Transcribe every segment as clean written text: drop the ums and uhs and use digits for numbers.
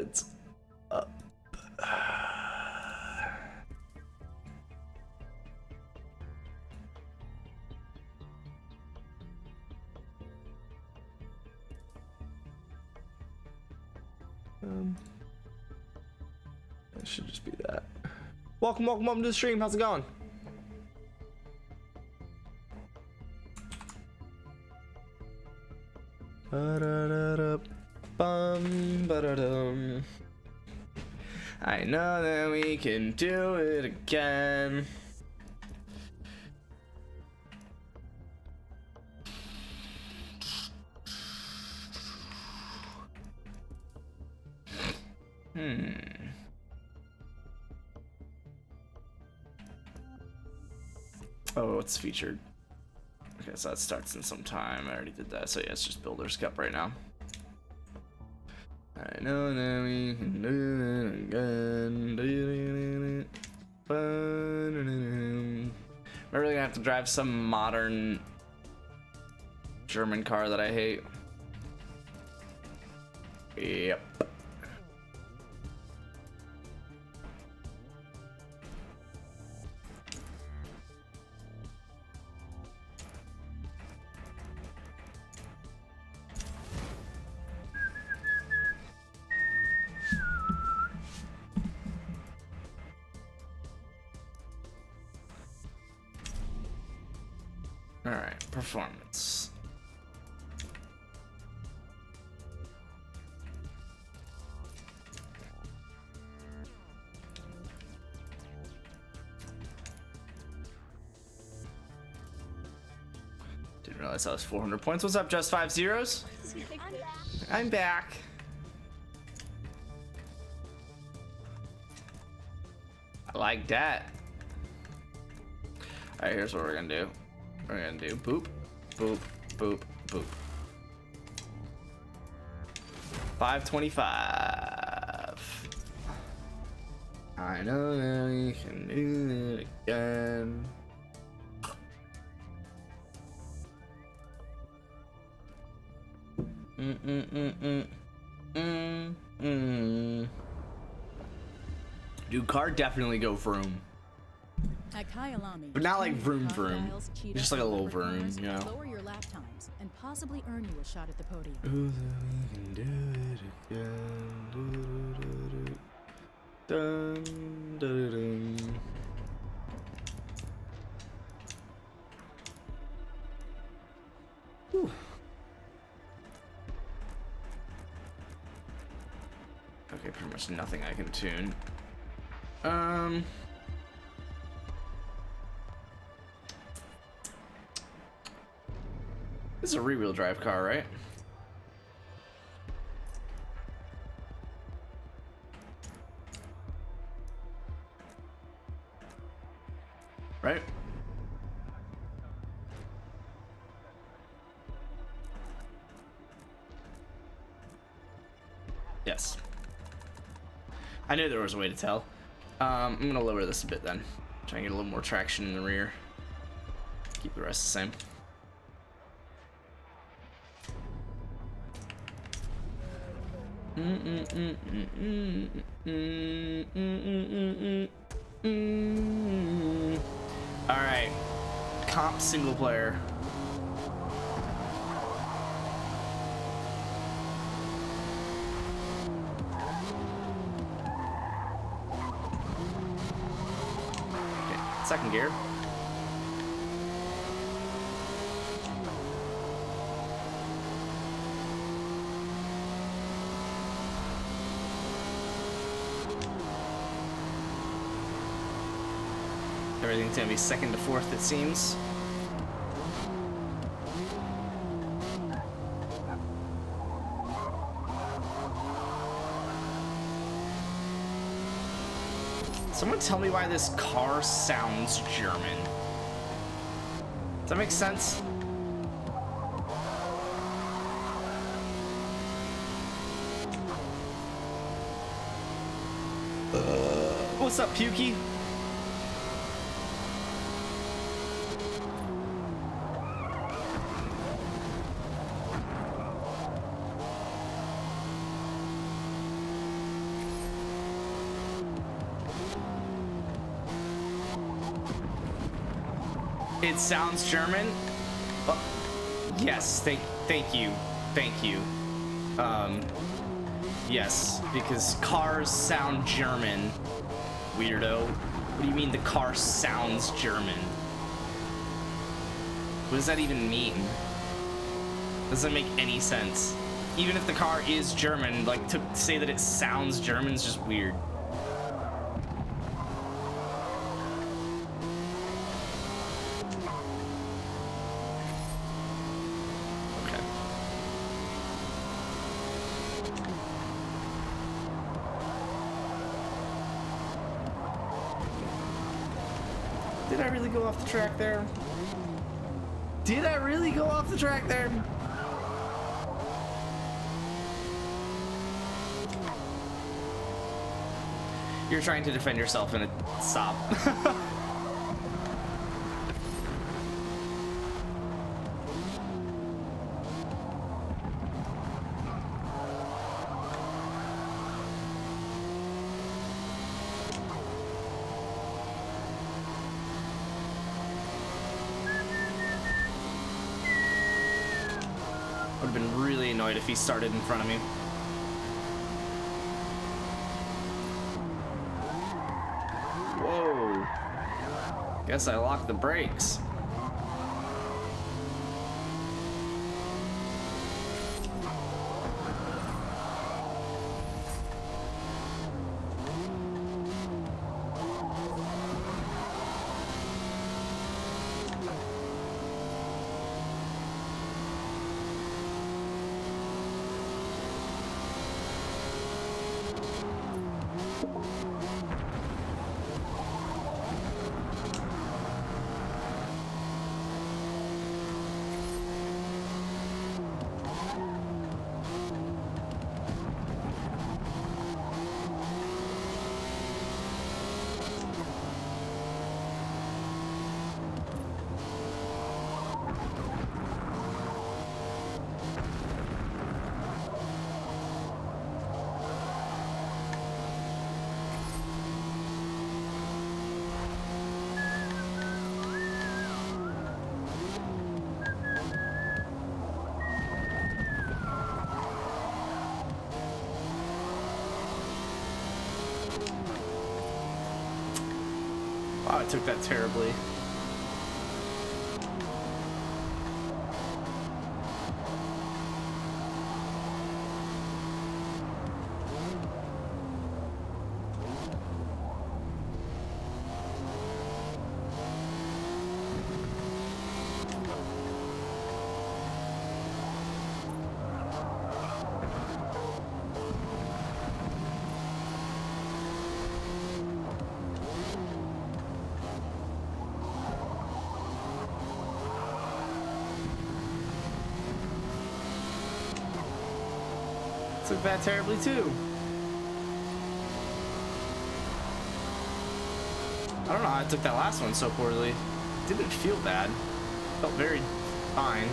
Heads up. It should just be that. Welcome to the stream. How's it going? Bum-ba-da-dum. I know that we can do it again. Oh, it's featured. Okay, so that starts in some time. I already did that. So yeah, it's just Builder's Cup right now. I know that we can do it again. I'm really gonna have to drive some modern German car that I hate. Yep. All right, performance. Didn't realize that was 400 points. What's up, just 5 zeros? I'm back. I like that. All right, here's what we're gonna do. We're gonna do boop, boop, boop, boop. 525. I know that we can do it again. Dude, car definitely go vroom. But not like vroom vroom. Just like a little vroom, you know. Lower your lap times and possibly earn you a shot at the podium. Ooh, we can do it again. Dun, dun, dun. Whew. Okay, pretty much nothing I can tune. This is a rear-wheel drive car, right? Right? Yes. I knew there was a way to tell. I'm gonna lower this a bit then. Try and get a little more traction in the rear. Keep the rest the same. All right, comp single player. Okay, second gear. Everything's gonna be second to fourth, it seems. Someone tell me why this car sounds German. Does that make sense? What's up, Pukey? It sounds German. Yes, thank you. Yes, because cars sound German. Weirdo. What do you mean the car sounds German? What does that even mean? Doesn't make any sense. Even if the car is German, like, to say that it sounds German is just weird. Okay. Did I really go off the track there? Did I really go off the track there? You're trying to defend yourself in a stop. Would have been really annoyed if he started in front of me. Whoa. Guess I locked the brakes. Wow, I took that terribly. Took that terribly too. I don't know how I took that last one so poorly. Didn't feel bad. Felt very fine.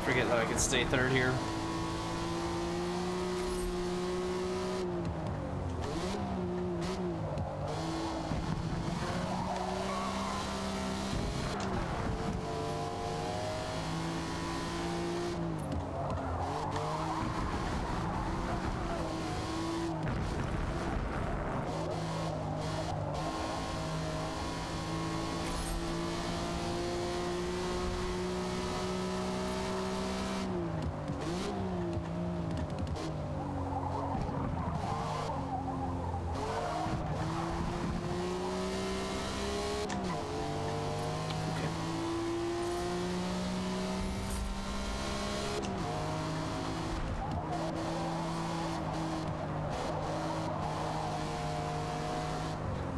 Forget that I can stay third here.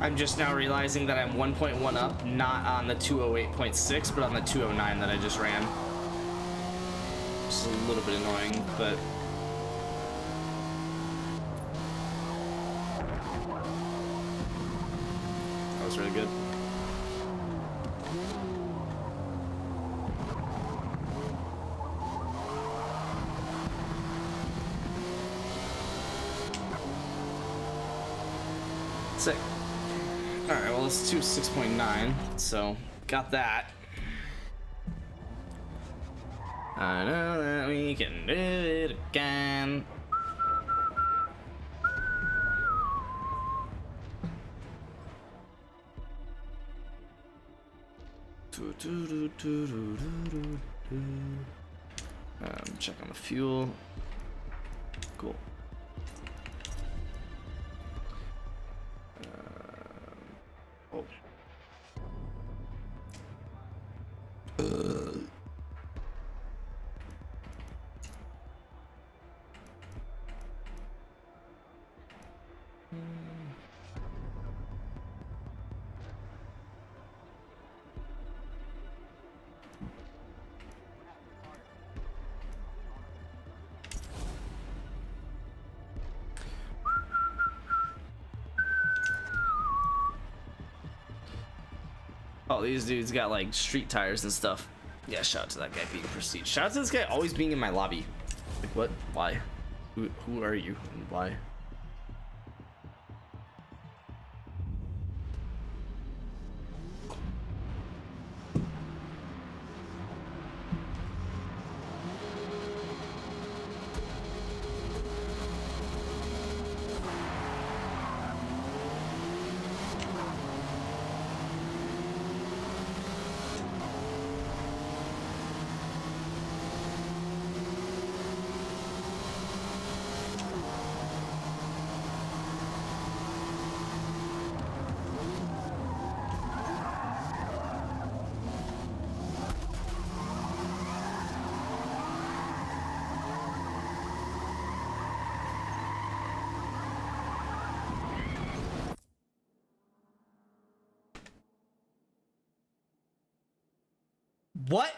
I'm just now realizing that I'm 1.1 up, not on the 208.6, but on the 209 that I just ran. Just a little bit annoying, but... that was really good. Sick. Alright, well, let's do 6.9, so got that. I know that we can do it again. Check on the fuel. Cool. Oh. Oh, these dudes got like street tires and stuff. Yeah, shout out to that guy being prestige. Shout out to this guy always being in my lobby. Like, what? Why? Who are you and why? What?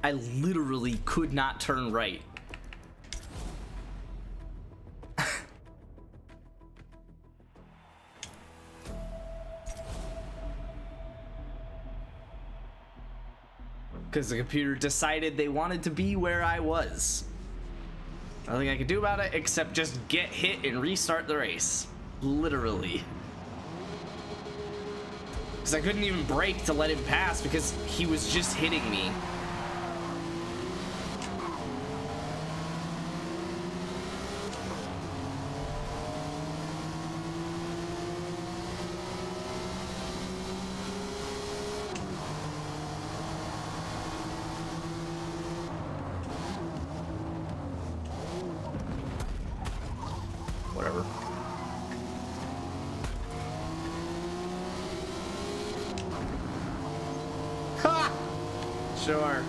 I literally could not turn right. Because the computer decided they wanted to be where I was. Nothing I could do about it except just get hit and restart the race. Literally. Because I couldn't even brake to let him pass because he was just hitting me. Whatever. Ha! Sure.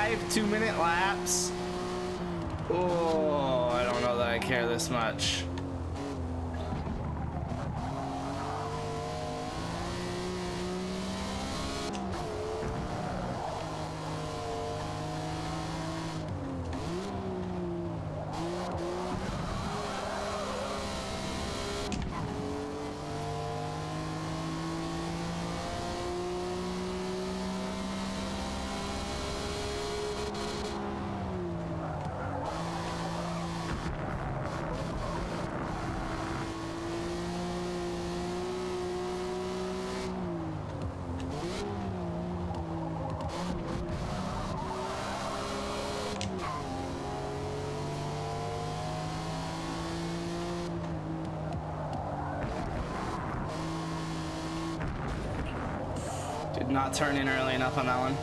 5 2-minute laps. Oh, I don't know that I care this much. Did not turn in early enough on that one.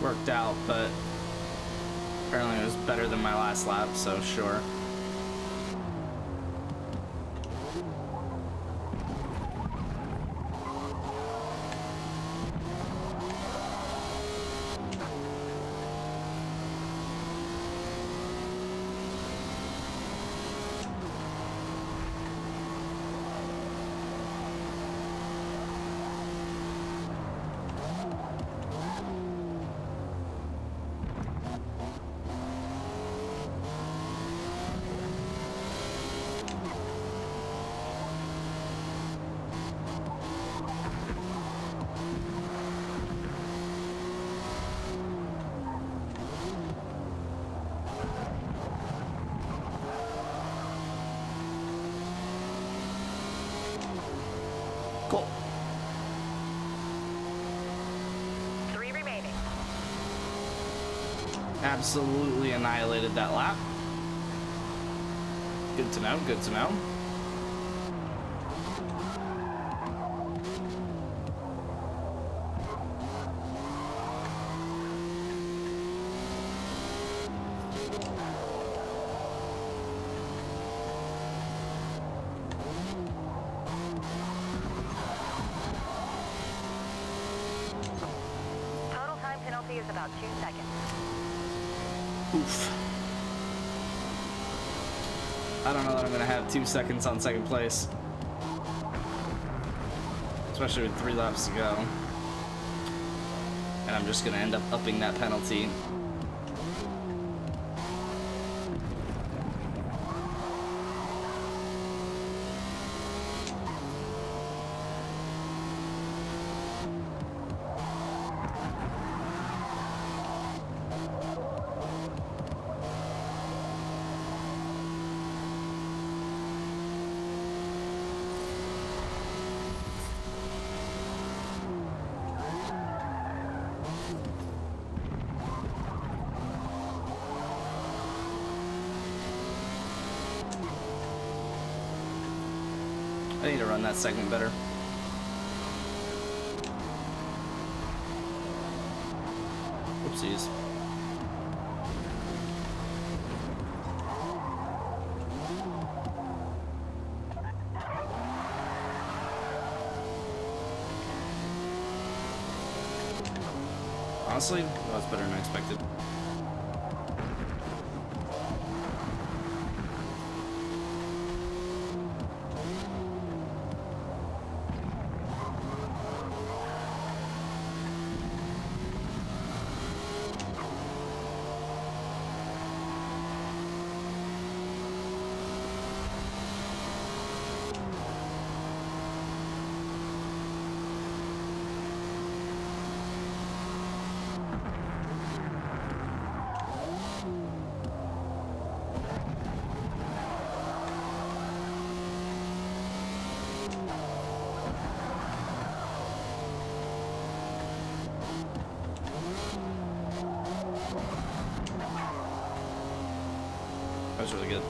Worked out, but apparently it was better than my last lap, so sure. Cool. 3 remaining. Absolutely annihilated that lap. Good to know, good to know. Total time penalty is about 2 seconds. Oof. I don't know that I'm gonna have 2 seconds on second place. Especially with 3 laps to go. And I'm just gonna end up upping that penalty. I need to run that segment better. Oopsies. Honestly, that was better than I expected. That was really good.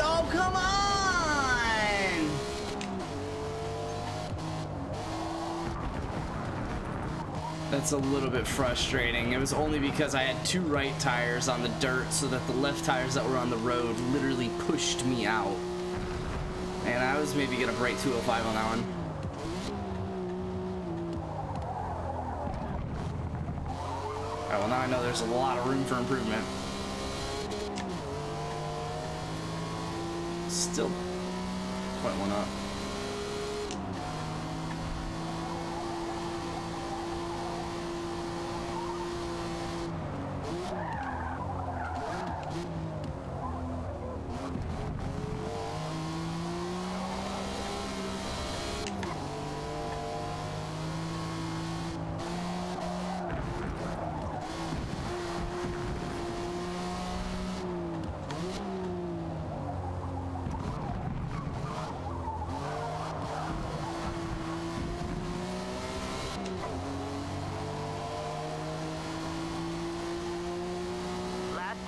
Oh, come on! That's a little bit frustrating. It was only because I had 2 right tires on the dirt, so that the left tires that were on the road literally pushed me out. And I was maybe gonna break 205 on that one. Alright, well now I know there's a lot of room for improvement. Still 0.1 up.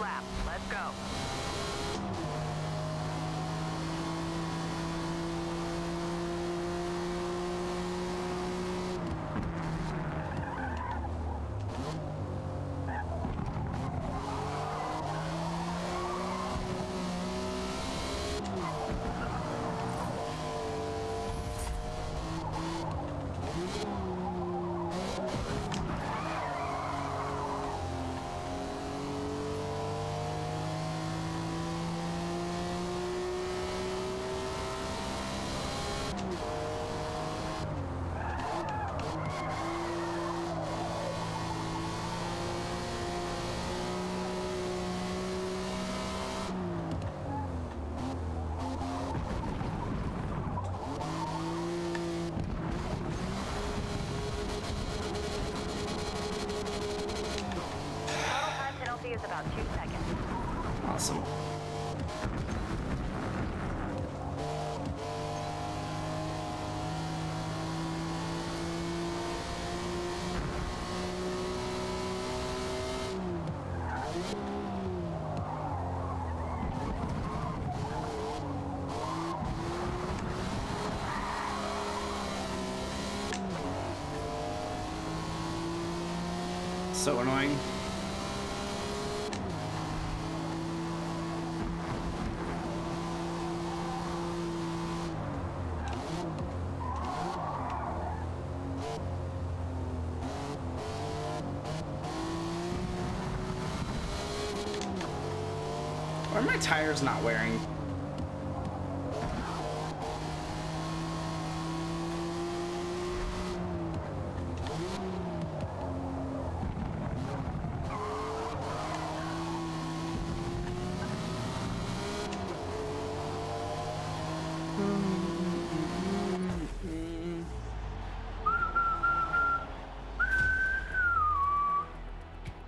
Lap. Let's go. Is about 2 seconds. Awesome. So annoying. Why are my tires not wearing?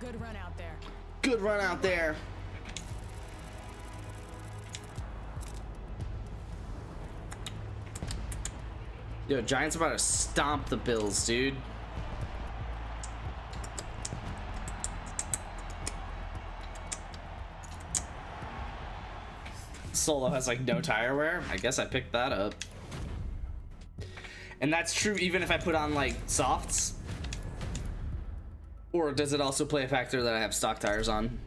Good run out there. Good run out there. Yo, Giants about to stomp the Bills, dude. Solo has like no tire wear. I guess I picked that up. And that's true even if I put on like softs. Or does it also play a factor that I have stock tires on?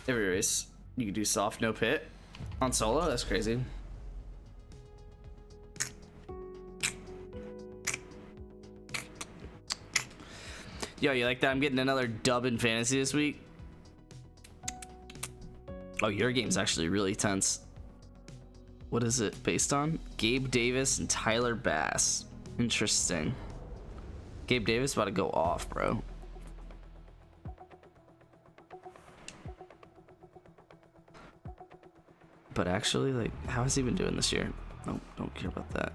Every race you can do soft no pit on solo. That's crazy. Yo, you like that? I'm getting another dub in fantasy this week. Oh, your game's actually really tense. What is it based on? Gabe Davis and Tyler Bass. Interesting. Gabe Davis about to go off, bro. But actually, like, how has he been doing this year? No, don't care about that.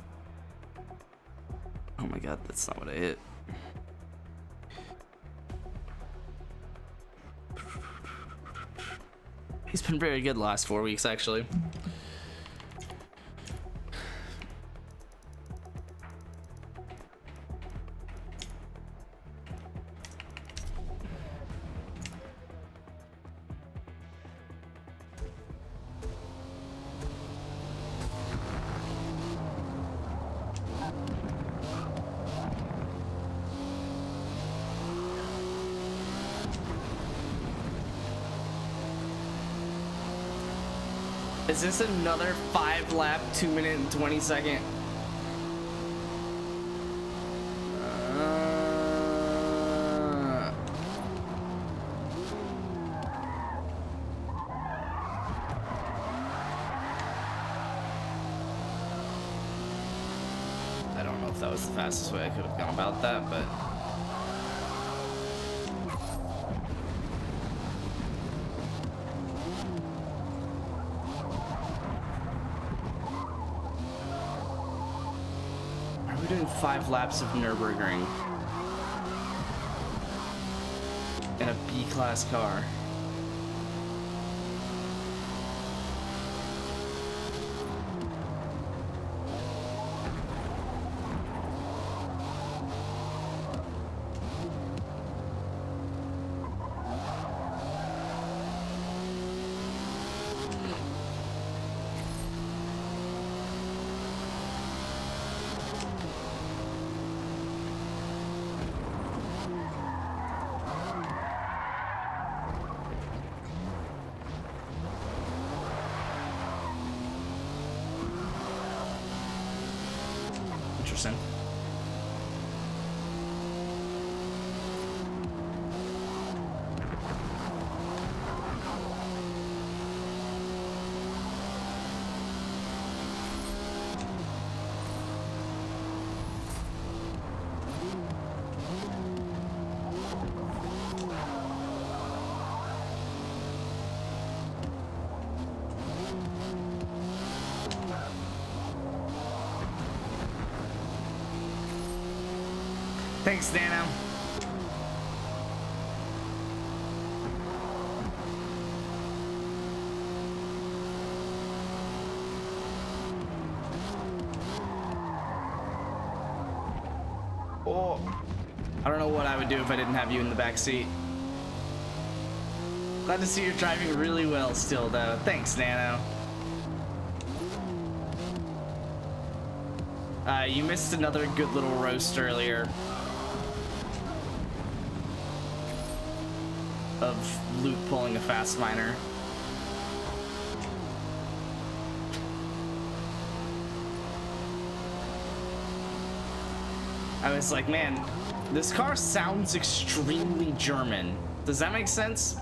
Oh my god, that's not what I hit. He's been very good the last 4 weeks, actually. Is this another 5 lap, 2 minute and 20 second? I don't know if that was the fastest way I could have gone about that, but we're doing 5 laps of Nürburgring in a B-class car. Interesting. Thanks, Nano. Oh, I don't know what I would do if I didn't have you in the back seat. Glad to see you're driving really well still, though. Thanks, Nano. You missed another good little roast earlier of Luke pulling a fast minor. I was like, man, this car sounds extremely German. Does that make sense?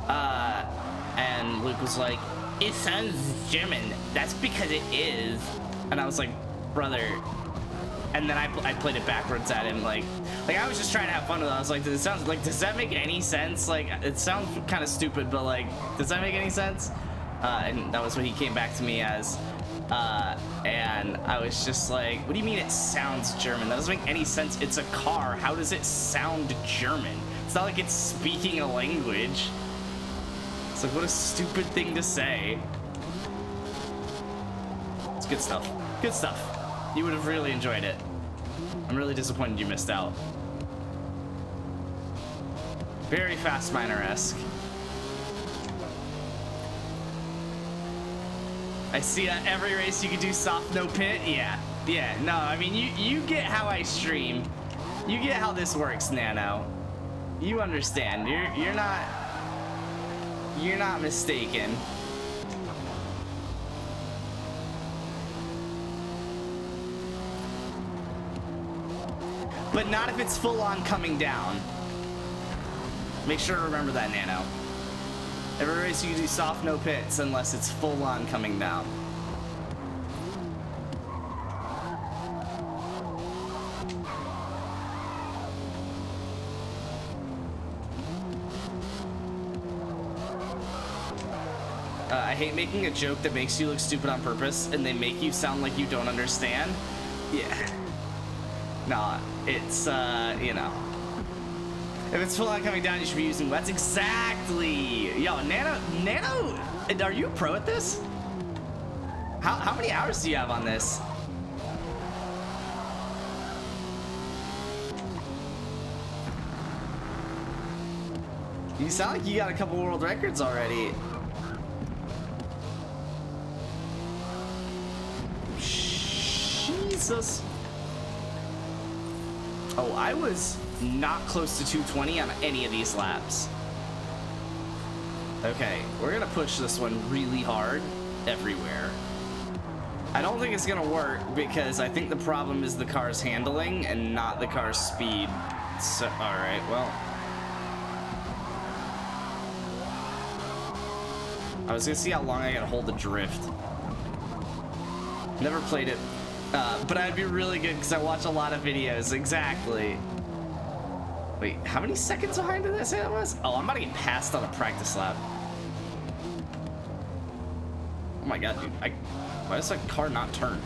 And Luke was like, it sounds German. That's because it is. And I was like, brother. And then I played it backwards at him, like I was just trying to have fun with it. I was like, does that make any sense? Like, it sounds kind of stupid, but like, does that make any sense? And that was what he came back to me as. And I was just like, what do you mean it sounds German? That doesn't make any sense. It's a car. How does it sound German? It's not like it's speaking a language. It's like, what a stupid thing to say. It's good stuff. Good stuff. You would have really enjoyed it. I'm really disappointed you missed out. Very Fast Minor-esque. I see that every race you could do soft no pit. Yeah, no, I mean, you get how I stream. You get how this works, Nano. You understand. You're not mistaken. But not if it's full on coming down. Make sure to remember that, Nano. Every race you can do soft no pits unless it's full on coming down. I hate making a joke that makes you look stupid on purpose and they make you sound like you don't understand. Yeah. Nah, it's, you know. If it's full on coming down, you should be using wets. Exactly. Yo, Nano, are you a pro at this? How many hours do you have on this? You sound like you got a couple world records already. Jesus. Oh, I was not close to 220 on any of these laps. Okay, we're gonna push this one really hard. everywhere. I don't think it's gonna work because I think the problem is the car's handling and not the car's speed. So, alright, well. I was gonna see how long I gotta hold the drift. Never played it, but I'd be really good because I watch a lot of videos. Exactly. Wait, how many seconds behind did I say that was? Oh, I'm about to get passed on a practice lap. Oh my god, dude. Why does that car not turn?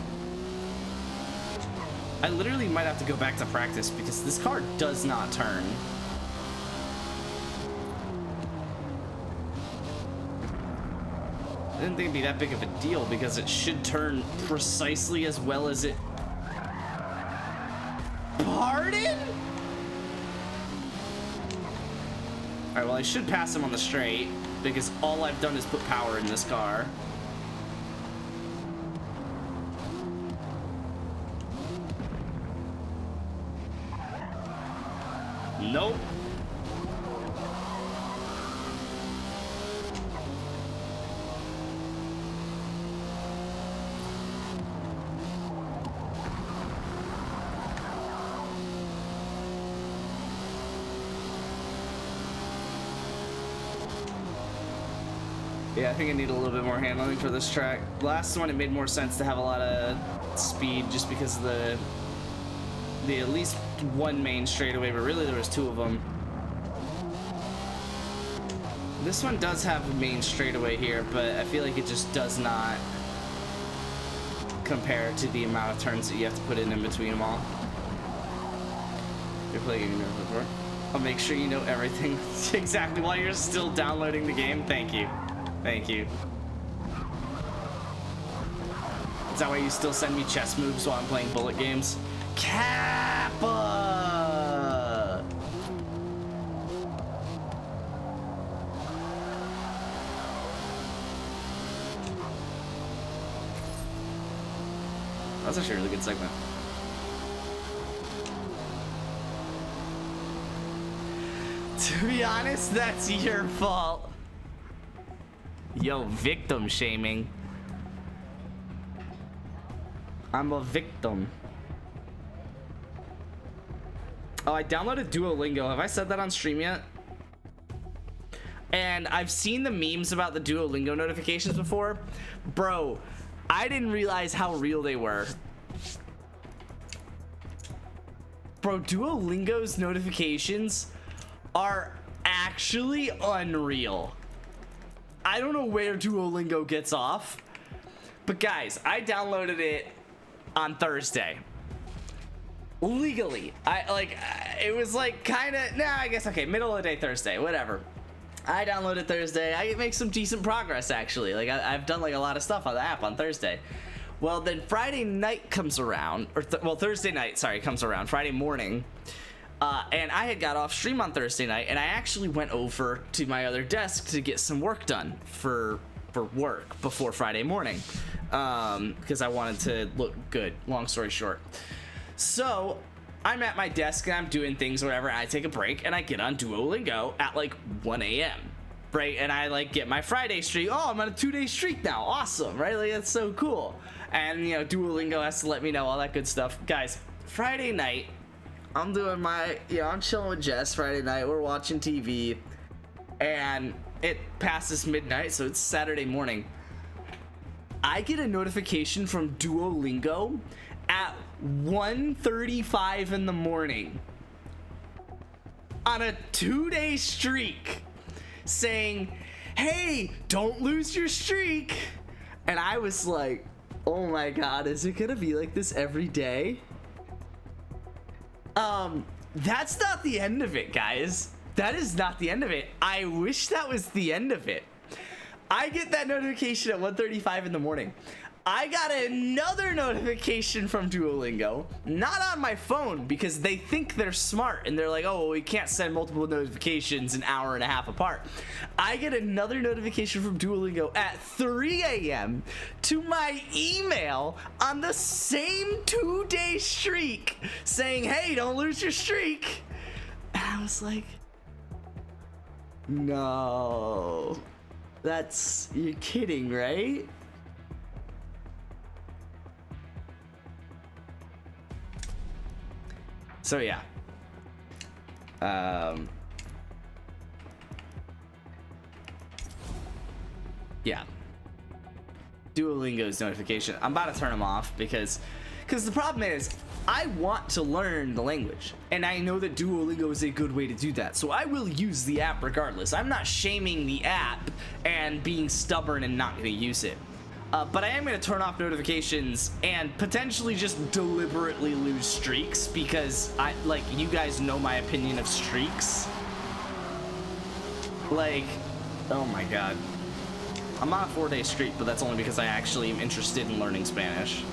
I literally might have to go back to practice because this car does not turn. I didn't think it'd be that big of a deal because it should turn precisely as well as it... Pardon? Alright, well I should pass him on the straight because all I've done is put power in this car. Nope. Yeah, I think I need a little bit more handling for this track. Last one, it made more sense to have a lot of speed just because of the at least one main straightaway, but really there was two of them. This one does have a main straightaway here, but I feel like it just does not compare to the amount of turns that you have to put in between them all. You're playing Game before. I'll make sure you know everything exactly while you're still downloading the game. Thank you. Thank you. Is that why you still send me chess moves while I'm playing bullet games? Kappa! That's actually a really good segment. To be honest, that's your fault. Yo, victim shaming. I'm a victim. Oh, I downloaded Duolingo. Have I said that on stream yet? And I've seen the memes about the Duolingo notifications before. Bro, I didn't realize how real they were. Bro, Duolingo's notifications are actually unreal. I don't know where Duolingo gets off, but guys, I downloaded it on Thursday. Legally. It was like kind of, I guess, okay, middle of the day Thursday, whatever. I downloaded Thursday. I make some decent progress, actually. Like, I've done like a lot of stuff on the app on Thursday. Well, then Friday night comes around, or Thursday night, sorry, comes around, Friday morning. And I had got off stream on Thursday night, and I actually went over to my other desk to get some work done for work before Friday morning, because I wanted to look good, long story short. So I'm at my desk and I'm doing things or whatever, and I take a break and I get on Duolingo at like 1 a.m. right? And I like get my Friday streak. Oh, I'm on a 2-day streak now. Awesome, right? Like, that's so cool. And you know, Duolingo has to let me know all that good stuff. Guys, Friday night, I'm doing my, I'm chilling with Jess Friday night. We're watching TV, and it passes midnight, so it's Saturday morning. I get a notification from Duolingo at 1:35 in the morning on a 2-day streak saying, hey, don't lose your streak. And I was like, oh my God, is it gonna be like this every day? That's not the end of it, guys. That is not the end of it. I wish that was the end of it. I get that notification at 1:35 in the morning. I got another notification from Duolingo, not on my phone, because they think they're smart and they're like, oh, well, we can't send multiple notifications an hour and a half apart. I get another notification from Duolingo at 3 a.m. to my email on the same 2-day streak saying, hey, don't lose your streak. And I was like, no, you're kidding, right? So yeah. Yeah. Duolingo's notification. I'm about to turn them off because the problem is I want to learn the language, and I know that Duolingo is a good way to do that. So I will use the app regardless. I'm not shaming the app and being stubborn and not going to use it. But I am going to turn off notifications and potentially just deliberately lose streaks because you guys know my opinion of streaks. Like, oh my god. I'm on a 4-day streak, but that's only because I actually am interested in learning Spanish.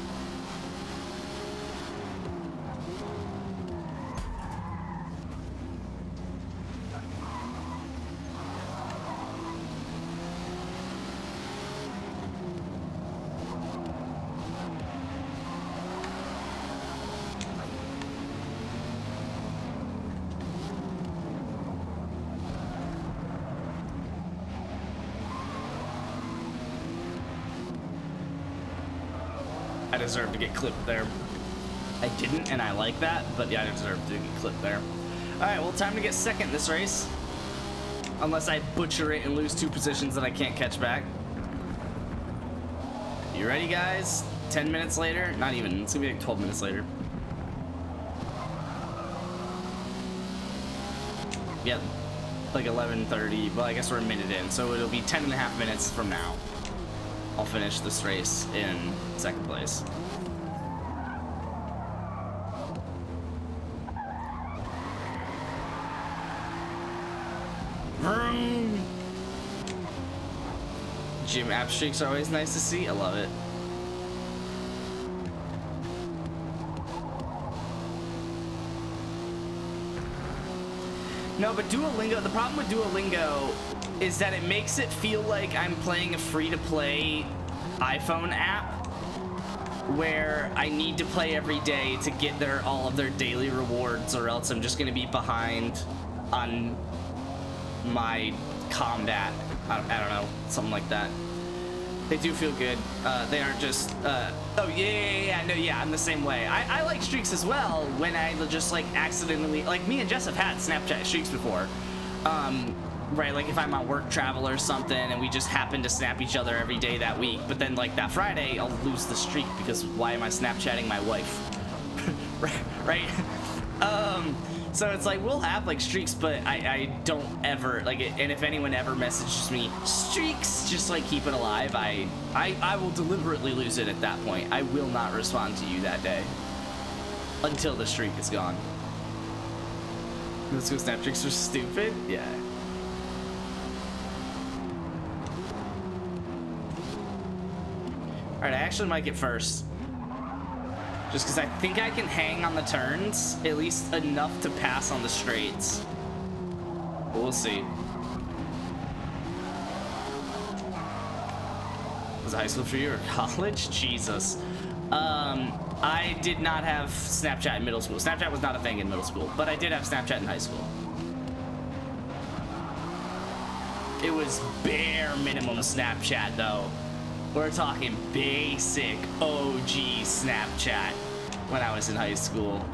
I deserve to get clipped there. I didn't, and I like that, but yeah, I deserve to get clipped there. Alright, well, time to get second in this race. Unless I butcher it and lose 2 positions that I can't catch back. You ready, guys? 10 minutes later? Not even. It's gonna be like 12 minutes later. Yep. Like 11:30. Well, I guess we're a minute in, so it'll be 10.5 minutes from now. I'll finish this race in second place. Vroom. Gym app streaks are always nice to see. I love it. No, but Duolingo, the problem with Duolingo is that it makes it feel like I'm playing a free-to-play iPhone app where I need to play every day to get all of their daily rewards, or else I'm just going to be behind on my combat. I don't know, something like that. They do feel good. They aren't just, oh yeah, no, yeah, I'm the same way. I like streaks as well when I just like accidentally, like me and Jess have had Snapchat streaks before. Right, like if I'm on work travel or something and we just happen to snap each other every day that week, but then like that Friday I'll lose the streak because why am I Snapchatting my wife? right? So it's like we'll have like streaks, but I don't ever like it, and if anyone ever messages me streaks, just like keep it alive, I will deliberately lose it at that point. I will not respond to you that day until the streak is gone. Let's go. Snap streaks are stupid. Yeah. All right, I actually might get first. Just because I think I can hang on the turns, at least enough to pass on the straights. But we'll see. Was it high school for you or college? Jesus. I did not have Snapchat in middle school. Snapchat was not a thing in middle school, but I did have Snapchat in high school. It was bare minimum Snapchat though. We're talking basic OG Snapchat when I was in high school.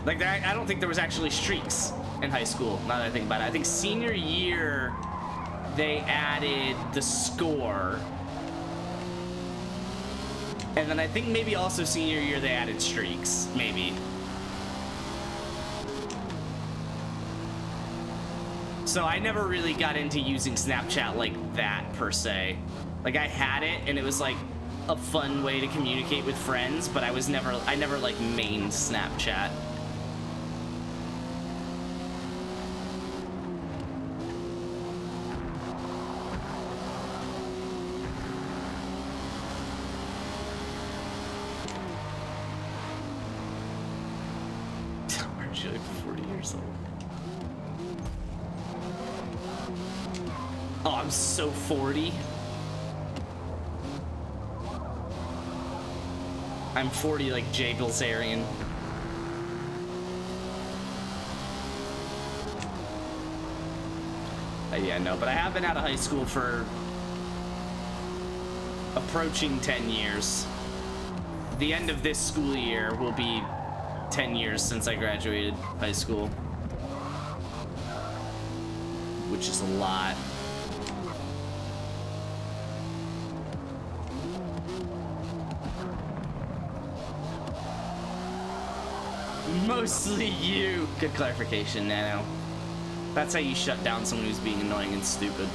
Like, I don't think there was actually streaks in high school, now that I think about it. I think senior year, they added the score. And then I think maybe also senior year, they added streaks, maybe. So I never really got into using Snapchat like that, per se. Like, I had it, and it was, like, a fun way to communicate with friends, but I never, like, mained Snapchat. Aren't you, like, 40 years old? Oh, I'm so 40. I'm 40 like Jay Bilzerian. Yeah, no, but I have been out of high school for approaching 10 years. The end of this school year will be 10 years since I graduated high school, which is a lot. Mostly you. Good clarification, Nano. That's how you shut down someone who's being annoying and stupid.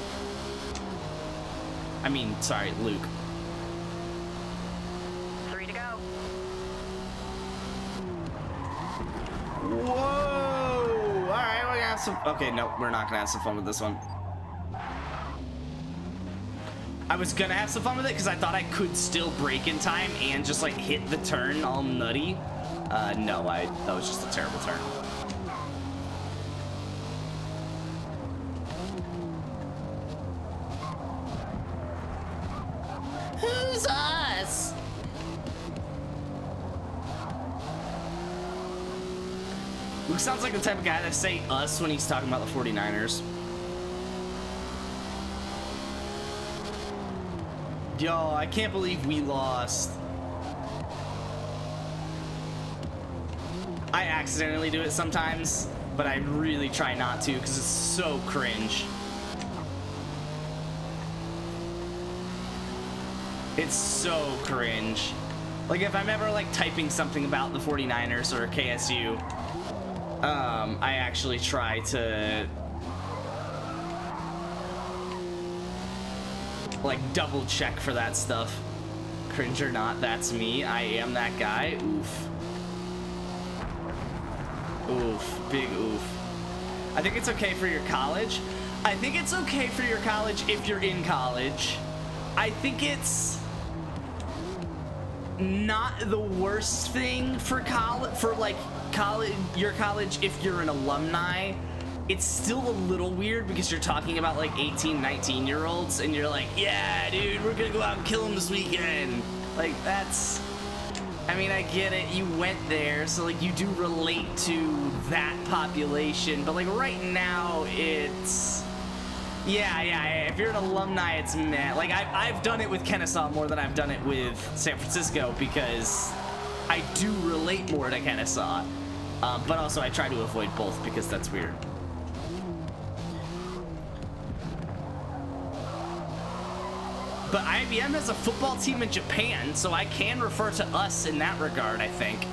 I mean, sorry, Luke. 3 to go. Whoa! Alright, we're gonna have some... Okay, no, we're not gonna have some fun with this one. I was gonna have some fun with it because I thought I could still brake in time and just like hit the turn all nutty. No, that was just a terrible turn. Who's us? Luke sounds like the type of guy that say us when he's talking about the 49ers. Yo, I can't believe we lost. I accidentally do it sometimes, but I really try not to because it's so cringe. It's so cringe. Like if I'm ever like typing something about the 49ers or KSU, I actually try to like double check for that stuff. Cringe or not, that's me. I am that guy. Oof. Oof. Big oof. I think it's okay for your college. I think it's okay for your college if you're in college. I think it's not the worst thing for college, your college if you're an alumni. It's still a little weird because you're talking about like 18, 19-year-olds and you're like, yeah, dude, we're gonna go out and kill them this weekend. Like, that's... I mean, I get it, you went there, so like you do relate to that population, but like right now it's... Yeah, if you're an alumni, it's meh. Like, I've done it with Kennesaw more than I've done it with San Francisco because I do relate more to Kennesaw. But also I try to avoid both because that's weird. But IBM has a football team in Japan, so I can refer to us in that regard, I think.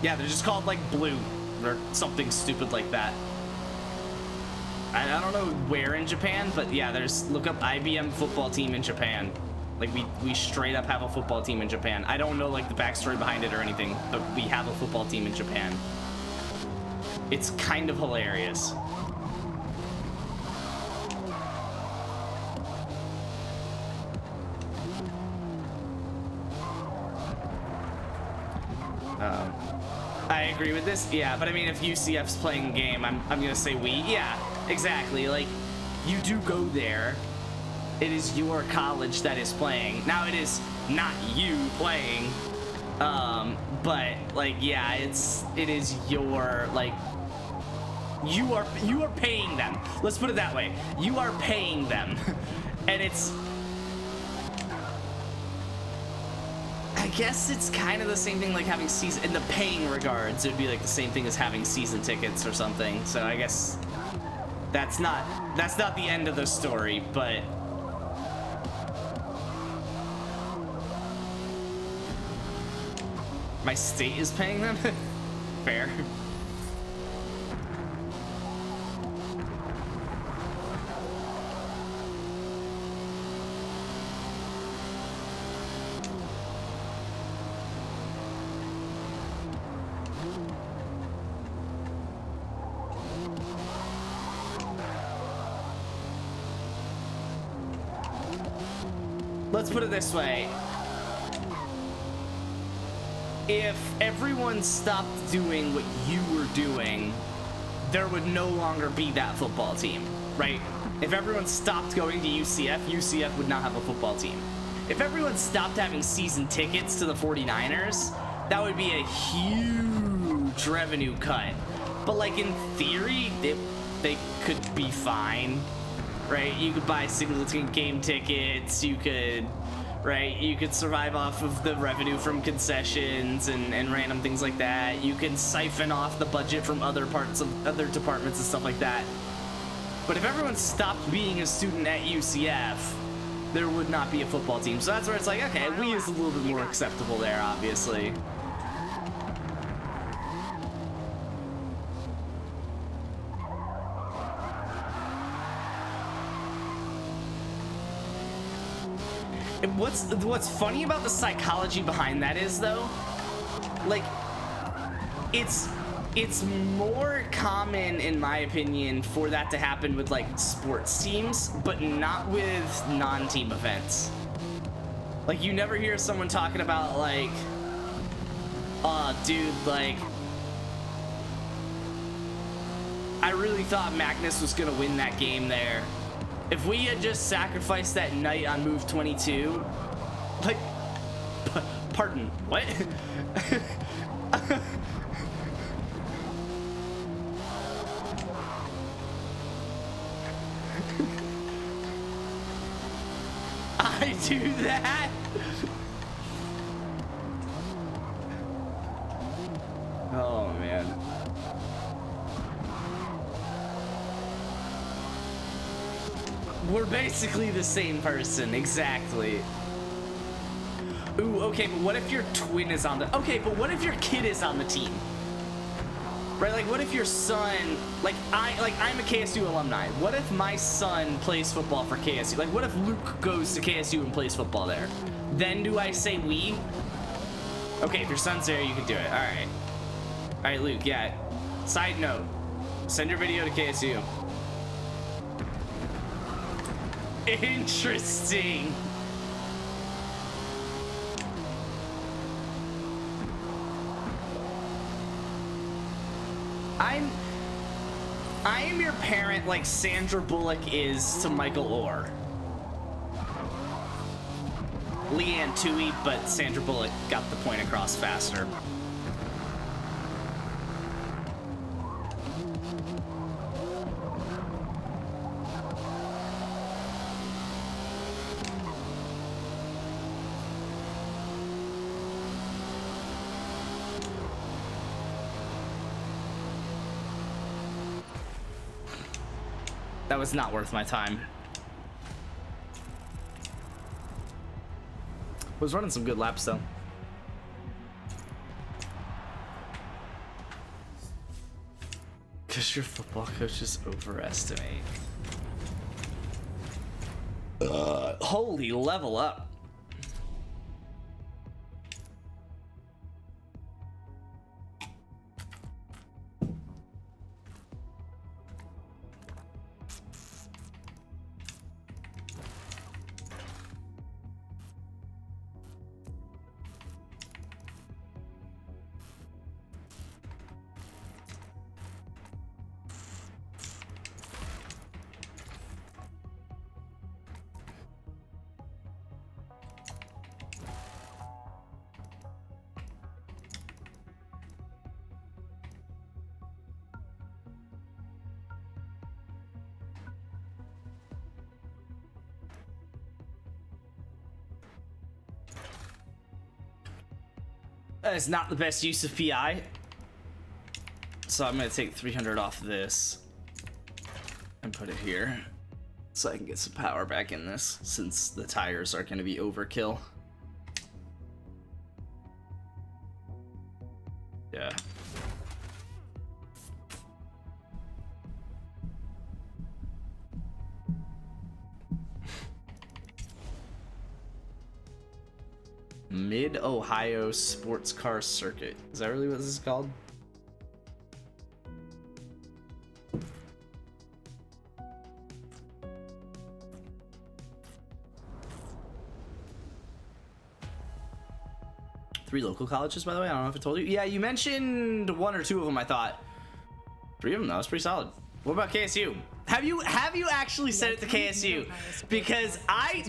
Yeah, they're just called, like, Blue, or something stupid like that. I don't know where in Japan, but yeah, look up IBM football team in Japan. Like, we straight up have a football team in Japan. I don't know, like, the backstory behind it or anything, but we have a football team in Japan. It's kind of hilarious. I agree with this, yeah, but I mean, if UCF's playing a game, I'm gonna say we. Yeah, exactly. Like, you do go there. It is your college that is playing. Now, it is not you playing, but like, yeah, it is your, like, you are paying them. Let's put it that way. You are paying them, and it's. I guess it's kind of the same thing like having season, in the paying regards, it would be like the same thing as having season tickets or something. So I guess that's not the end of the story, but my state is paying them? Fair. Let's put it this way. If everyone stopped doing what you were doing, there would no longer be that football team, right? If everyone stopped going to UCF, UCF would not have a football team. If everyone stopped having season tickets to the 49ers, that would be a huge revenue cut. But like in theory, they could be fine. Right, you could buy single game tickets, you could right? You could survive off of the revenue from concessions and random things like that. You can siphon off the budget from other parts of other departments and stuff like that. But if everyone stopped being a student at UCF, there would not be a football team. So that's where it's like, okay, we is a little bit more acceptable there, obviously. And what's funny about the psychology behind that is, though, like, it's more common, in my opinion, for that to happen with, like, sports teams, but not with non-team events. Like, you never hear someone talking about, like, oh, dude, like, I really thought Magnus was gonna win that game there. If we had just sacrificed that knight on move 22, like, pardon, what? I do that? Oh, man. We're basically the same person, exactly. Ooh, okay, but what if your twin is on the... Okay, but what if your kid is on the team? Right, like, what if your son... I'm a KSU alumni. What if my son plays football for KSU? Like, what if Luke goes to KSU and plays football there? Then do I say we? Okay, if your son's there, you can do it. All right. All right, Luke, yeah. Side note, send your video to KSU. Interesting. I am your parent like Sandra Bullock is to Michael Orr. Leanne Tui, but Sandra Bullock got the point across faster. That was not worth my time. Was running some good laps though. Because your football coaches overestimate. Holy level up. That is not the best use of PI. So I'm gonna take 300 off this and put it here so I can get some power back in this since the tires are gonna be overkill. Yeah. Mid-Ohio Sports Car Circuit. Is that really what this is called? Three local colleges, by the way. I don't know if I told you. Yeah, you mentioned one or two of them, I thought. Three of them, that was pretty solid. What about KSU? Have you actually sent it to KSU? Because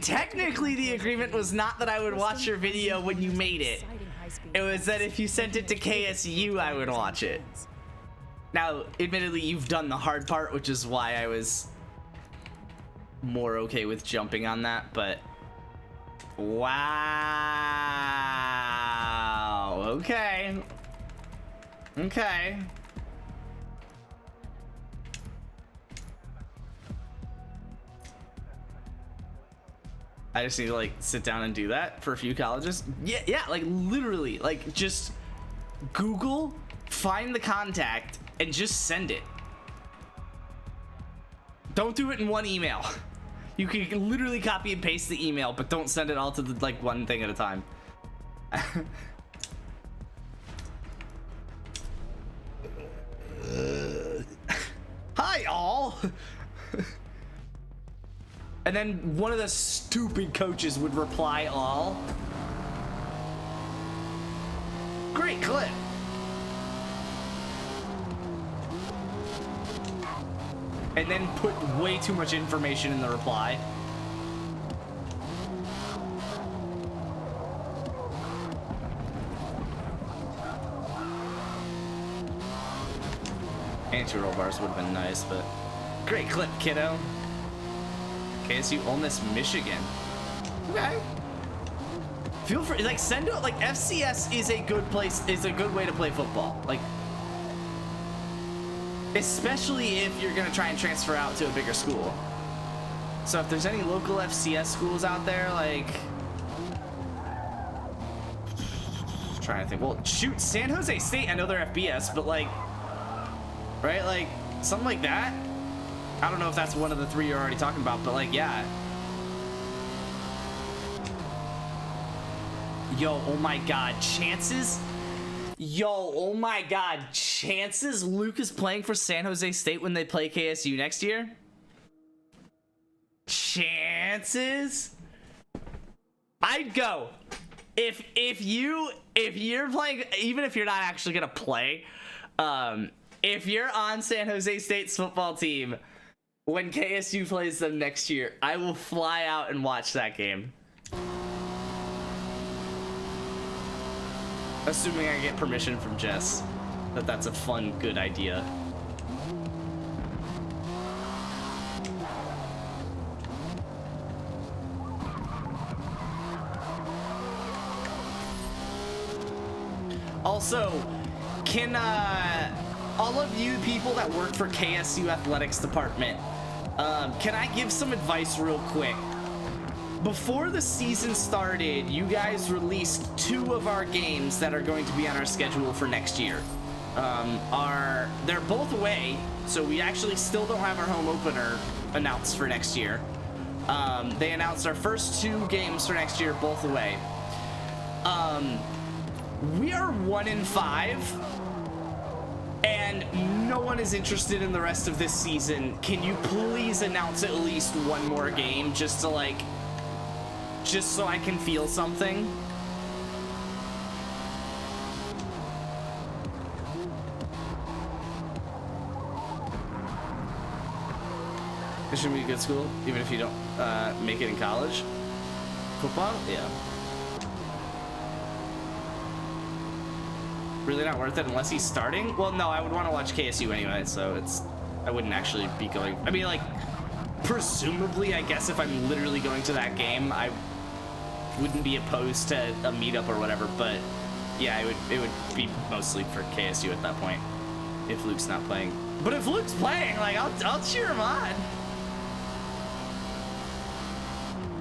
technically the agreement was not that I would watch your video when you made it. It was that if you sent it to KSU, I would watch it. Now, admittedly, you've done the hard part, which is why I was more okay with jumping on that, but Wow. Okay. Okay. I just need to like sit down and do that for a few colleges. Yeah, like literally, like just Google, find the contact, and just send it. Don't do it in one email. You can literally copy and paste the email, but don't send it all to the, like one thing at a time. Hi all. And then one of the stupid coaches would reply all. Great clip. And then put way too much information in the reply. Anti-roll bars would have been nice, but great clip, kiddo. KSU Ole Miss, Michigan. Okay. Feel free, like send it. Like FCS is a good place, is a good way to play football. Like, especially if you're gonna try and transfer out to a bigger school. So if there's any local FCS schools out there, like, trying to think. Well, shoot, San Jose State. I know they're FBS, but like, right, like something like that. I don't know if that's one of the three you're already talking about, but like, yeah. Yo, oh my God, chances? Yo, oh my God, chances Luke is playing for San Jose State when they play KSU next year? Chances? I'd go. If you're playing, even if you're not actually gonna play, if you're on San Jose State's football team when KSU plays them next year, I will fly out and watch that game. Assuming I get permission from Jess that that's a fun, good idea. Also, can all of you people that work for KSU Athletics Department, can I give some advice real quick? Before the season started, you guys released 2 of our games that are going to be on our schedule for next year. They're both away, so we actually still don't have our home opener announced for next year. They announced our first 2 games for next year, both away. We are 1-5, and no one is interested in the rest of this season. Can you please announce at least one more game just to like, just so I can feel something? This should be a good school, even if you don't make it in college. Football? Yeah. Really not worth it unless he's starting? Well, no, I would want to watch KSU anyway, so I wouldn't actually be going. I mean, like, presumably, I guess if I'm literally going to that game, I wouldn't be opposed to a meetup or whatever, but yeah, it would be mostly for KSU at that point if Luke's not playing. But if Luke's playing, like, I'll cheer him on.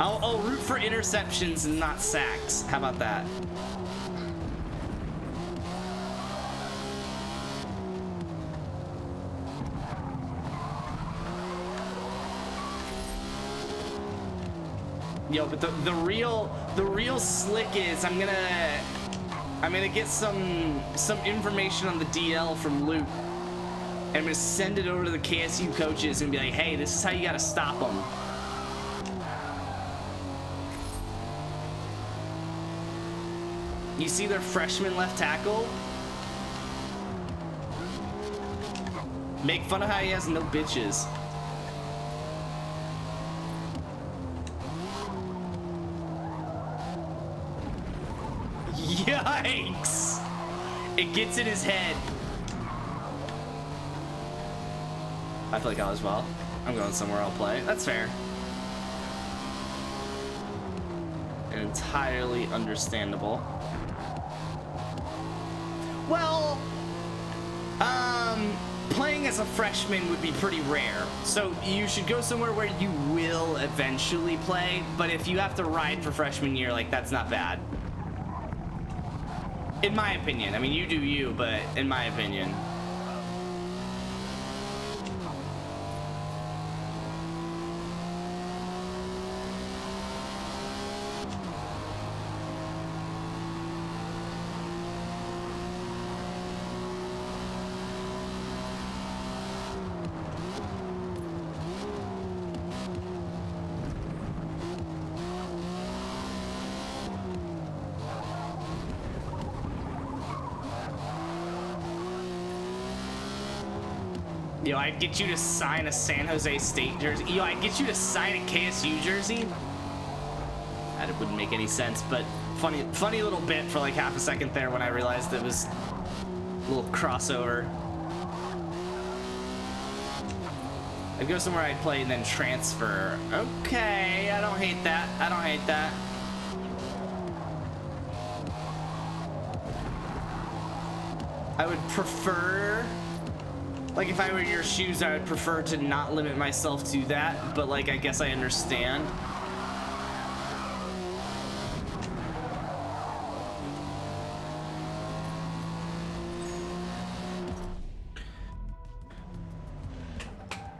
I'll root for interceptions and not sacks. How about that? Yo, but the real slick is I'm gonna get some information on the DL from Luke, and I'm gonna send it over to the KSU coaches and be like, hey, this is how you gotta stop them. You see their freshman left tackle? Make fun of how he has no bitches. Yikes! It gets in his head. I play college ball. I'm going somewhere I'll play. That's fair. and entirely understandable. Well, playing as a freshman would be pretty rare, so you should go somewhere where you will eventually play, but if you have to ride for freshman year, like, that's not bad. In my opinion. I mean, you do you, but in my opinion. Yo, I'd get you to sign a San Jose State jersey. Yo, I'd get you to sign a KSU jersey. That wouldn't make any sense, but funny little bit for like half a second there when I realized it was a little crossover. I'd go somewhere I'd play and then transfer. Okay, I don't hate that. I don't hate that. I would prefer, like, if I were in your shoes, I would prefer to not limit myself to that, but like, I guess I understand.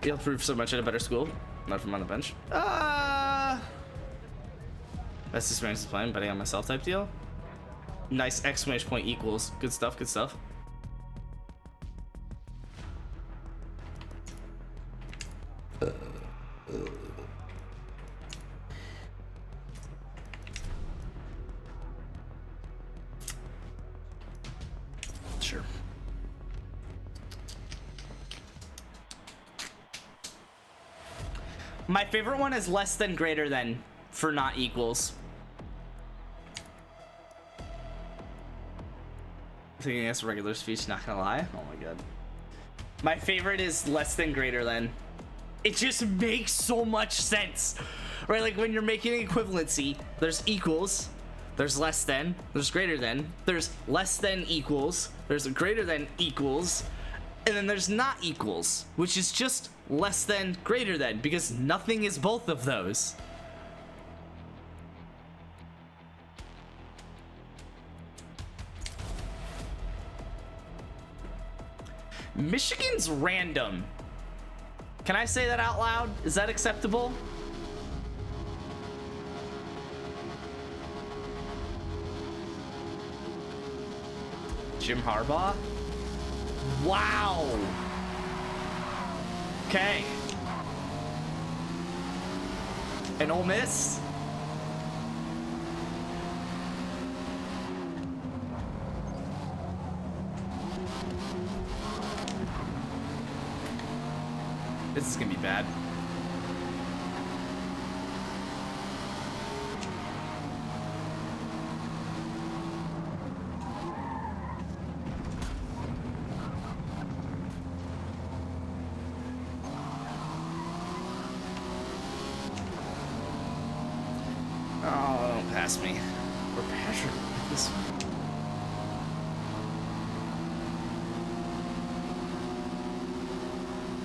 You'll prove so much at a better school. Not from on the bench. Best experience playing, betting on myself type deal. Nice exclamation point equals. Good stuff, good stuff. Sure. My favorite one is less than greater than for not equals. Thinking that's a regular speech, not gonna lie. Oh my god. My favorite is less than greater than. It just makes so much sense, right? Like when you're making equivalency, there's equals, there's less than, there's greater than, there's less than equals, there's a greater than equals, and then there's not equals, which is just less than greater than, because nothing is both of those. Michigan's random. Can I say that out loud? Is that acceptable? Jim Harbaugh? Wow. Okay. And Ole Miss? This is gonna be bad. Oh, don't pass me. Or Patrick, this one.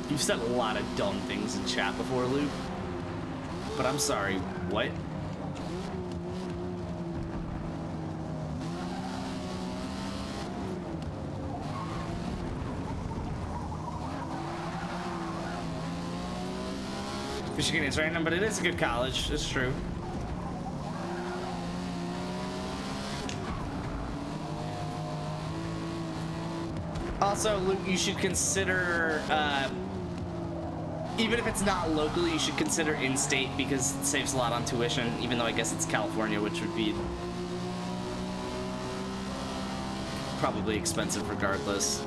You've said a lot of dumb things in chat before, Luke. But I'm sorry, what? Michigan is random, but it is a good college. It's true. Also, Luke, you should consider, even if it's not locally, you should consider in-state because it saves a lot on tuition, even though I guess it's California, which would be probably expensive regardless.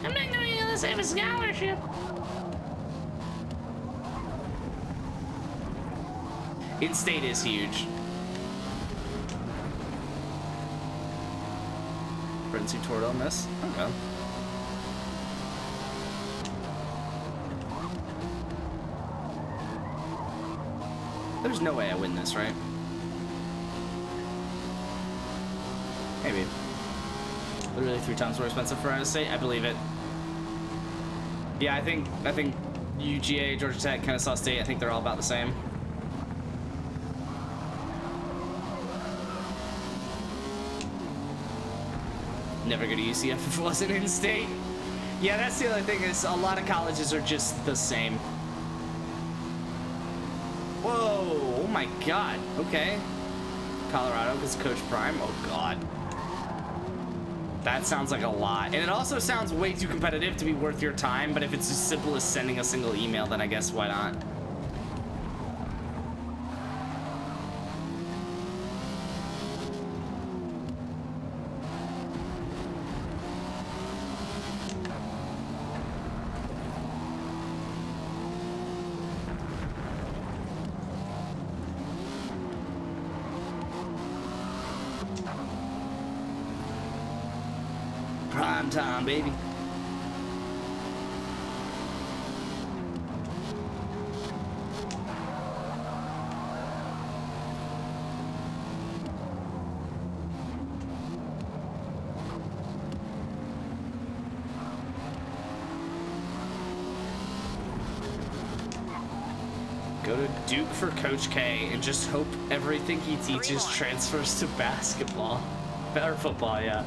I'm not going to save a scholarship. In-state is huge. Friends who toured on this? Okay. There's no way I win this, right? Maybe. Literally 3 times more expensive for Iowa State. I believe it. Yeah, I think UGA, Georgia Tech, Kennesaw State, I think they're all about the same. Never go to UCF if it wasn't in state. Yeah, that's the other thing is a lot of colleges are just the same. Whoa, oh my God, okay. Colorado because Coach Prime, oh God. That sounds like a lot. And it also sounds way too competitive to be worth your time, but if it's as simple as sending a single email, then I guess why not? Prime time, baby. Go to Duke for Coach K and just hope everything he teaches transfers to basketball. Or football, yeah.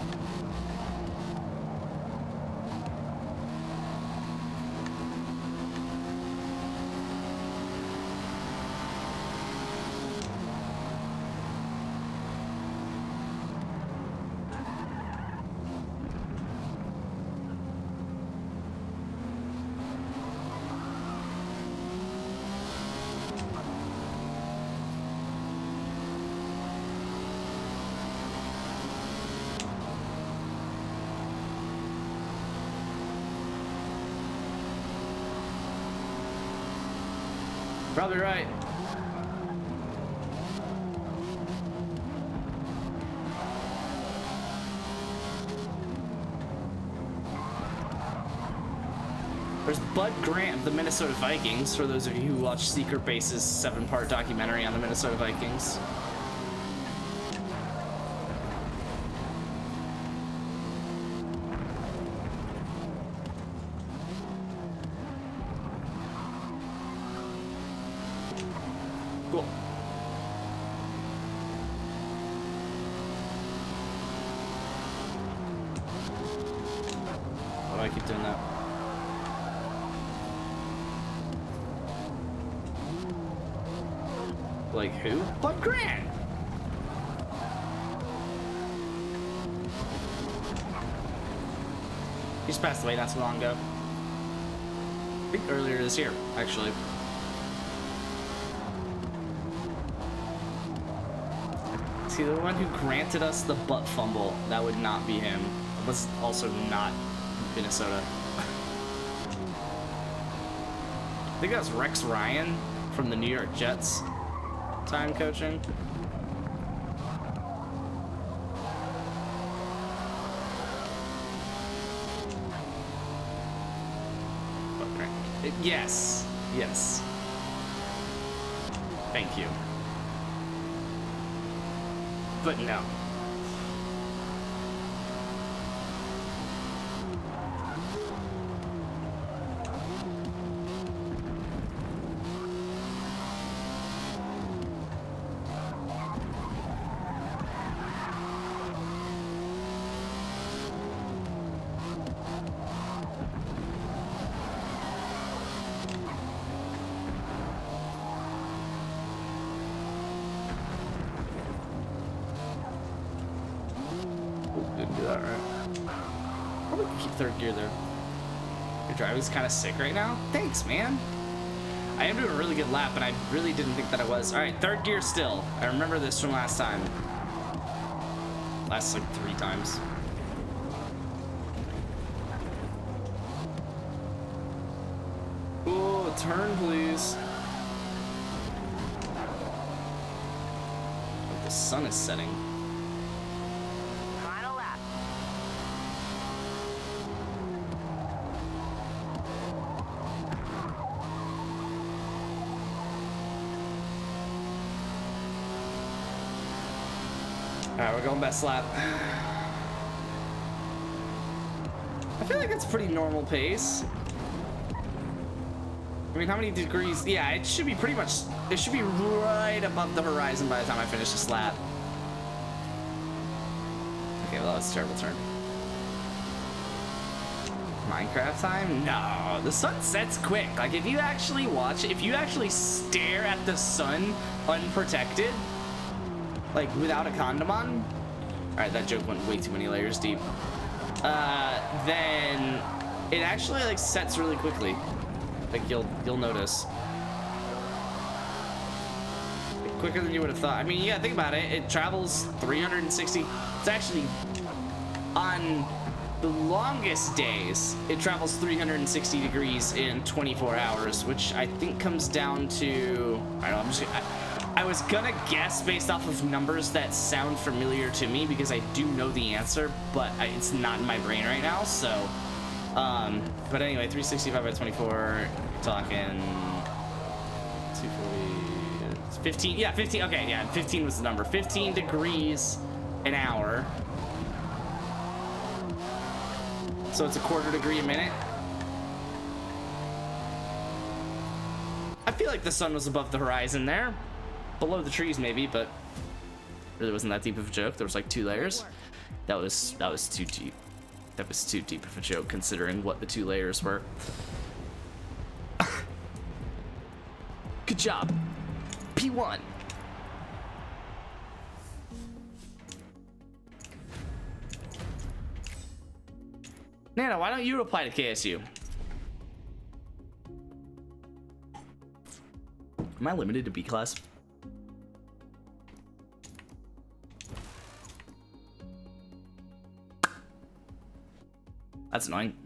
Probably right. There's Bud Grant of the Minnesota Vikings, for those of you who watch Secret Base's 7-part documentary on the Minnesota Vikings. Cool. Why do I keep doing that? Like who? Bud Grant! He just passed away not too long ago. I think earlier this year, actually. See, the one who granted us the butt fumble, that would not be him. Was also not Minnesota. I think that was Rex Ryan from the New York Jets time coaching. Okay. Yes. Yes. Thank you. But no. Didn't do that right. Probably keep third gear there. Your driving's kind of sick right now. Thanks, man. I am doing a really good lap, and I really didn't think that I was. All right, third gear still. I remember this from last time. Last like 3 times. Oh, turn, please. Oh, the sun is setting. Final lap. Alright, we're going best lap. I feel like that's pretty normal pace. I mean, how many degrees? Yeah, it should be pretty much, it should be right above the horizon by the time I finish this lap. Okay, well, that was a terrible turn. Minecraft time? No, the sun sets quick. Like, if you actually watch, if you actually stare at the sun unprotected, like without a condom on, all right, that joke went way too many layers deep. Then it actually like sets really quickly. Like you'll notice. Like, quicker than you would have thought. I mean, you gotta think about it. It travels 360. It's actually on the longest days, it travels 360 degrees in 24 hours, which I think comes down to, I don't know, I was gonna guess based off of numbers that sound familiar to me because I do know the answer, but it's not in my brain right now, so, but anyway, 365 by 24, talking 240, 15, yeah, 15, okay, yeah, 15 was the number, 15 degrees an hour. So it's a quarter degree a minute. I feel like the sun was above the horizon there. Below the trees maybe, but really wasn't that deep of a joke. There was like 2 layers. That was too deep. That was too deep of a joke considering what the 2 layers were. Good job. P1. Nana, why don't you apply to KSU? Am I limited to B class? That's annoying.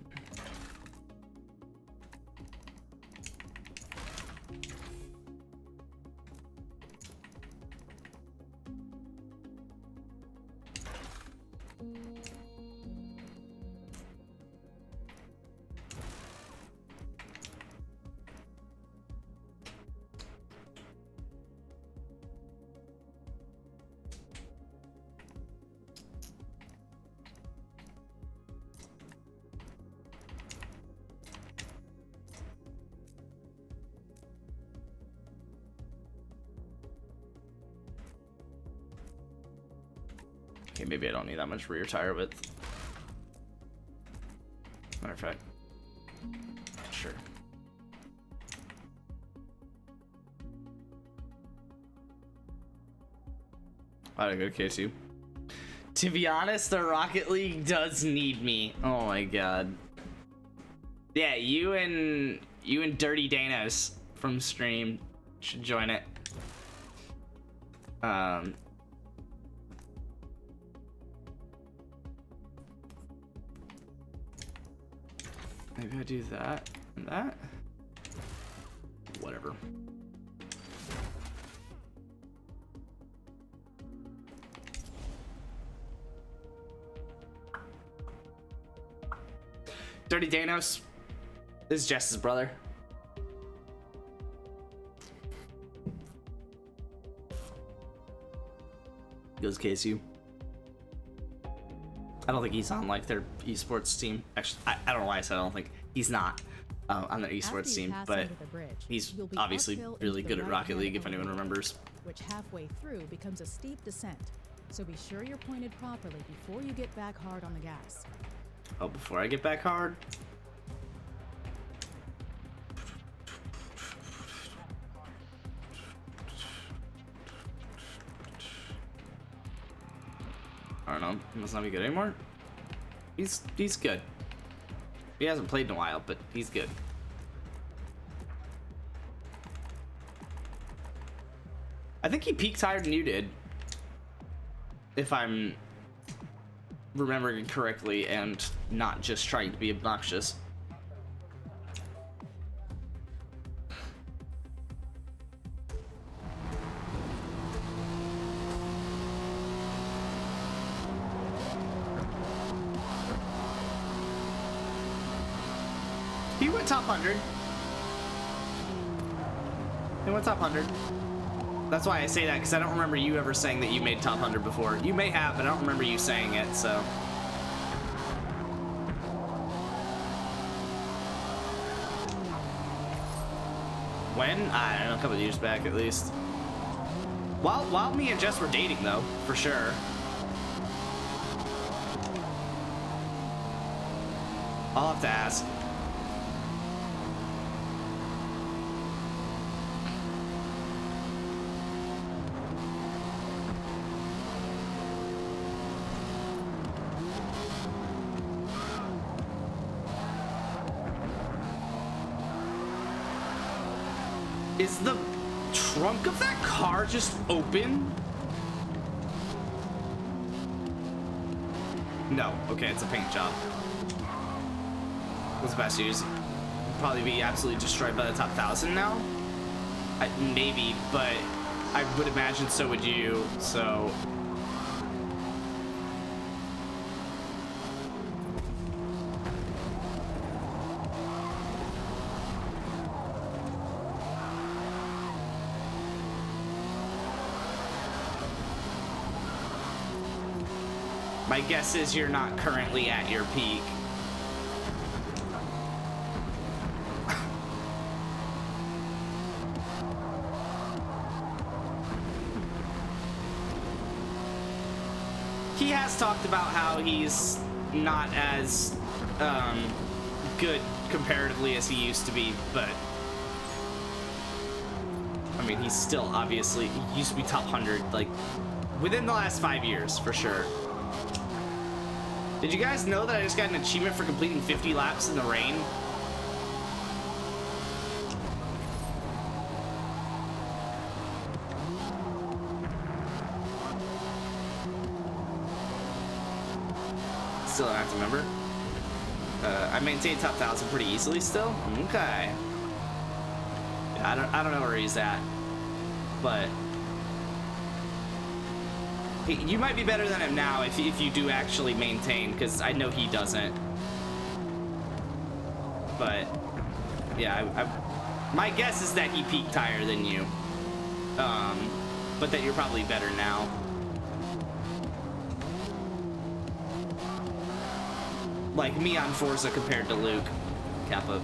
Okay, maybe I don't need that much rear tire width. Matter of fact, sure. I gotta go KSU. To be honest, the Rocket League does need me. Oh my god. Yeah, you and Dirty Danos from stream should join it. Maybe I do that and that. Whatever. Dirty Danos is Jess's brother. Goes KSU. I don't think he's on like their esports team. Actually, I don't know why I said I don't think he's not on their esports team, but he's obviously really good at Rocket League if anyone remembers. Which halfway through becomes a steep descent. So be sure you're pointed properly before you get back hard on the gas. Oh, before I get back hard? I don't know. He must not be good anymore. He's good. He hasn't played in a while, but he's good. I think he peaked higher than you did, if I'm remembering correctly and not just trying to be obnoxious. He went top 100. He went top 100. That's why I say that, because I don't remember you ever saying that you made top 100 before. You may have, but I don't remember you saying it, so. When? I don't know, a couple of years back at least. While me and Jess were dating, though, for sure. I'll have to ask. Is the trunk of that car just open? No. Okay, it's a paint job. What's the best use? Probably be absolutely destroyed by the top 1,000 now? Maybe, but I would imagine so would you, so... My guess is you're not currently at your peak. He has talked about how he's not as good comparatively as he used to be, but I mean, he's still obviously, he used to be top 100, like, within the last 5 years, for sure. Did you guys know that I just got an achievement for completing 50 laps in the rain? Still don't have to remember. I maintained top 1,000 pretty easily still. Okay. Yeah, I don't know where he's at, but you might be better than him now if you do actually maintain, because I know he doesn't. But yeah, my guess is that he peaked higher than you, but that you're probably better now. Like me on Forza compared to Luke. Kappa.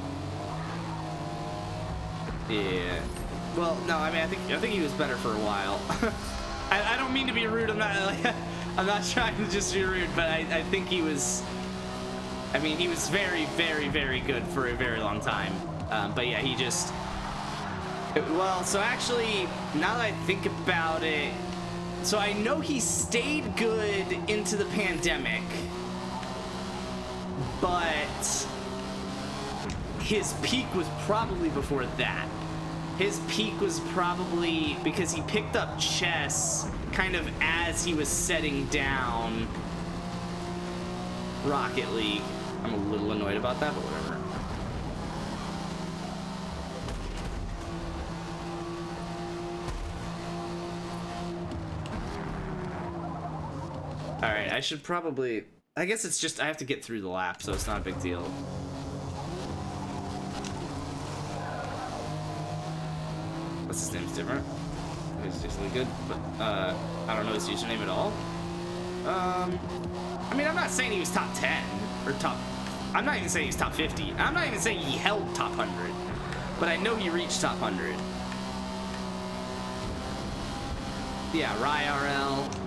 Yeah. Well, no, I mean, I think he was better for a while. I don't mean to be rude. I'm not trying to just be rude, but I think he was. I mean, he was very, very, very good for a very long time. But yeah, he just. Well, so actually, now that I think about it, so I know he stayed good into the pandemic, but his peak was probably before that. His peak was probably because he picked up chess kind of as he was setting down Rocket League. I'm a little annoyed about that, but whatever. All right, I should probably, I guess it's just I have to get through the lap, so it's not a big deal. What's his name's different? He's just really good, but I don't know his username at all. I mean, I'm not saying he was top 10 or top. I'm not even saying he's top 50. I'm not even saying he held top 100, but I know he reached top 100. Yeah, RYRL.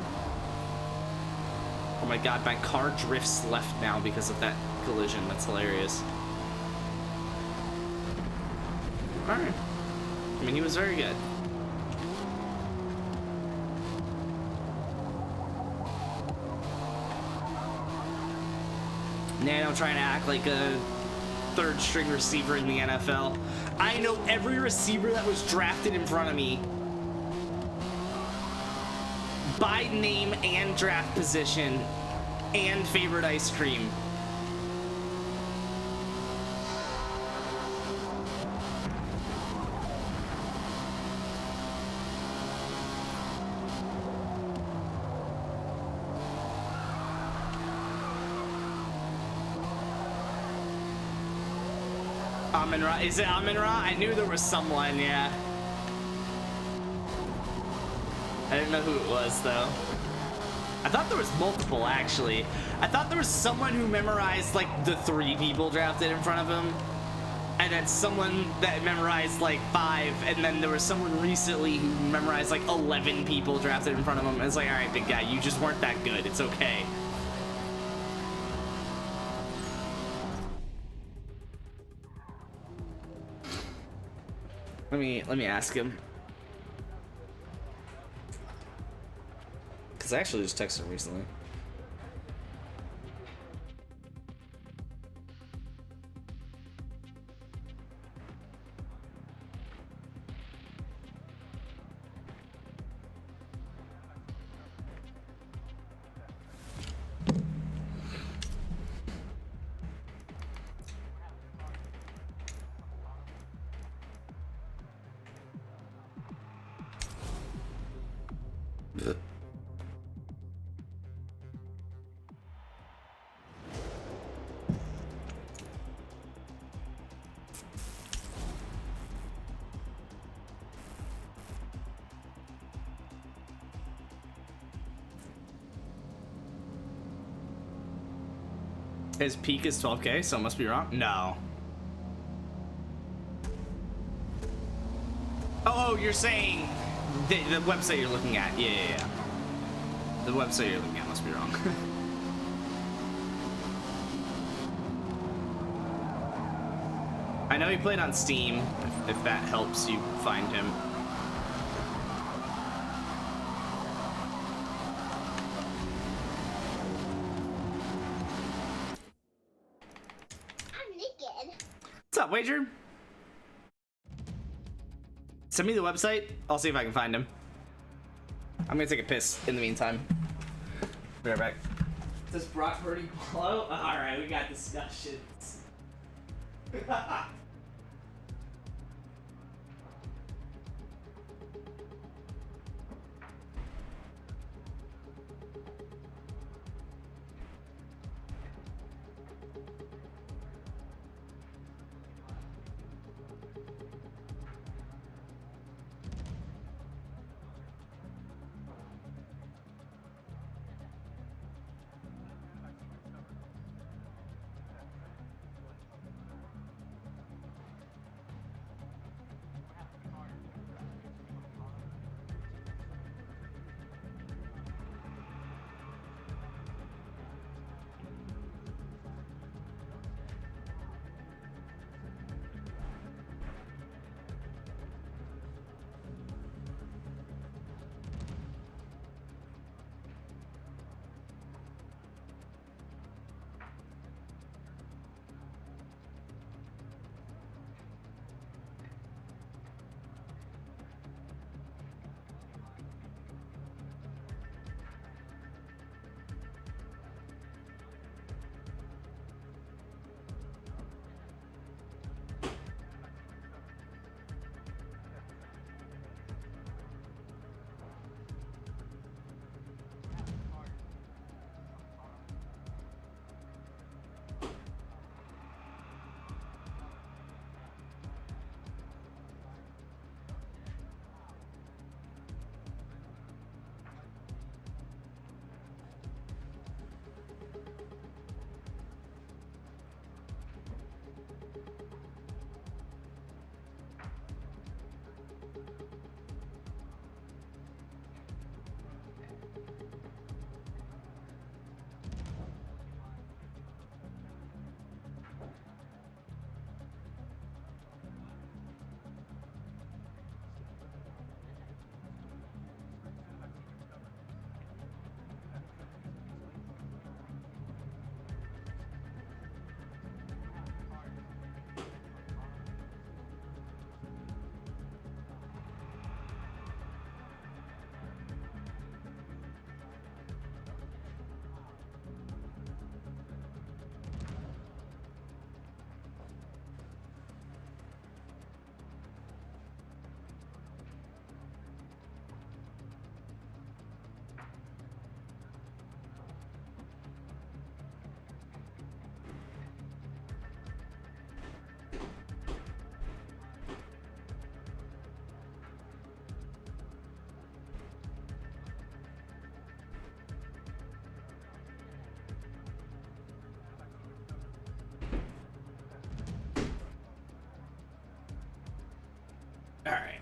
Oh my god, my car drifts left now because of that collision. That's hilarious. Alright. I mean, he was very good. Nano trying to act like a third string receiver in the NFL. I know every receiver that was drafted in front of me by name and draft position and favorite ice cream. Amin-Ra, is it Amin-Ra? I knew there was someone, yeah. didn't know who it was, though. I thought there was multiple, actually. I thought there was someone who memorized, like, the 3 people drafted in front of him. And then someone that memorized, like, 5. And then there was someone recently who memorized, like, 11 people drafted in front of him. And it's like, alright, big guy, you just weren't that good. It's okay. Let me ask him. Because I actually just texted him recently. His peak is 12K, so it must be wrong. No. Oh, you're saying the website you're looking at. Yeah. The website you're looking at must be wrong. I know he played on Steam, if that helps you find him. What's up, Wager? Send me the website. I'll see if I can find him. I'm gonna take a piss in the meantime. Be right back. Does Brock Purdy follow? Alright, we got discussions.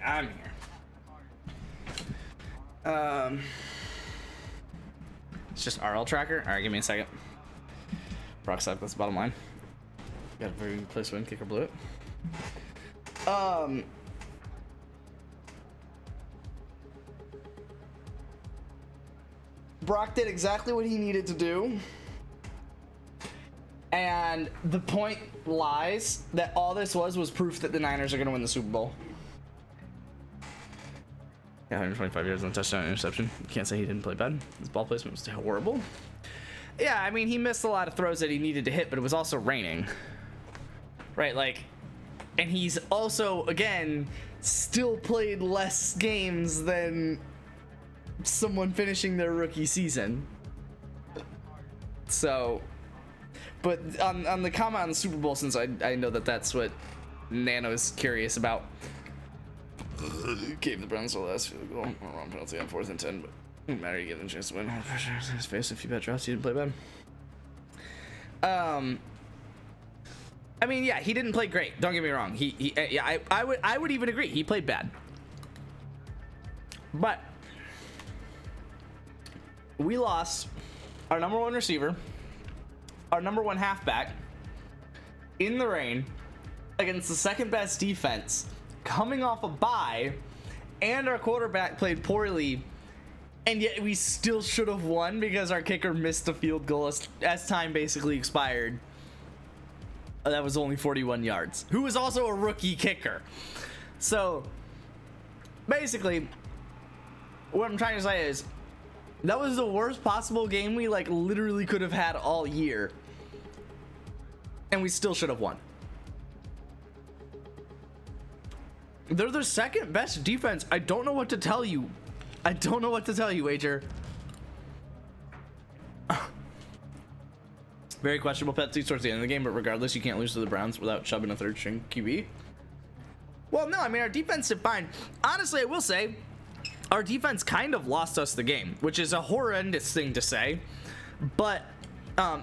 I'm here. It's just RL tracker. All right, give me a second. Brock suck. That's the bottom line. Got a very good place when kicker blew it. Brock did exactly what he needed to do. And the point lies that all this was proof that the Niners are going to win the Super Bowl. Yeah, 125 yards on touchdown interception. You can't say he didn't play bad. His ball placement was horrible. Yeah, I mean, he missed a lot of throws that he needed to hit, but it was also raining. Right, like, and he's also, again, still played less games than someone finishing their rookie season. So, but on the comment on the Super Bowl, since I know that that's what Nano's curious about. Gave the Browns the last field goal. Wrong penalty on 4th and 10, but it didn't matter. You give them a chance to win. His face, if you bet drops, he didn't play bad. I mean, yeah, he didn't play great. Don't get me wrong. Yeah, I would even agree. He played bad. But we lost our number 1 receiver, our number 1 halfback, in the rain against the second best defense, coming off a bye, and our quarterback played poorly, and yet we still should have won because our kicker missed a field goal as time basically expired. That was only 41 yards. Who was also a rookie kicker. So basically, what I'm trying to say is that was the worst possible game we like literally could have had all year, and we still should have won. They're the second best defense. I don't know what to tell you. I don't know what to tell you, Wager. Very questionable penalty towards the end of the game, but regardless, you can't lose to the Browns without shoving a 3rd string QB. Well, no, I mean, our defense did fine. Honestly, I will say, our defense kind of lost us the game, which is a horrendous thing to say, but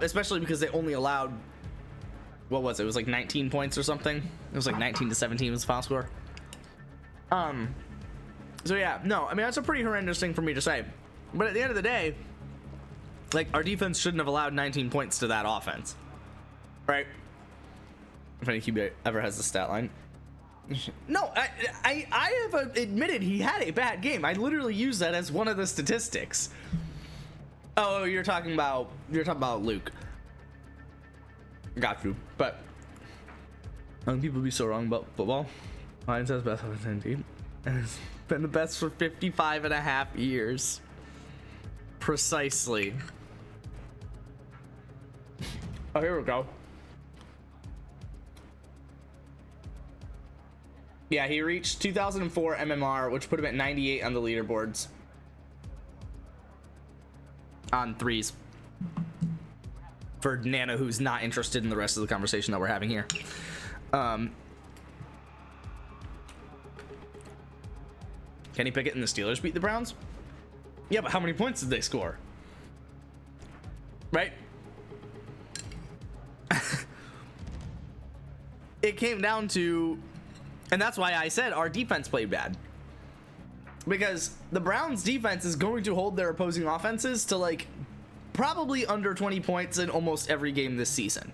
especially because they only allowed, what was it? It was like 19 points or something. It was like 19-17 was the final score. So yeah, no, I mean, that's a pretty horrendous thing for me to say, but at the end of the day, like, our defense shouldn't have allowed 19 points to that offense, right? If any QB ever has the stat line. No, I have admitted he had a bad game. I literally use that as one of the statistics. Oh, you're talking about Luke. Got you. But how can people be so wrong about football? Lions has best offensive team, and it's been the best for 55 and a half years. Precisely. Oh, here we go. Yeah, he reached 2004 MMR, which put him at 98 on the leaderboards. On threes. For Nana, who's not interested in the rest of the conversation that we're having here. Kenny Pickett and the Steelers beat the Browns? Yeah, but how many points did they score? Right? It came down to, and that's why I said our defense played bad. Because the Browns defense is going to hold their opposing offenses to like probably under 20 points in almost every game this season.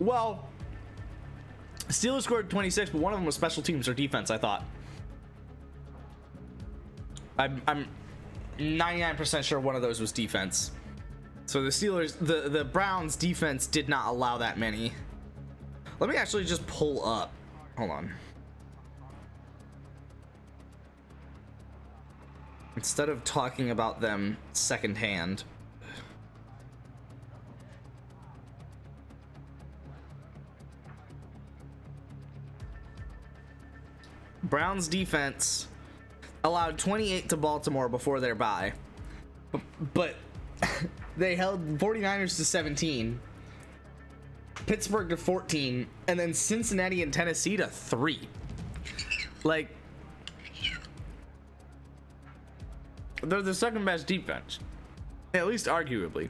Well, Steelers scored 26, but one of them was special teams or defense, I thought. I'm 99% sure one of those was defense. So the Steelers, the Browns defense did not allow that many. Let me actually just pull up. Hold on. Instead of talking about them secondhand. Browns defense allowed 28 to Baltimore before their bye. But they held 49ers to 17. Pittsburgh to 14, and then Cincinnati and Tennessee to 3. Like, they're the second best defense, at least arguably.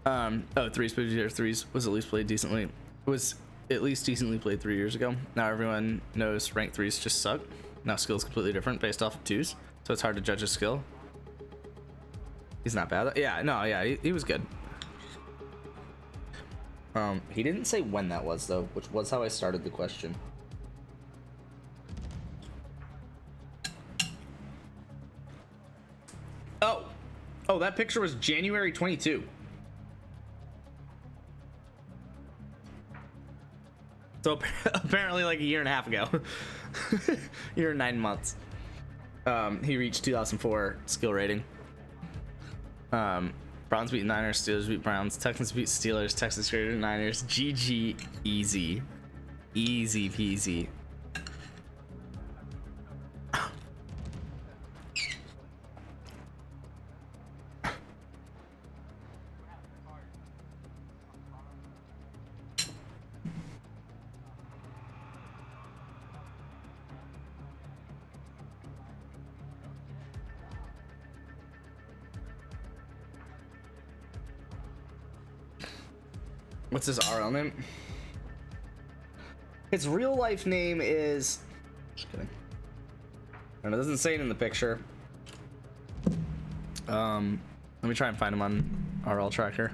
Threes was at least played decently. Was at least decently played 3 years ago. Now everyone knows rank 3s just suck. Now skill's completely different based off of 2s, so it's hard to judge his skill. He's not bad. Yeah, no, yeah, he was good. He didn't say when that was though, which was how I started the question. Oh, that picture was January 22. So apparently like a year and a half ago. Year and 9 months. He reached 2004 skill rating. Browns beat Niners, Steelers beat Browns, Texans beat Steelers, Texans graded Niners. GG, easy. Easy peasy. What's his RL name? His real life name is... Just kidding. And it doesn't say it in the picture. Let me try and find him on RL Tracker.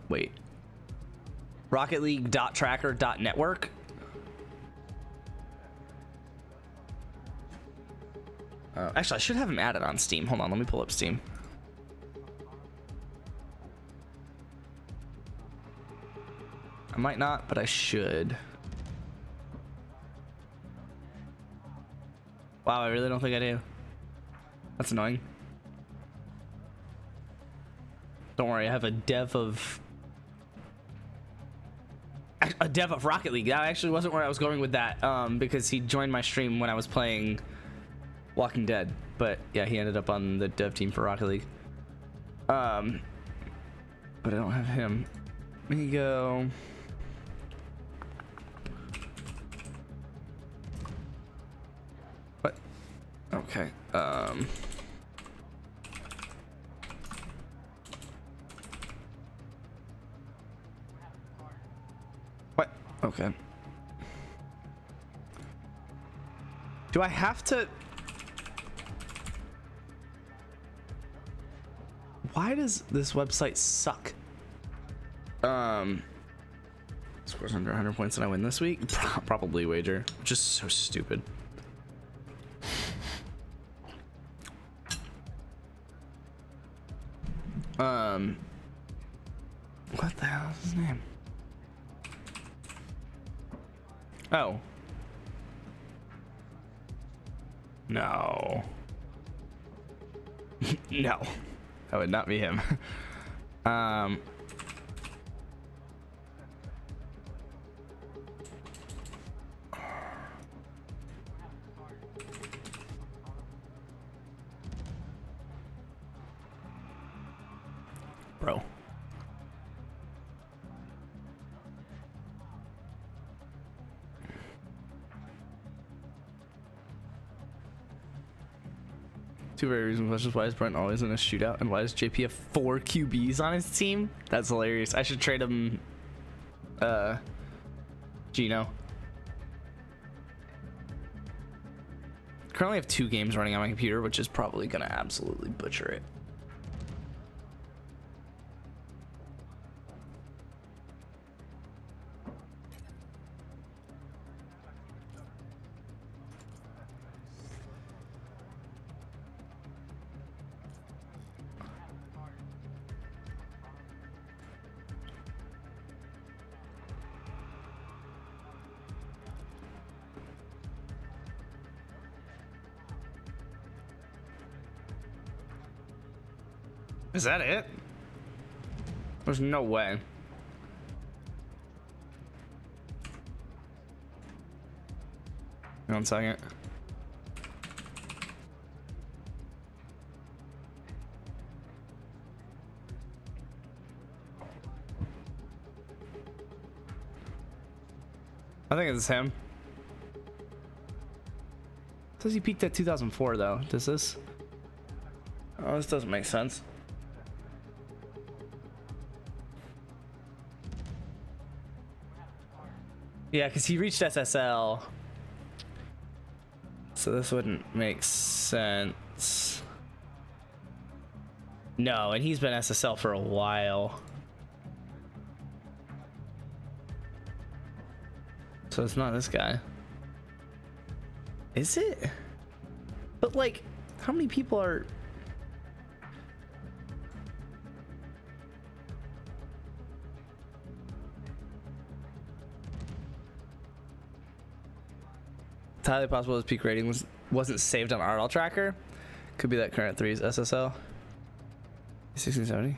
Wait. RocketLeague.tracker.network. Actually, I should have him added on Steam. Hold on, let me pull up Steam. I might not, but I should. Wow, I really don't think I do. That's annoying. Don't worry, I have a dev of Rocket League. That actually wasn't where I was going with that, because he joined my stream when I was playing Walking Dead, but yeah, he ended up on the dev team for Rocket League. But I don't have him. Let me go. What? Okay. What? Okay. Do I have to? Why does this website suck? Scores under 100 points and I win this week? Probably wager. Just so stupid. What the hell is his name? Oh. No. No. That would not be him. Bro. Two very reasonable questions. Why is Brent always in a shootout? And why does JP have 4 QBs on his team? That's hilarious. I should trade him Gino. Currently have 2 games running on my computer, which is probably gonna absolutely butcher it. Is that it? There's no way. One second. I think it's him. Says he peaked at 2004 though. Does this? Oh, this doesn't make sense. Yeah, because he reached SSL. So this wouldn't make sense. No, and he's been SSL for a while. So it's not this guy. Is it? But like, how many people are... It's highly possible his peak rating wasn't saved on RL tracker. Could be that current 3's SSL. 1670.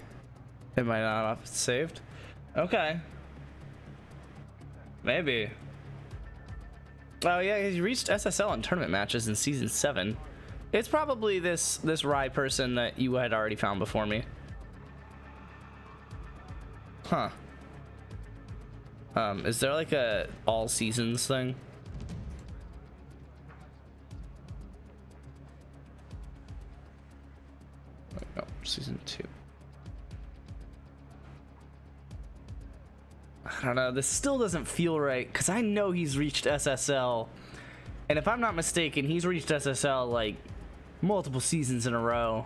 It might not have saved. Okay. Maybe. Oh yeah, he reached SSL in tournament matches in season 7. It's probably this Rye person that you had already found before me. Huh. Is there like a all seasons thing? Oh, season 2. I don't know, this still doesn't feel right because I know he's reached SSL, and if I'm not mistaken, he's reached SSL like multiple seasons in a row.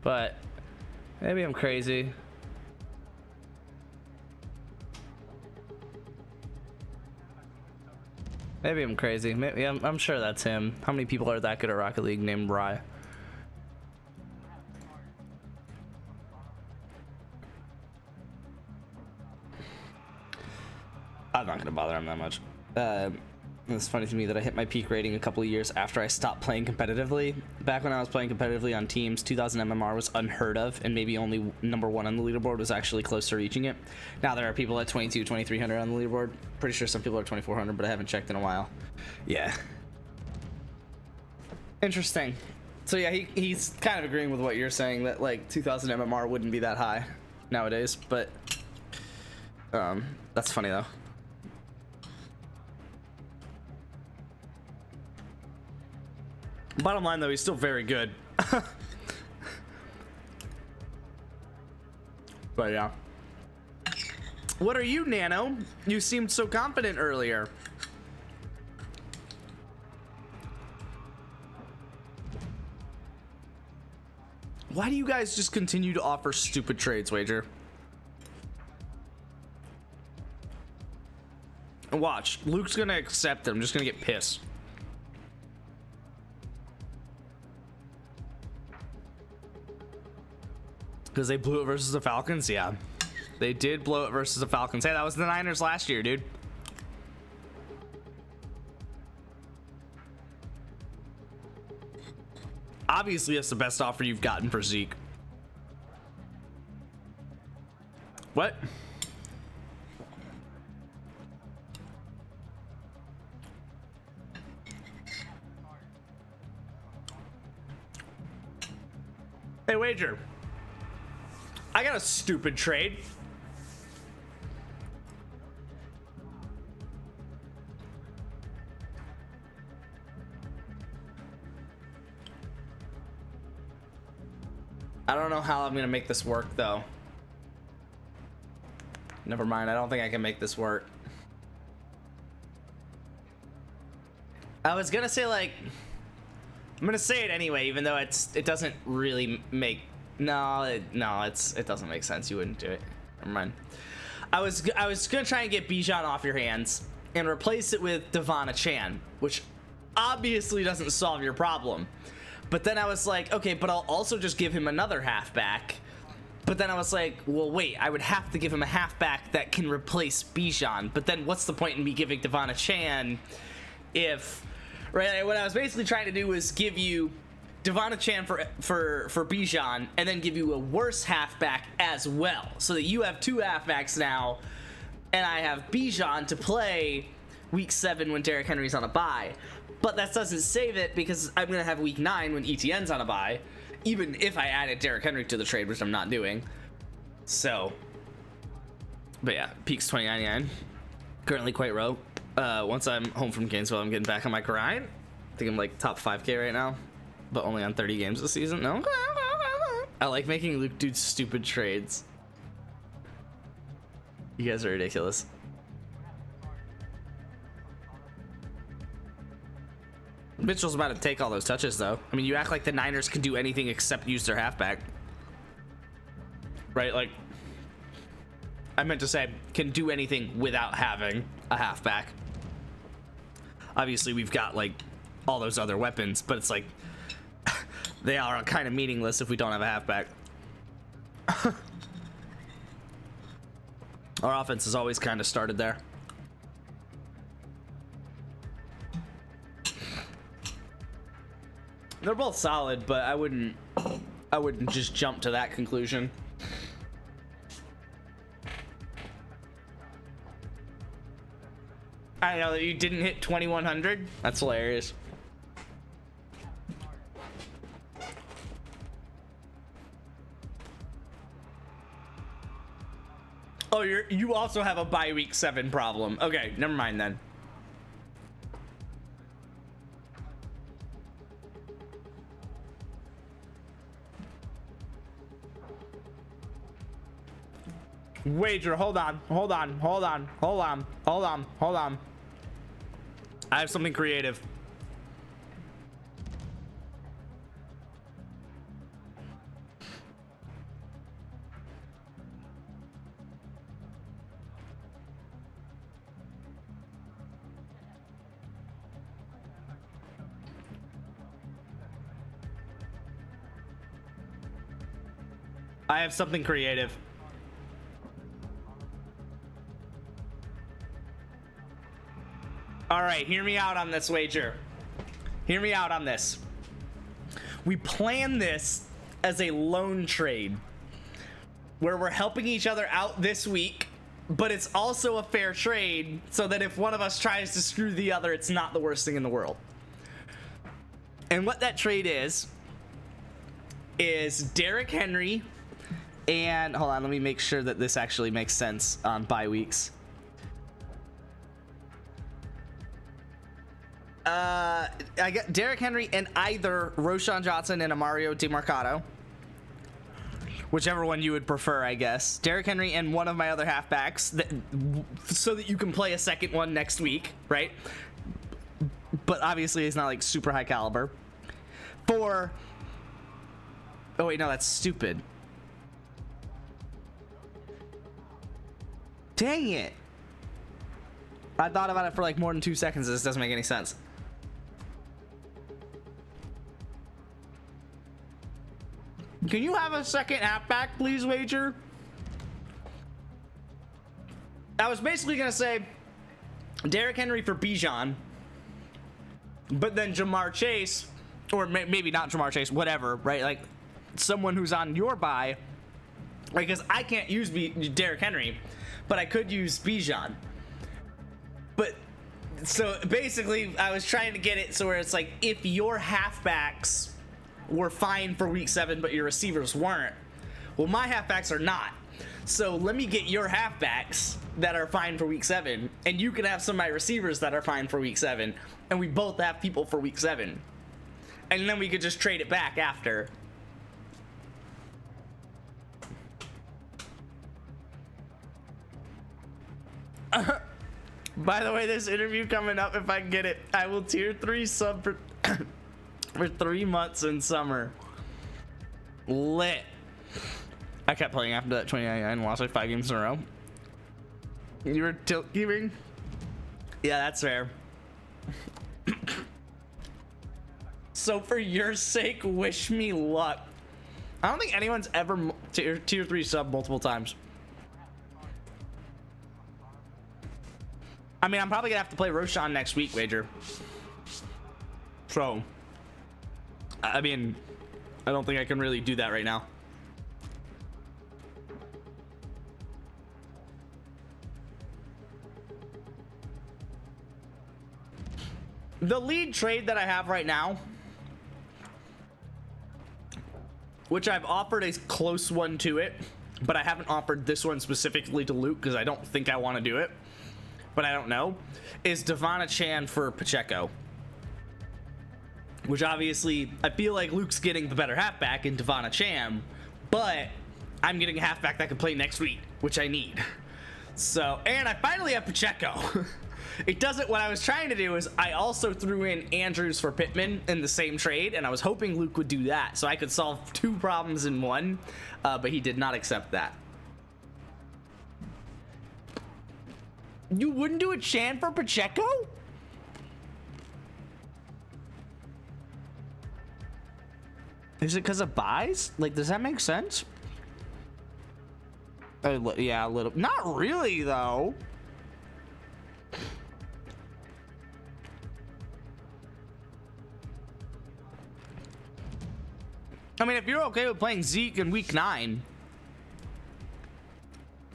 But maybe I'm crazy. Maybe I'm crazy. Maybe I'm sure that's him. How many people are that good at Rocket League named Rye? I'm not gonna bother him that much. It's funny to me that I hit my peak rating a couple of years after I stopped playing competitively. Back when I was playing competitively on teams, 2000 MMR was unheard of, and maybe only #1 on the leaderboard was actually close to reaching it. Now there are people at 22, 2300 on the leaderboard. Pretty sure some people are 2400, but I haven't checked in a while. Yeah. Interesting. So yeah, he's kind of agreeing with what you're saying, that like 2000 MMR wouldn't be that high nowadays, but that's funny though. Bottom line though, he's still very good. But yeah. What are you, Nano? You seemed so confident earlier. Why do you guys just continue to offer stupid trades, Wager? And watch, Luke's gonna accept it. I'm just gonna get pissed. Because they blew it versus the Falcons? Yeah. They did blow it versus the Falcons. Hey, that was the Niners last year, dude. Obviously, that's the best offer you've gotten for Zeke. What? Hey, Wager. I got a stupid trade. I don't know how I'm gonna make this work though. Never mind, I don't think I can make this work. I was gonna say like, I'm gonna say it anyway, even though it doesn't really make it doesn't make sense. You wouldn't do it. Never mind. I was gonna try and get Bijan off your hands and replace it with Devon Chan, which obviously doesn't solve your problem. But then I was like, okay, but I'll also just give him another halfback. But then I was like, well, wait, I would have to give him a halfback that can replace Bijan. But then what's the point in me giving Devon Chan if, right? What I was basically trying to do was give you Devon Chan for Bijan, and then give you a worse halfback as well, so that you have two halfbacks now, and I have Bijan to play week 7 when Derrick Henry's on a bye. But that doesn't save it, because I'm gonna have week 9 when ETN's on a bye, even if I added Derrick Henry to the trade, which I'm not doing. So, but yeah, peaks 2099, currently quite low. Once I'm home from Gainesville, I'm getting back on my grind. I think I'm like top 5K right now, but only on 30 games this season. No, I like making Luke do stupid trades. You guys are ridiculous. Mitchell's about to take all those touches, though. I mean, you act like the Niners can do anything except use their halfback. Right? Like, I meant to say, can do anything without having a halfback. Obviously, we've got, like, all those other weapons, but it's like, they are kind of meaningless if we don't have a halfback. Our offense has always kind of started there. They're both solid, but I wouldn't just jump to that conclusion. I know that you didn't hit 2100. That's hilarious. Oh, you also have a bye week 7 problem. Okay, never mind then. Wager, hold on. I have something creative. I have something creative. All right, hear me out on this wager. Hear me out on this. We plan this as a loan trade where we're helping each other out this week, but it's also a fair trade so that if one of us tries to screw the other, it's not the worst thing in the world. And what that trade is Derrick Henry and hold on, let me make sure that this actually makes sense on bye weeks. I got Derrick Henry and either Roschon Johnson and Mario DeMarcado, whichever one you would prefer, I guess. Derrick Henry and one of my other halfbacks, so that you can play a second one next week, right? But obviously, it's not like super high caliber. Oh wait, no, that's stupid. Dang it! I thought about it for like more than 2 seconds. This doesn't make any sense. Can you have a second halfback, please, wager? I was basically gonna say Derrick Henry for Bijan, but then Jamar Chase, or maybe not Jamar Chase, whatever, right? Like someone who's on your bye, because I can't use Derrick Henry, but I could use Bijan. But so basically, I was trying to get it so where it's like if your halfbacks were fine for week 7, but your receivers weren't. Well, my halfbacks are not. So let me get your halfbacks that are fine for week 7, and you can have some of my receivers that are fine for week 7, and we both have people for week 7. And then we could just trade it back after. By the way, this interview coming up, if I can get it, I will tier 3 sub for for 3 months in summer. Lit. I kept playing after that 2099 and lost like 5 games in a row. You were tilt keeping? Yeah, that's fair. So for your sake, wish me luck. I don't think anyone's ever tier 3 sub multiple times. I mean, I'm probably gonna have to play Roschon next week, wager. So, I mean, I don't think I can really do that right now. The lead trade that I have right now, which I've offered a close one to it, but I haven't offered this one specifically to Luke because I don't think I want to do it. but I don't know, is Devon Chan for Pacheco. Which obviously, I feel like Luke's getting the better halfback in Devon Chan, but I'm getting a halfback that can play next week, which I need. So, and I finally have Pacheco. It doesn't, what I was trying to do is I also threw in Andrews for Pittman in the same trade, and I was hoping Luke would do that so I could solve two problems in one, but he did not accept that. You wouldn't do a Chan for Pacheco? Is it because of buys? Like, does that make sense? Yeah, a little. Not really, though. I mean, if you're okay with playing Zeke in week 9,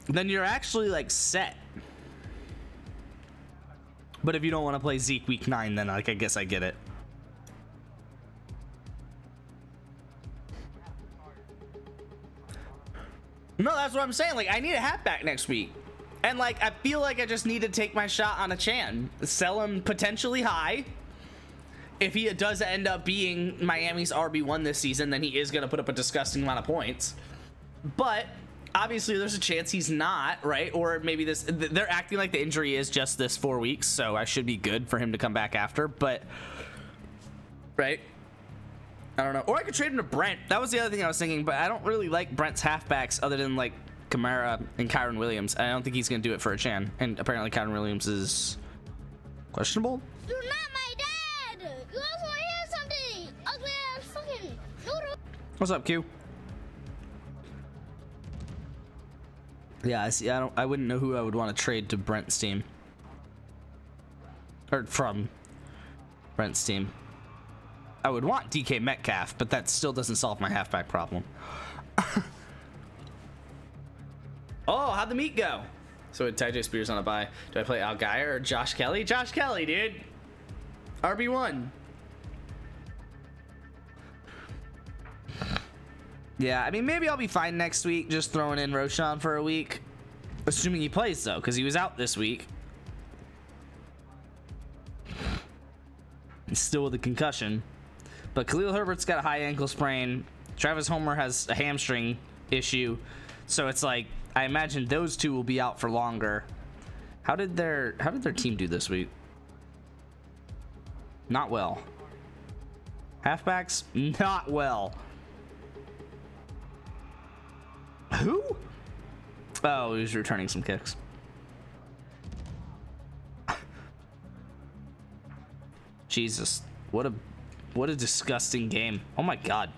then you're actually, like, set. But if you don't want to play Zeke week 9, then, like, I guess I get it. No, that's what I'm saying. Like, I need a halfback next week. And, like, I feel like I just need to take my shot on a Chan. Sell him potentially high. If he does end up being Miami's RB1 this season, then he is going to put up a disgusting amount of points. But obviously there's a chance he's not, right? Or maybe they're acting like the injury is just this 4 weeks, so I should be good for him to come back after. But, right? I don't know. Or I could trade him to Brent. That was the other thing I was thinking, but I don't really like Brent's halfbacks other than like Kamara and Kyron Williams. I don't think he's going to do it for a Chan. And apparently Kyron Williams is questionable. You're not my dad! You also want to hear something! Ugly ass fucking noodle! What's up, Q? Yeah, I see. I wouldn't know who I would want to trade to Brent's team. Or from Brent's team. I would want DK Metcalf, but that still doesn't solve my halfback problem. Oh, how'd the meet go? So Tyjae Spears on a bye. Do I play Al Geyer or Josh Kelly? Josh Kelly, dude. RB1. Yeah, I mean, maybe I'll be fine next week just throwing in Roshan for a week. Assuming he plays, though, because he was out this week. He's still with a concussion. But Khalil Herbert's got a high ankle sprain. Travis Homer has a hamstring issue. So it's like, I imagine those two will be out for longer. How did their team do this week? Not well. Halfbacks? Not well. Who? Oh, he was returning some kicks. Jesus, what a disgusting game. Oh my god.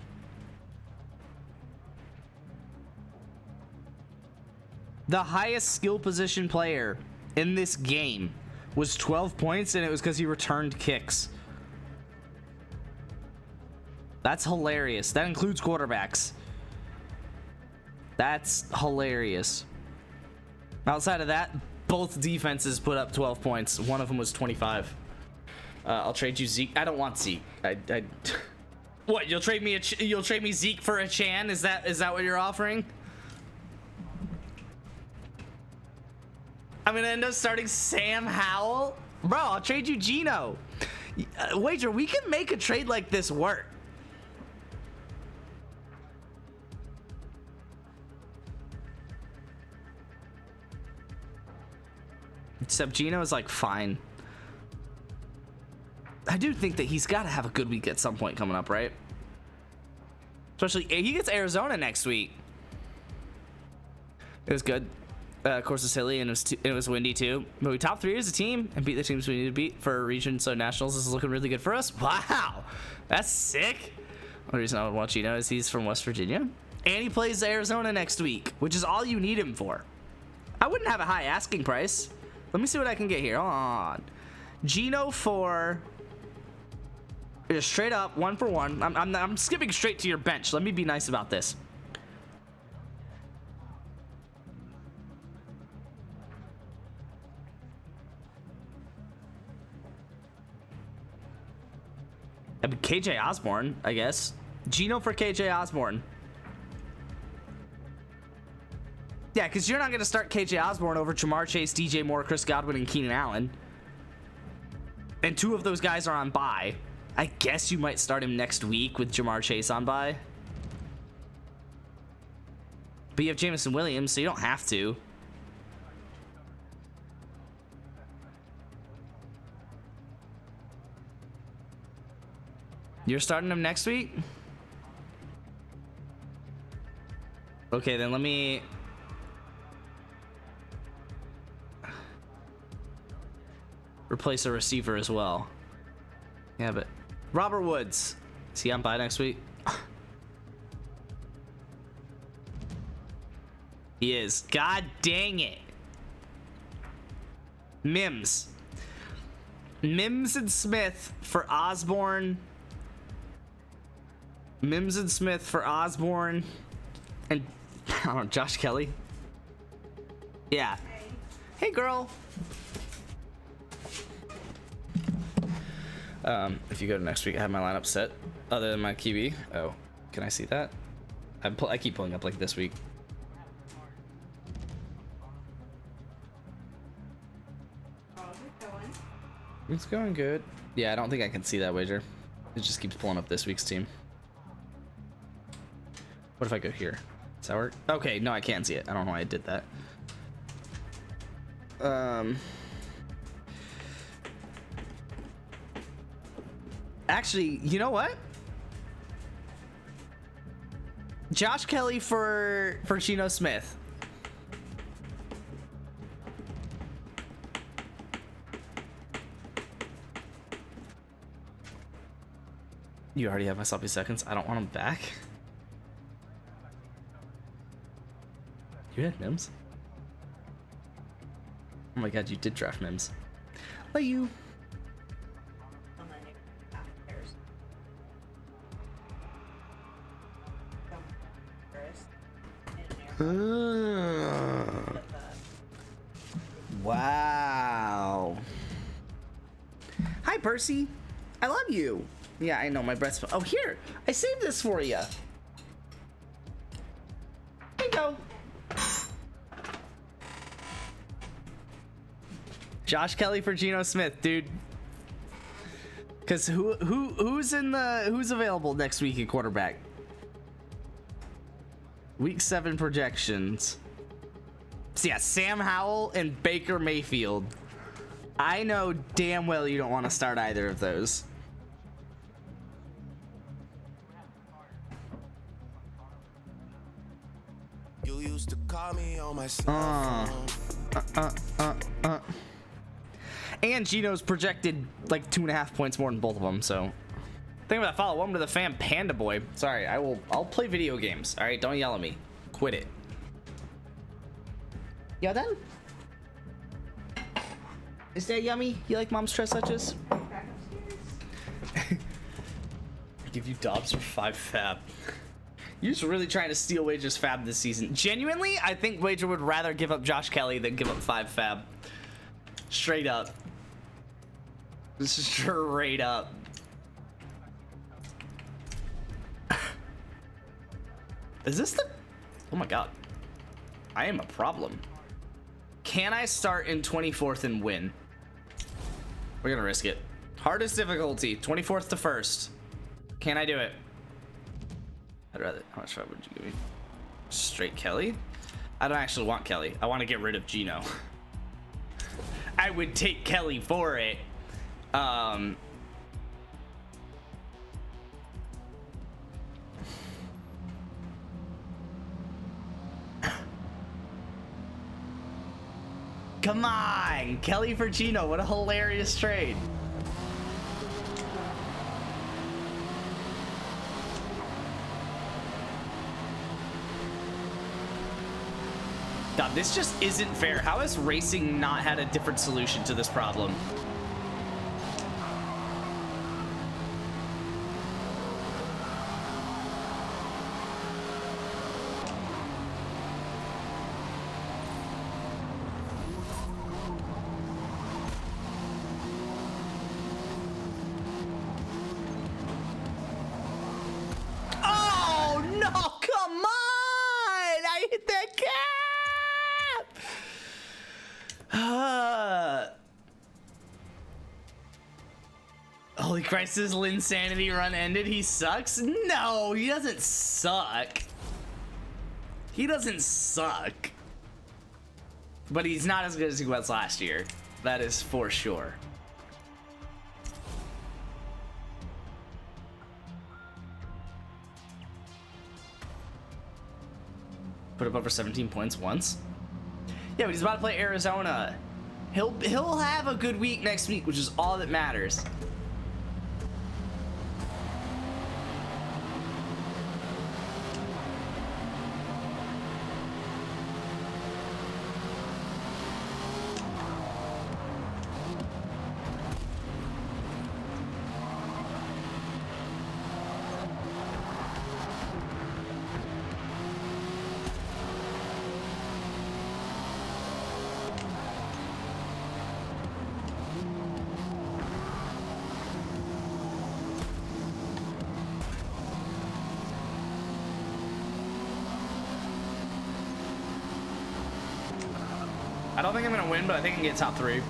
The highest skill position player in this game was 12 points, and it was because he returned kicks. That's hilarious. That includes quarterbacks. That's hilarious. Outside of that, both defenses put up 12 points. One of them was 25. I'll trade you Zeke. I don't want Zeke. What? You'll trade me Zeke for a Chan? Is that what you're offering? I'm gonna end up starting Sam Howell, bro. I'll trade you Geno. Wager, we can make a trade like this work. Except Geno is like fine. I do think that he's got to have a good week at some point coming up, right? Especially he gets Arizona next week. It was good. Of course, it's hilly and it was windy too. But we top 3 as a team and beat the teams we need to beat for a region. So nationals is looking really good for us. Wow, that's sick. The reason I would want Geno is he's from West Virginia and he plays Arizona next week, which is all you need him for. I wouldn't have a high asking price. Let me see what I can get here. Hold on. Geno for just straight up 1 for 1. I'm skipping straight to your bench. Let me be nice about this. I mean, KJ Osborne, I guess. Geno for KJ Osborne. Yeah, because you're not going to start KJ Osborne over Jamar Chase, DJ Moore, Chris Godwin, and Keenan Allen. And 2 of those guys are on bye. I guess you might start him next week with Jamar Chase on bye. But you have Jameson Williams, so you don't have to. You're starting him next week? Okay, then let me... replace a receiver as well. Yeah, but... Robert Woods. Is he on bye next week? He is. God dang it. Mims. Mims and Smith for Osborne. Mims and Smith for Osborne. And, I don't know, Josh Kelly. Yeah. Hey, girl. If you go to next week, I have my lineup set. Other than my QB. Oh, can I see that? I keep pulling up like this week. It's going good. Yeah, I don't think I can see that wager. It just keeps pulling up this week's team. What if I go here? Does that work? Okay, no, I can't see it. I don't know why I did that. Actually, you know what? Josh Kelly for Geno Smith. You already have my sloppy seconds. I don't want him back. You had Mims? Oh my god, you did draft Mims. Love you. Wow. Hi, Percy. I love you. Yeah, I know my breath's. Oh, here. I saved this for you. Here you go. Josh Kelly for Geno Smith, dude. Cause who's available next week at quarterback? Week 7 projections. So yeah, Sam Howell and Baker Mayfield. I know damn well you don't want to start either of those. You used to call me on my cell phone. And Geno's projected like 2.5 points more than both of them, so. Think about that follow. Welcome to the fam, Panda Boy. Sorry, I'll play video games. All right, don't yell at me. Quit it. Y'all done? Is that yummy? You like mom's stress touches? Give you Dobbs for 5 fab. You're just really trying to steal Wager's fab this season. Genuinely, I think Wager would rather give up Josh Kelly than give up 5 fab. Straight up. Straight up. Is this the... Oh my god. I am a problem. Can I start in 24th and win? We're gonna risk it. Hardest difficulty, 24th to 1st. Can I do it? I'd rather... How much would you give me? Straight Kelly? I don't actually want Kelly. I want to get rid of Geno. I would take Kelly for it. Come on, Kelly for Geno. What a hilarious trade. God, this just isn't fair. How has racing not had a different solution to this problem? Oh, no, come on! I hit that cap! Holy Christ, his Linsanity run ended. He sucks? No, he doesn't suck. He doesn't suck. But he's not as good as he was last year. That is for sure. Put up over 17 points once. Yeah, but he's about to play Arizona. He'll have a good week next week, which is all that matters. I don't think I'm gonna win, but I think I can get top 3.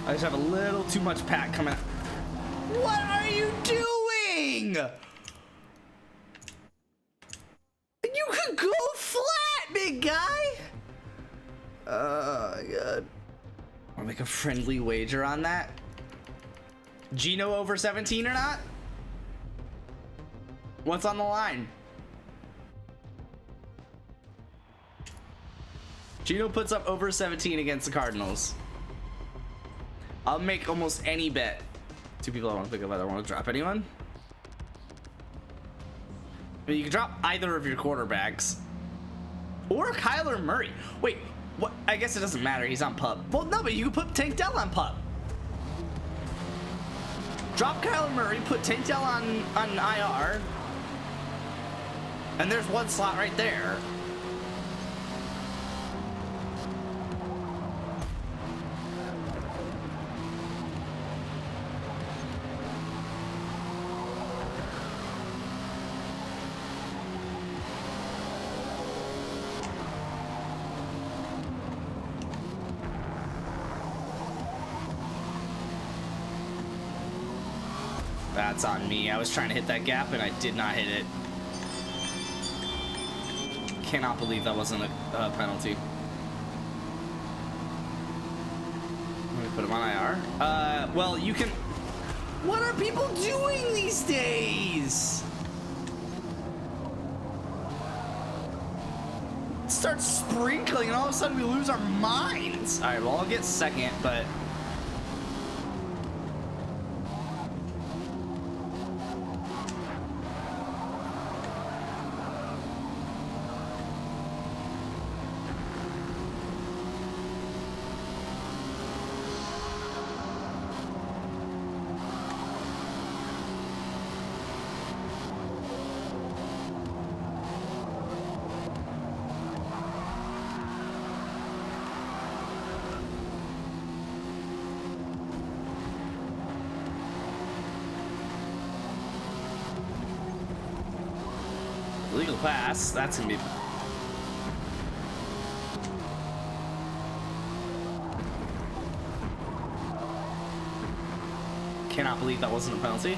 I just have a little too much pack coming. What are you doing? You could go flat, big guy. Oh my god. I'll make a friendly wager on that. Gino over 17 or not? What's on the line? Gino puts up over 17 against the Cardinals. I'll make almost any bet. 2 people I want to pick up. I don't want to drop anyone. I mean, you can drop either of your quarterbacks. Or Kyler Murray. Wait, what? I guess it doesn't matter. He's on PUP. Well, no, but you can put Tank Dell on PUP. Drop Kyler Murray, put Tank Dell on IR. And there's one slot right there. That's on me. I was trying to hit that gap and I did not hit it. Cannot believe that wasn't a penalty. Let me put him on IR. Well, you can... What are people doing these days? Start sprinkling and all of a sudden we lose our minds. All right, well, I'll get second, but... Legal pass. That's gonna be... Cannot believe that wasn't a penalty.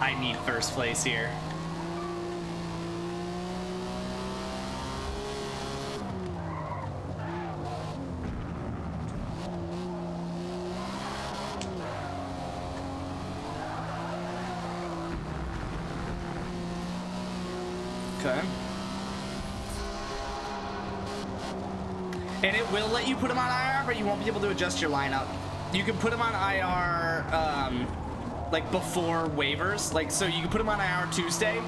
I need first place here. Okay. And it will let you put them on IR, but you won't be able to adjust your lineup. You can put them on IR, like before waivers. Like, so you can put them on IR Tuesday,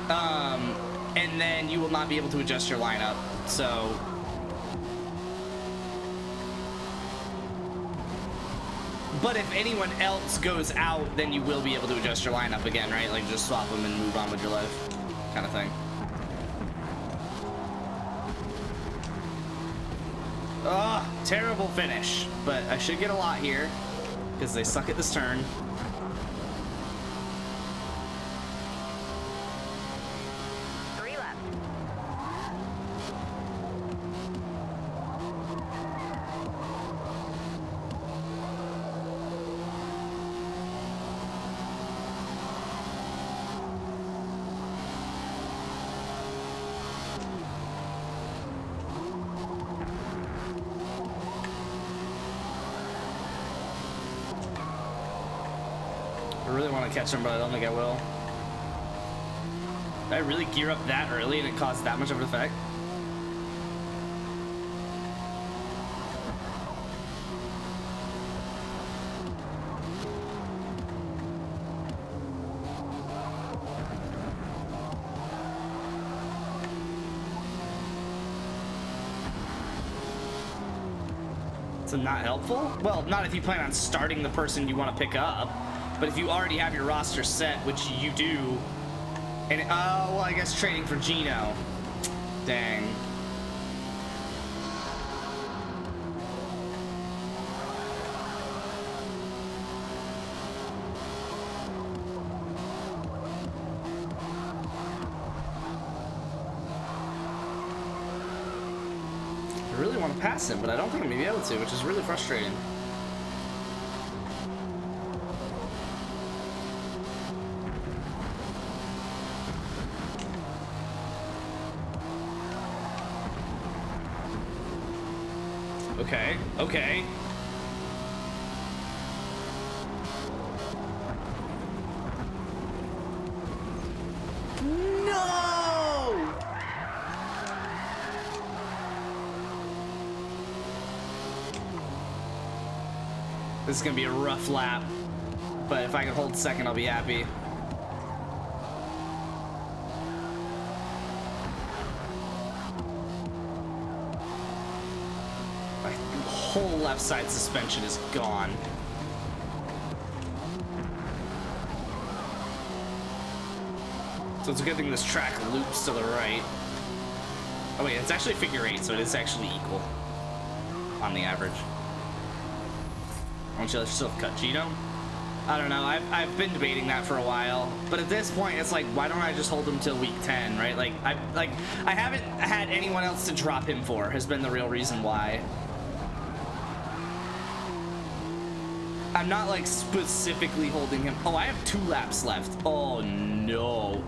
and then you will not be able to adjust your lineup. So, but if anyone else goes out, then you will be able to adjust your lineup again, right? Like, just swap them and move on with your life, kind of thing. Ugh, terrible finish, but I should get a lot here because they suck at this turn. I really want to catch him, but I don't think I will. Did I really gear up that early and it caused that much of an effect? So not helpful? Well, not if you plan on starting the person you want to pick up. But if you already have your roster set, which you do, and oh, well, I guess trading for Gino. Dang. I really want to pass him, but I don't think I'm gonna be able to, which is really frustrating. Okay, okay. No! This is gonna be a rough lap, but if I can hold second, I'll be happy. Whole left side suspension is gone. So it's a good thing this track loops to the right. Oh wait, it's actually figure 8, so it is actually equal on the average. Why don't you let yourself cut Gino? I don't know, I've been debating that for a while, but at this point it's like, why don't I just hold him till week 10, right? Like I haven't had anyone else to drop him for, has been the real reason why. I'm not like specifically holding him. Oh, I have 2 laps left. Oh no.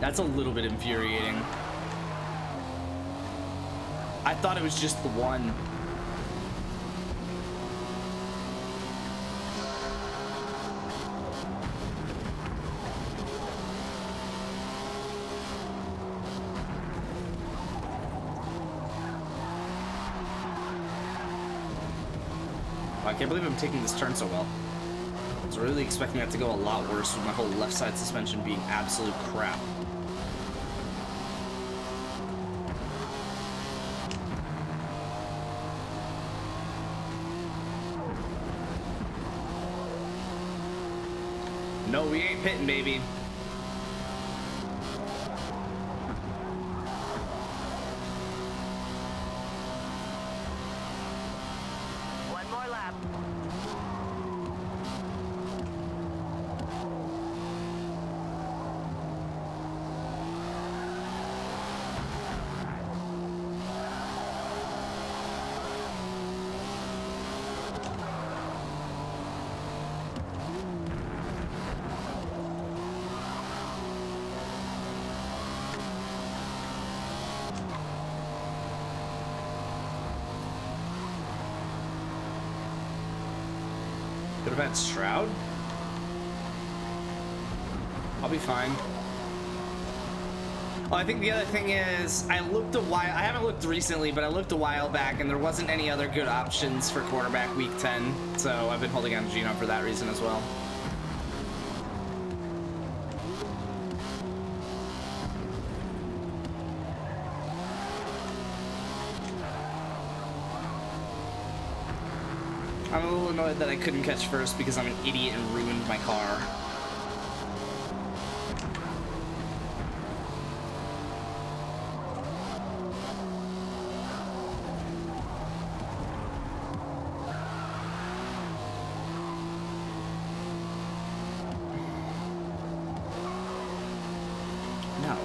That's a little bit infuriating. I thought it was just the one. I can't believe I'm taking this turn so well. I was really expecting that to go a lot worse with my whole left side suspension being absolute crap. No, we ain't pitting, baby. Could have had Stroud. I'll be fine. Oh, I think the other thing is I looked a while. I haven't looked recently, but I looked a while back, and there wasn't any other good options for quarterback week 10. So I've been holding on to Geno for that reason as well. I'm a little annoyed that I couldn't catch first because I'm an idiot and ruined my car. No.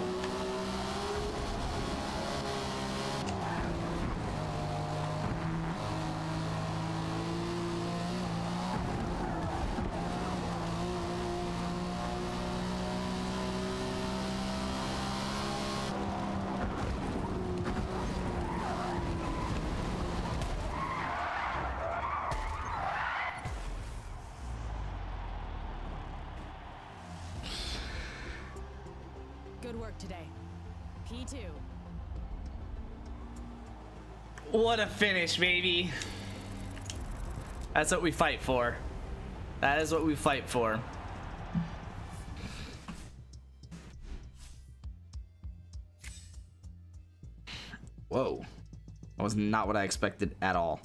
Good work today. P2. What a finish, baby. That's what we fight for. That is what we fight for. Whoa. That was not what I expected at all.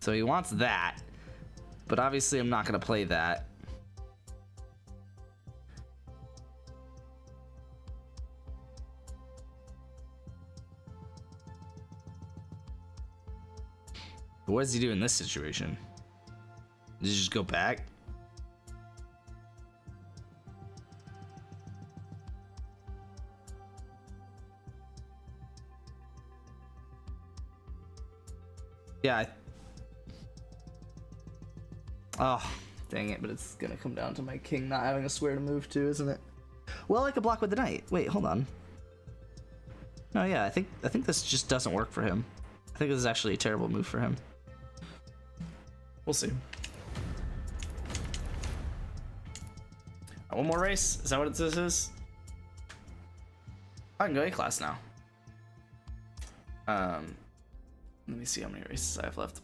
So he wants that, but obviously I'm not going to play that. But what does he do in this situation? Does he just go back? Yeah. Oh, dang it, but it's gonna come down to my king not having a square to move to, isn't it? Well, I could block with the knight. Wait, hold on. No, yeah, I think this just doesn't work for him. I think this is actually a terrible move for him. We'll see. One more race? Is that what this is? I can go A class now. Let me see how many races I have left.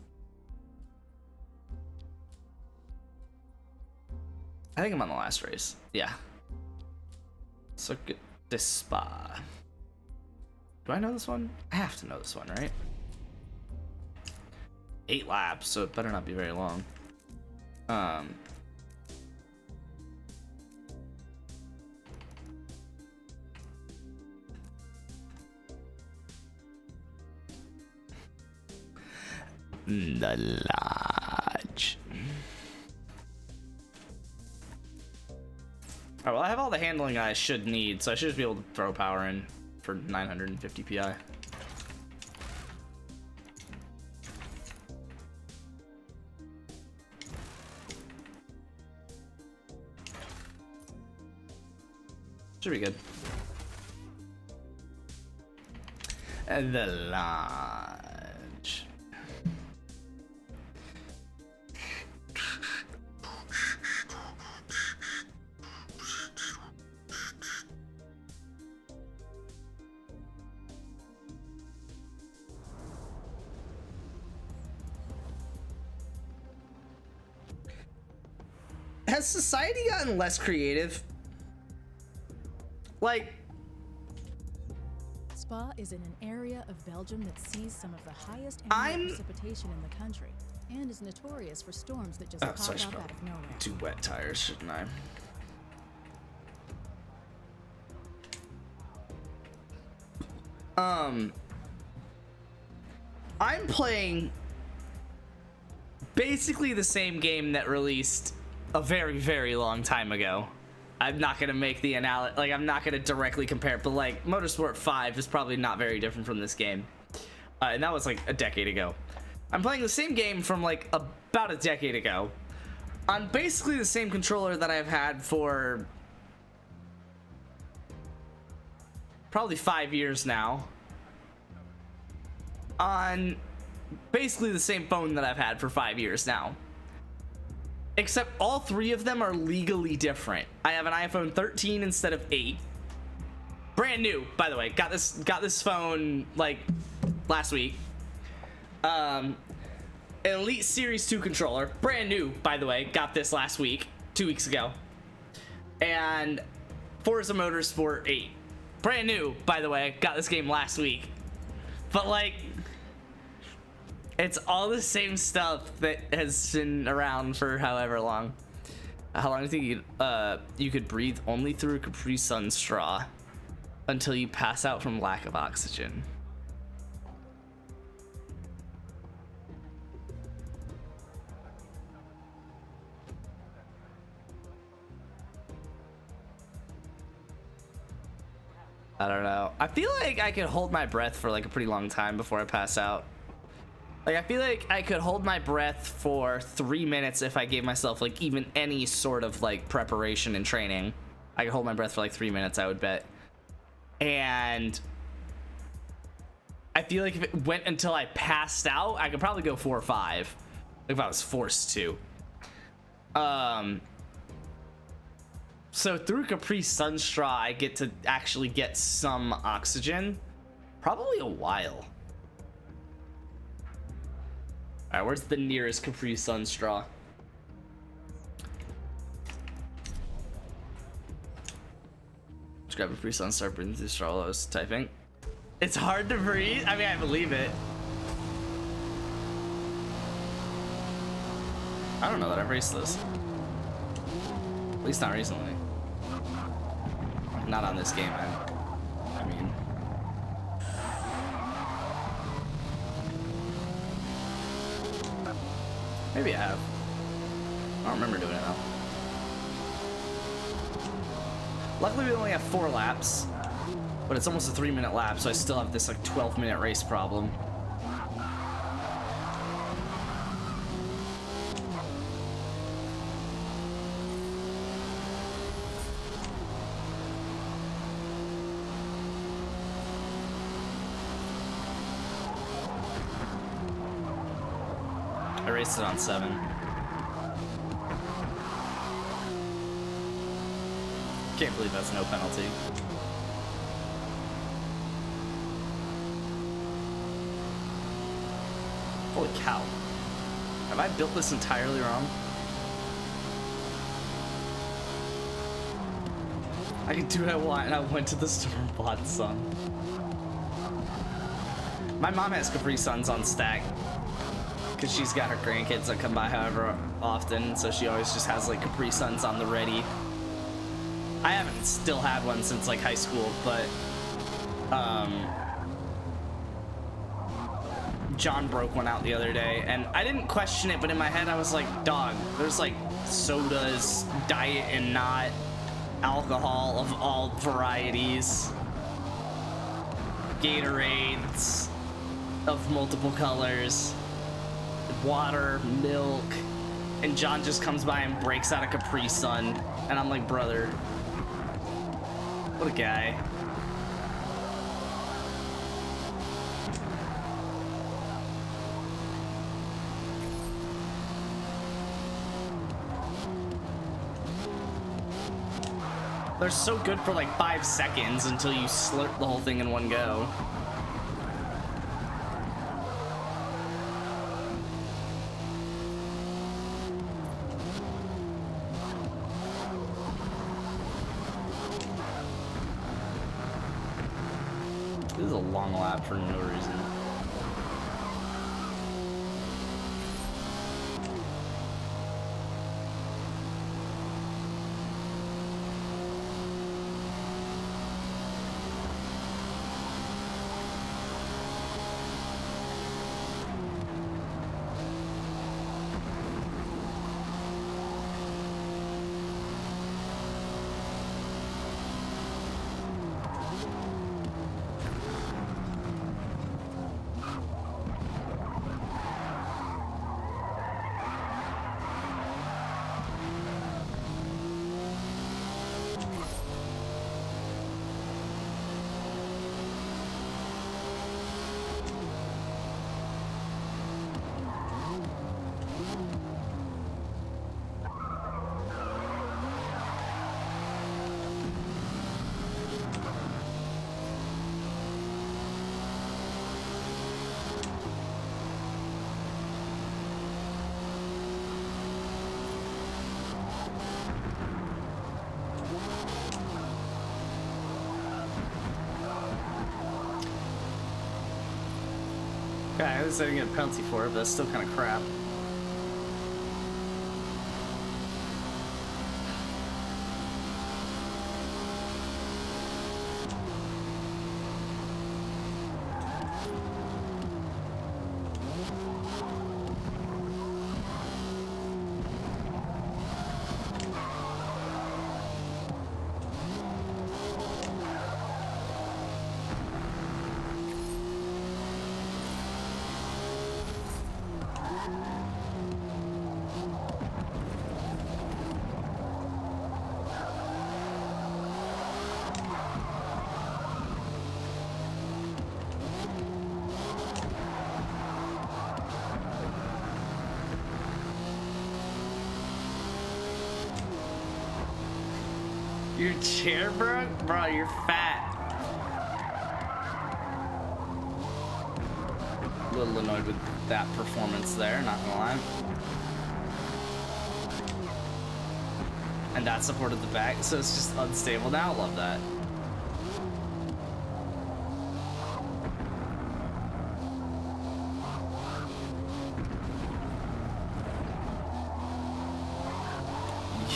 I think I'm on the last race. Yeah. Circuit de Spa. Do I know this one? I have to know this one, right? 8 laps, so it better not be very long. The lodge. Alright, well, I have all the handling I should need, so I should just be able to throw power in for 950 PI. Should be good. And the lodge. Has society gotten less creative? Like, Spa is in an area of Belgium that sees some of the highest I'm- annual precipitation in the country and is notorious for storms that just pop so I should up out probably of nowhere. do wet tires, shouldn't I? I'm playing basically the same game that released a very, very long time ago. I'm not gonna make the analogy, like, I'm not gonna directly compare it, but like Motorsport 5 is probably not very different from this game, and that was like a decade ago. I'm playing the same game from like about a decade ago on basically the same controller that I've had for probably 5 years now, on basically the same phone that I've had for 5 years now. Except all three of them are legally different. I have an iPhone 13 instead of 8. Brand new, by the way. Got this phone like last week. An Elite Series 2 controller, brand new, by the way. Got this last week, 2 weeks ago. And Forza Motorsport 8, brand new, by the way. Got this game last week. But like, it's all the same stuff that has been around for however long. How long do you think you could breathe only through a Capri Sun straw until you pass out from lack of oxygen? I don't know. I feel like I could hold my breath for like a pretty long time before I pass out. Like, I feel like I could hold my breath for 3 minutes if I gave myself like even any sort of like preparation and training. I could hold my breath for like 3 minutes, I would bet. And I feel like if it went until I passed out, I could probably go 4 or 5 if I was forced to. So through Capri Sun straw, I get to actually get some oxygen. Probably a while. All right, where's the nearest Capri Sun straw? Just grab a Capri Sun, start breathing through the straw while I was typing. It's hard to breathe. I mean, I believe it. I don't know that I've raced this. At least not recently. Not on this game, I mean. Maybe I have. I don't remember doing it though. Luckily we only have 4 laps, but it's almost a 3-minute lap, so I still have this like 12-minute race problem. I raced it on 7. Can't believe that's no penalty. Holy cow. Have I built this entirely wrong? I can do what I want and I went to the store and bought some. My mom has Capri Suns on stack because she's got her grandkids that come by however often, so she always just has like Capri Suns on the ready. I haven't still had one since like high school, but John broke one out the other day and I didn't question it, but in my head I was like, dog, there's like sodas, diet and not, alcohol of all varieties, Gatorades of multiple colors, water, milk, and John just comes by and breaks out a Capri Sun, and I'm like, brother, what a guy. They're so good for like 5 seconds until you slurp the whole thing in one go. This is a long lap for no reason. I was getting a penalty for it, but that's still kind of crap. Your chair broke? Bro, you're fat. A little annoyed with that performance there, not gonna lie. And that supported the back, so it's just unstable now. Love that.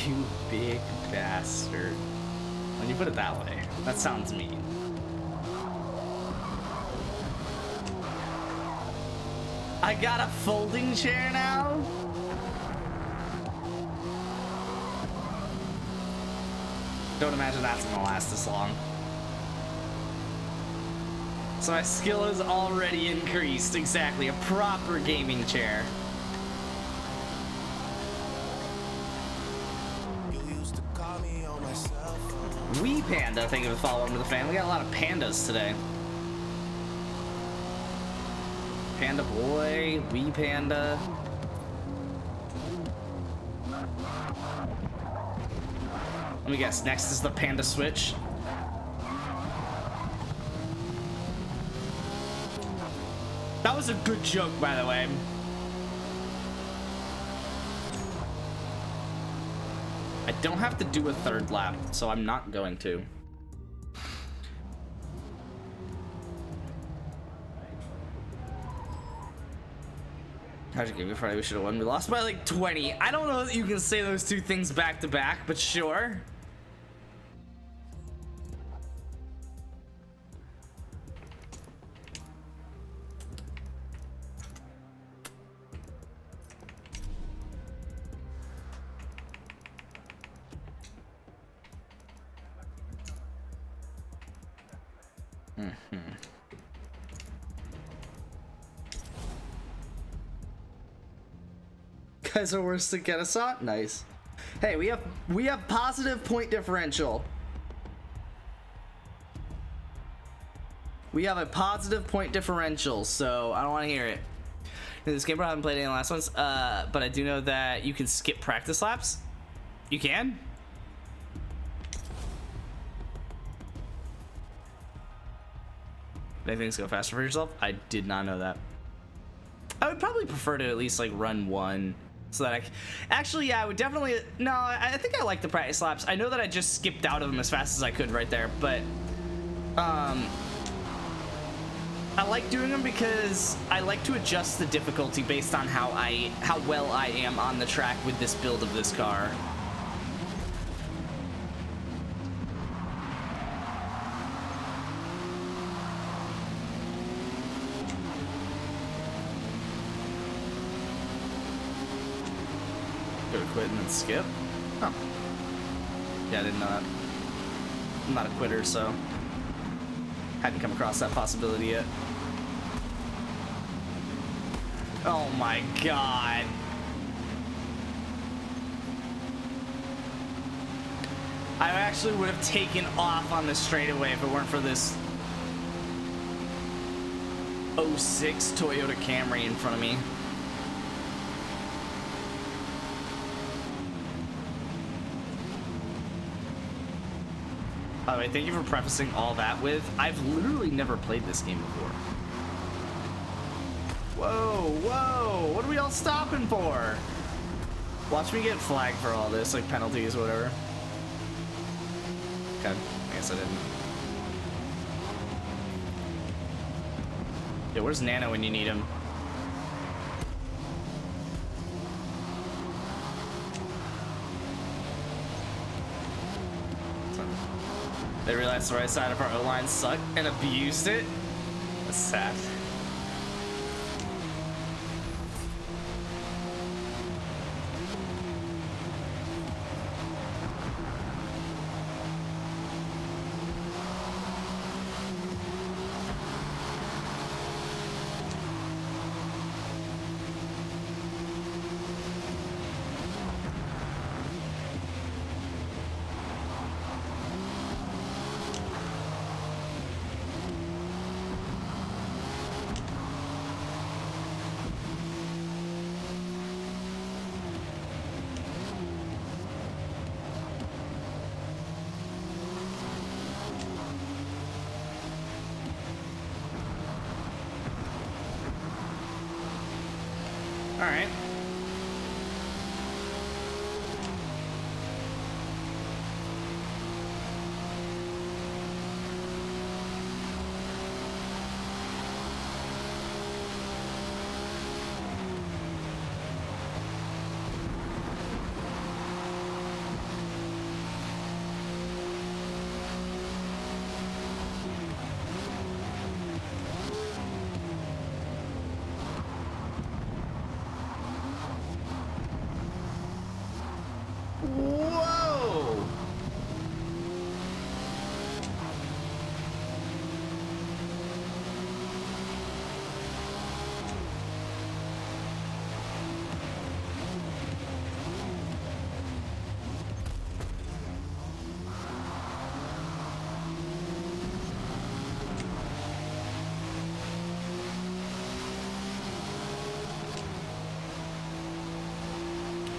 You big bastard. When you put it that way, that sounds mean. I got a folding chair now? Don't imagine that's gonna last this long. So my skill has already increased. Exactly, a proper gaming chair. Wee Panda, thank you for following to the family. We got a lot of pandas today. Panda boy, Wee Panda. Let me guess, next is the Panda Switch. That was a good joke, by the way. I don't have to do a third lap, so I'm not going to. How'd you give me Friday? We should have won. We lost by like 20. I don't know that you can say those two things back to back, but sure. Guys are worse than Kennesaw? Nice. Hey, we have positive point differential. We have a positive point differential, so I don't want to hear it. In this game, I haven't played any of the last ones, but I do know that you can skip practice laps. You can? Make things go faster for yourself? I did not know that. I would probably prefer to at least like run one so that actually, yeah, I would definitely, no, I think I like the practice laps. I know that I just skipped out of them as fast as I could right there, but I like doing them because I like to adjust the difficulty based on how well I am on the track with this build of this car. Go to quit and then skip. Oh. Yeah, I didn't know that. I'm not a quitter, so hadn't come across that possibility yet. Oh my god. I actually would have taken off on the straightaway if it weren't for this 06 Toyota Camry in front of me. By the way, thank you for prefacing all that with, I've literally never played this game before. Whoa, whoa, what are we all stopping for? Watch me get flagged for all this, like penalties or whatever. Okay, I guess I didn't. Yeah, where's Nano when you need him? They realized the right side of our O-line sucked and abused it. That's sad. All right. Whoa!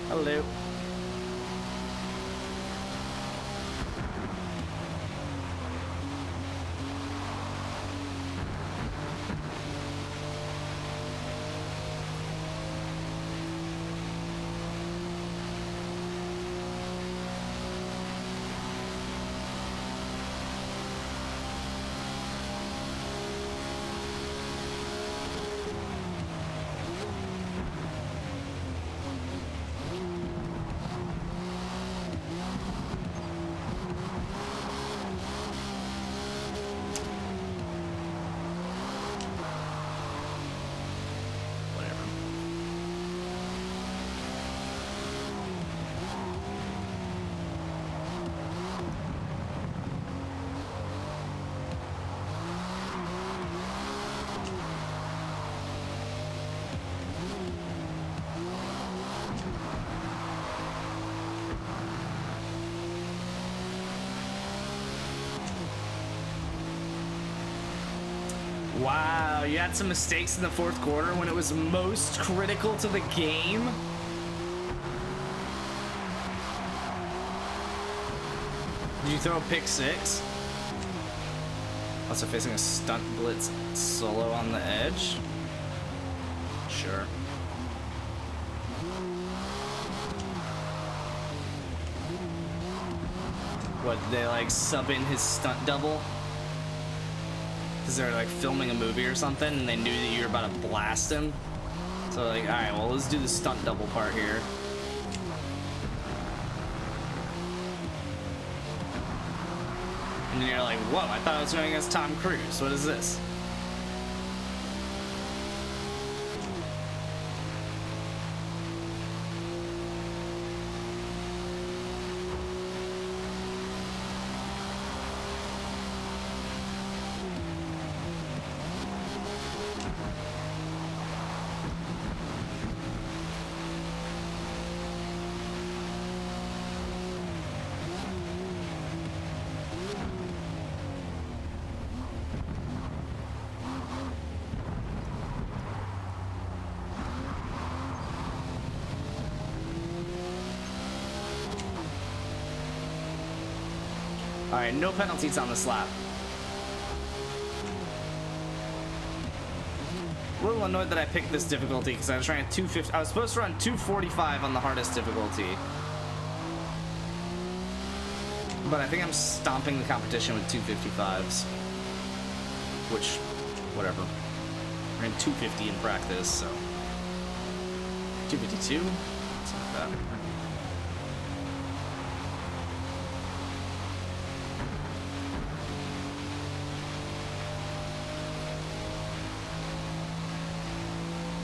Hello. Wow, you had some mistakes in the fourth quarter when it was most critical to the game. Did you throw a pick six? Also facing a stunt blitz solo on the edge? Sure. What, they like sub in his stunt double? Because they're like filming a movie or something and they knew that you were about to blast him. So like, alright, well, let's do the stunt double part here. And then you're like, whoa, I thought I was going against Tom Cruise. What is this? Alright, no penalties on this lap. A little annoyed that I picked this difficulty because I was trying 250. I was supposed to run 245 on the hardest difficulty. But I think I'm stomping the competition with 255s. Which, whatever. I ran 250 in practice, so. 252? It's not bad.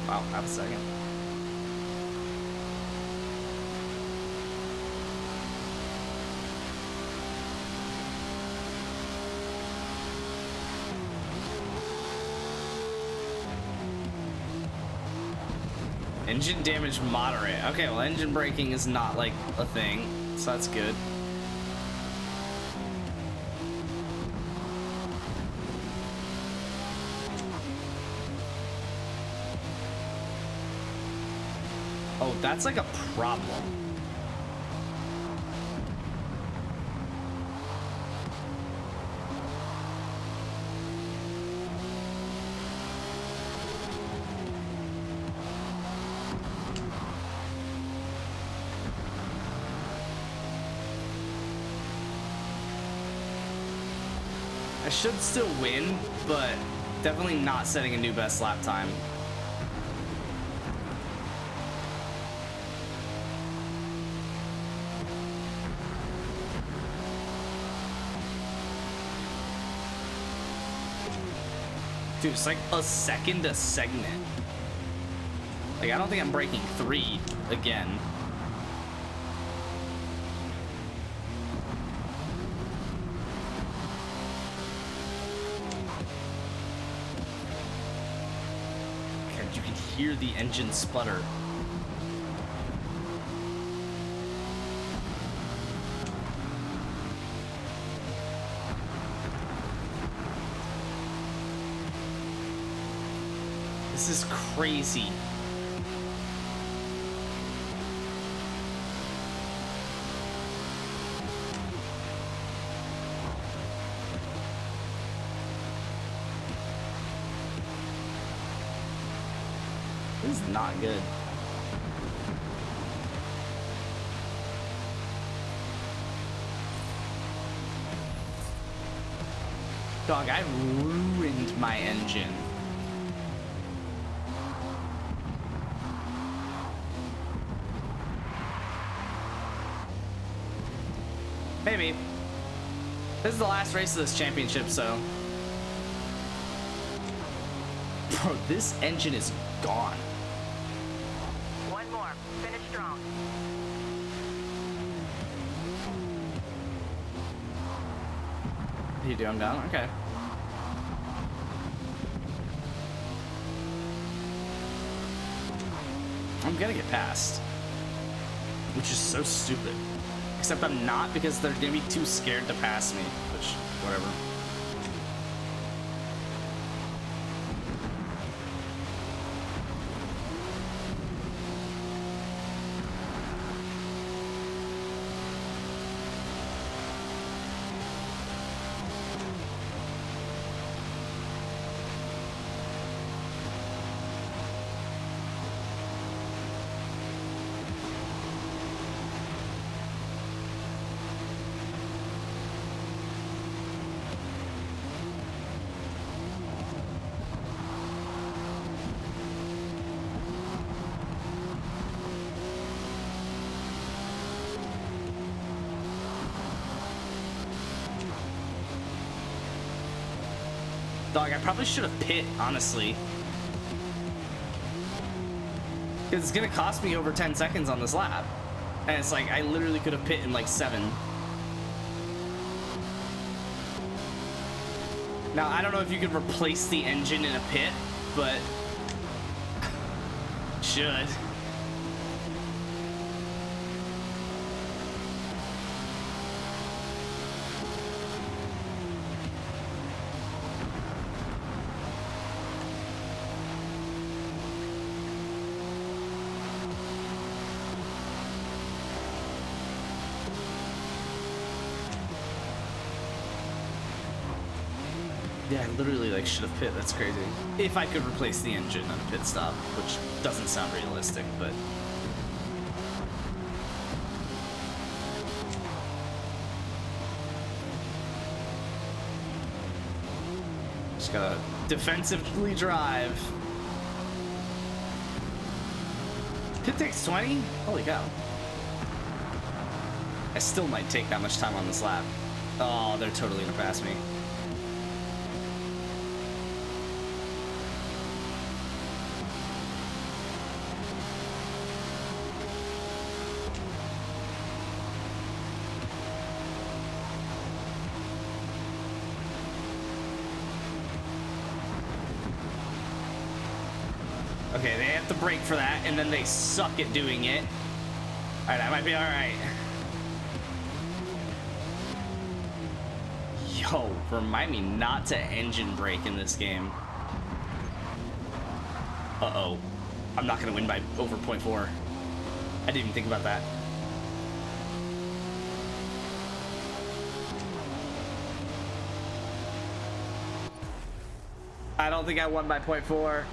Wow, half a second. Engine damage moderate. Okay, well, engine braking is not like a thing, so that's good. Oh, that's like a problem. I should still win, but definitely not setting a new best lap time. Dude, it's like a second a segment. Like, I don't think I'm breaking 3 again. God, you can hear the engine sputter. This is crazy. This is not good. Dog, I ruined my engine. Maybe. This is the last race of this championship, so. Bro, this engine is gone. One more. Finish strong. You do, I'm down? Okay. I'm gonna get past. Which is so stupid. Except I'm not, because they're gonna be too scared to pass me, which, whatever. Dog, I probably should have pit, honestly. Because it's gonna cost me over 10 seconds on this lap. And it's like, I literally could have pit in like 7. Now, I don't know if you could replace the engine in a pit, but should. Yeah, I literally like should have pit. That's crazy. If I could replace the engine on a pit stop, which doesn't sound realistic, but just gotta defensively drive. Pit takes 20? Holy cow. I still might take that much time on this lap. Oh, they're totally gonna pass me. Okay, they have to brake for that, and then they suck at doing it. Alright, I might be alright. Yo, remind me not to engine brake in this game. Uh-oh. I'm not gonna win by over 0.4. I didn't even think about that. I don't think I won by 0.4.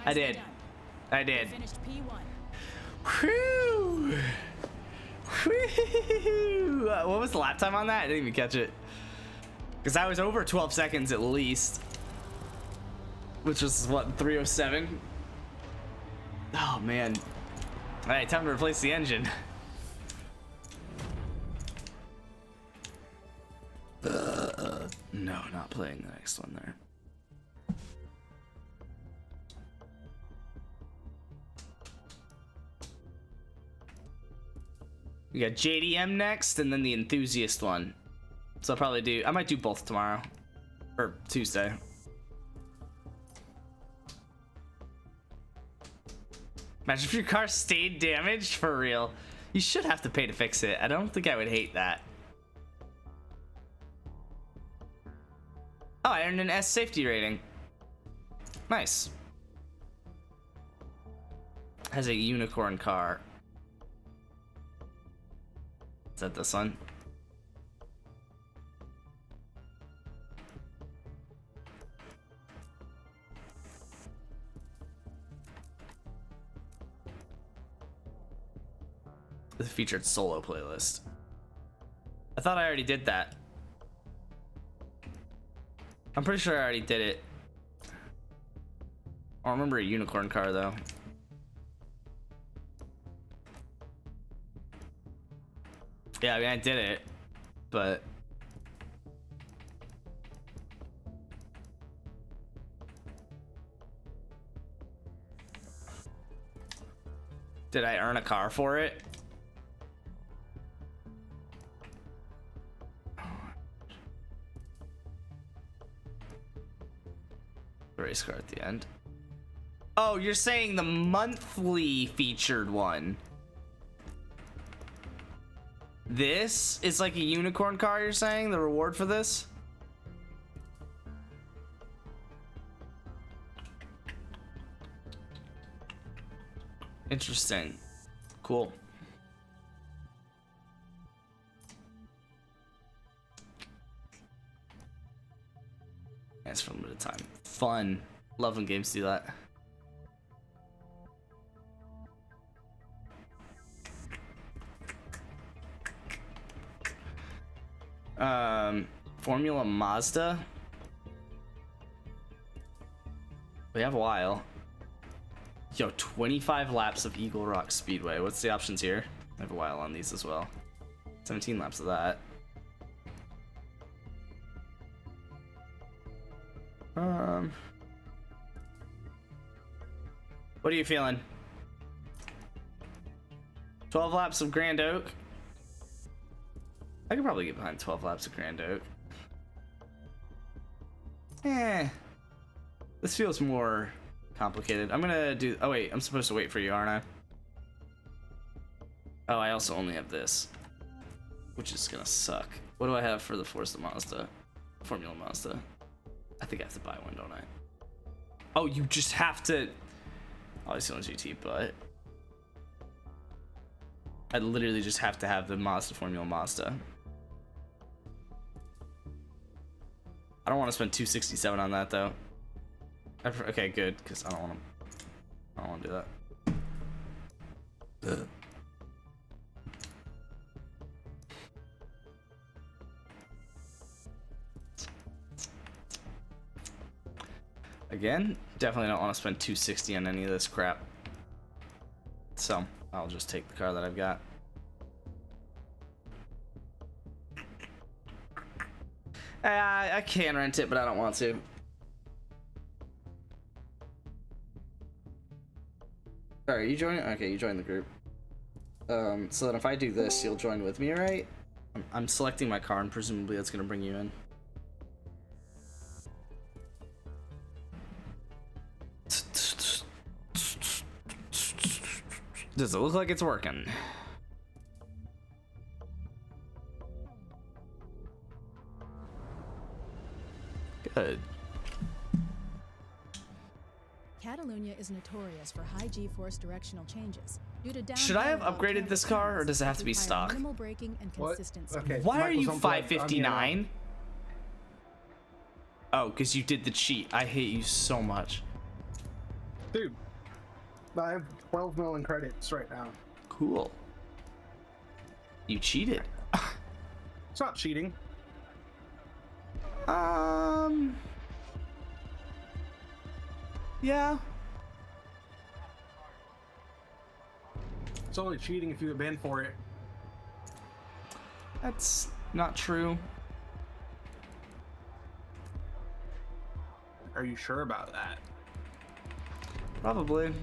I did. I did. Finished P1. Whew. Whew. What was the lap time on that? I didn't even catch it. Because I was over 12 seconds at least. Which was what, 3:07? Oh man. Alright, time to replace the engine. No, not playing the next one there. We got JDM next, and then the enthusiast one. So I'll probably I might do both tomorrow. Or Tuesday. Imagine if your car stayed damaged, for real. You should have to pay to fix it. I don't think I would hate that. Oh, I earned an S safety rating. Nice. Has a unicorn car. Is that this one? The featured solo playlist. I thought I already did that. I'm pretty sure I already did it. I don't remember a unicorn car though. Yeah, I mean I did it, but did I earn a car for it? Race car at the end. Oh, you're saying the monthly featured one. This is like a unicorn car, you're saying? The reward for this? Interesting. Cool. That's for a limited time. Fun. Love when games do that. Formula Mazda. We have a while. Yo, 25 laps of Eagle Rock Speedway. What's the options here? I have a while on these as well. 17 laps of that. What are you feeling? 12 laps of Grand Oak. I could probably get behind 12 laps of Grand Oak. This feels more complicated. I'm gonna do. Oh wait, I'm supposed to wait for you, aren't I? Oh, I also only have this, which is gonna suck. What do I have for the Forza Mazda? Formula Mazda. I think I have to buy one, don't I? Oh, you just have to. Obviously on GT, but I literally just have to have the Mazda Formula Mazda. I don't want to spend $267 on that though. Okay, good, because I don't want to do that. Again, definitely don't want to spend $260 on any of this crap. So I'll just take the car that I've got. I can rent it, but I don't want to. Alright, you join? Okay, you join the group. So then if I do this, you'll join with me, right? I'm selecting my car, and presumably that's gonna bring you in. Does it look like it's working? Good. Catalunya is notorious for high G-force directional changes. Due to Should I have downhill upgraded volcanic this car, or trends does it have that to be require stock? Minimal braking and What? consistent speed. Okay. Why are you Michael's unplugged. I'm here. 559? Oh, because you did the cheat. I hate you so much. Dude, I have 12 million credits right now. Cool. You cheated. It's not cheating. Yeah. It's only cheating if you get banned for it. That's not true. Are you sure about that? Probably.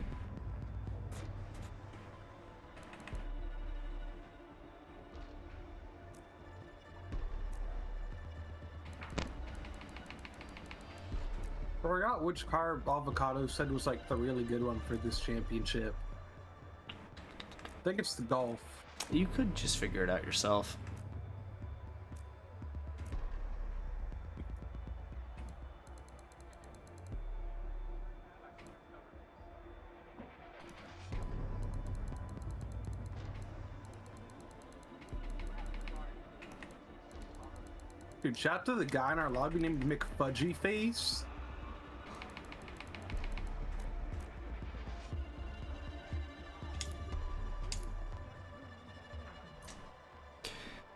I forgot which car Avocado said was like the really good one for this championship. I think it's the Golf. You could just figure it out yourself. Dude, shout out to the guy in our lobby named McFudgy Face.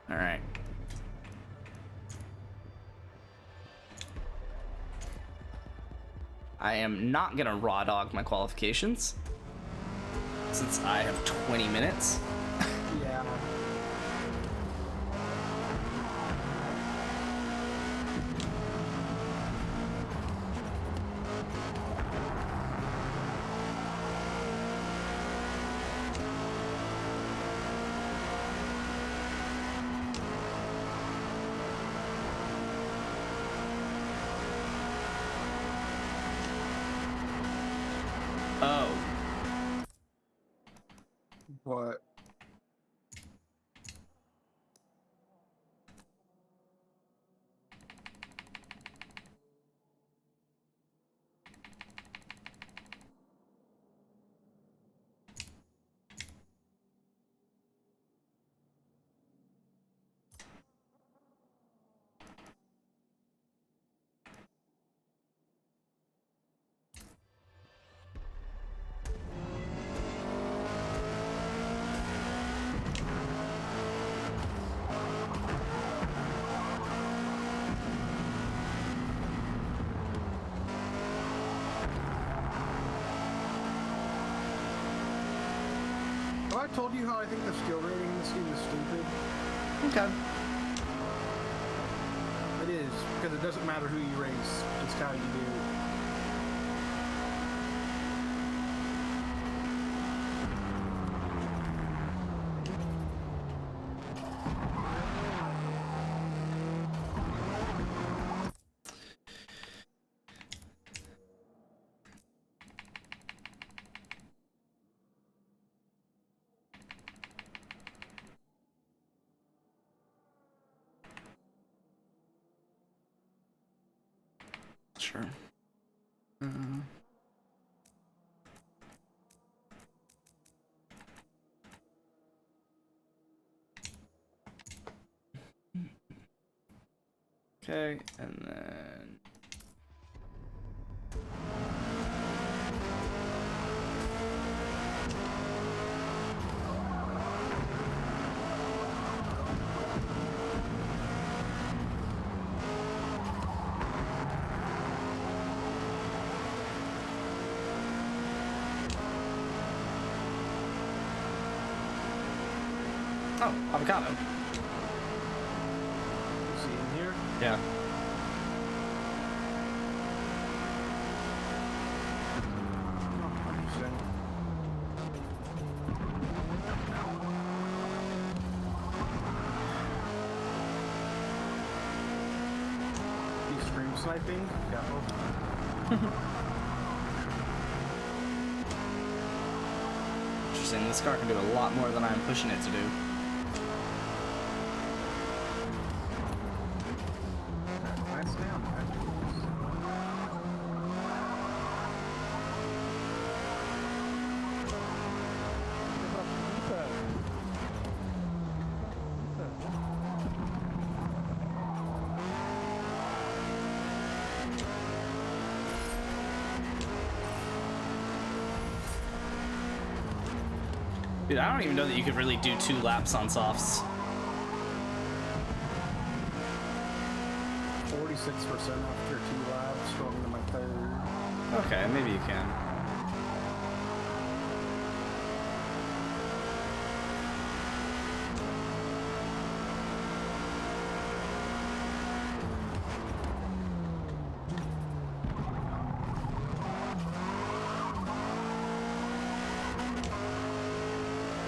All right. I am not gonna raw dog my qualifications since I have 20 minutes. Yeah. Oh. What? Have I told you how I think the skill rating in this game is stupid? Okay. It is, because it doesn't matter who you race, it's how you do. Sure. Okay, and then oh, avocado. See in here? Yeah. Oh, interesting. He's stream sniping? Yeah. interesting. This car can do a lot more than I'm pushing it to do. Nice down. Dude, I don't even know that you could really do 2 laps on softs. 46% after 2 laps, going into my 3rd. Okay, maybe you can.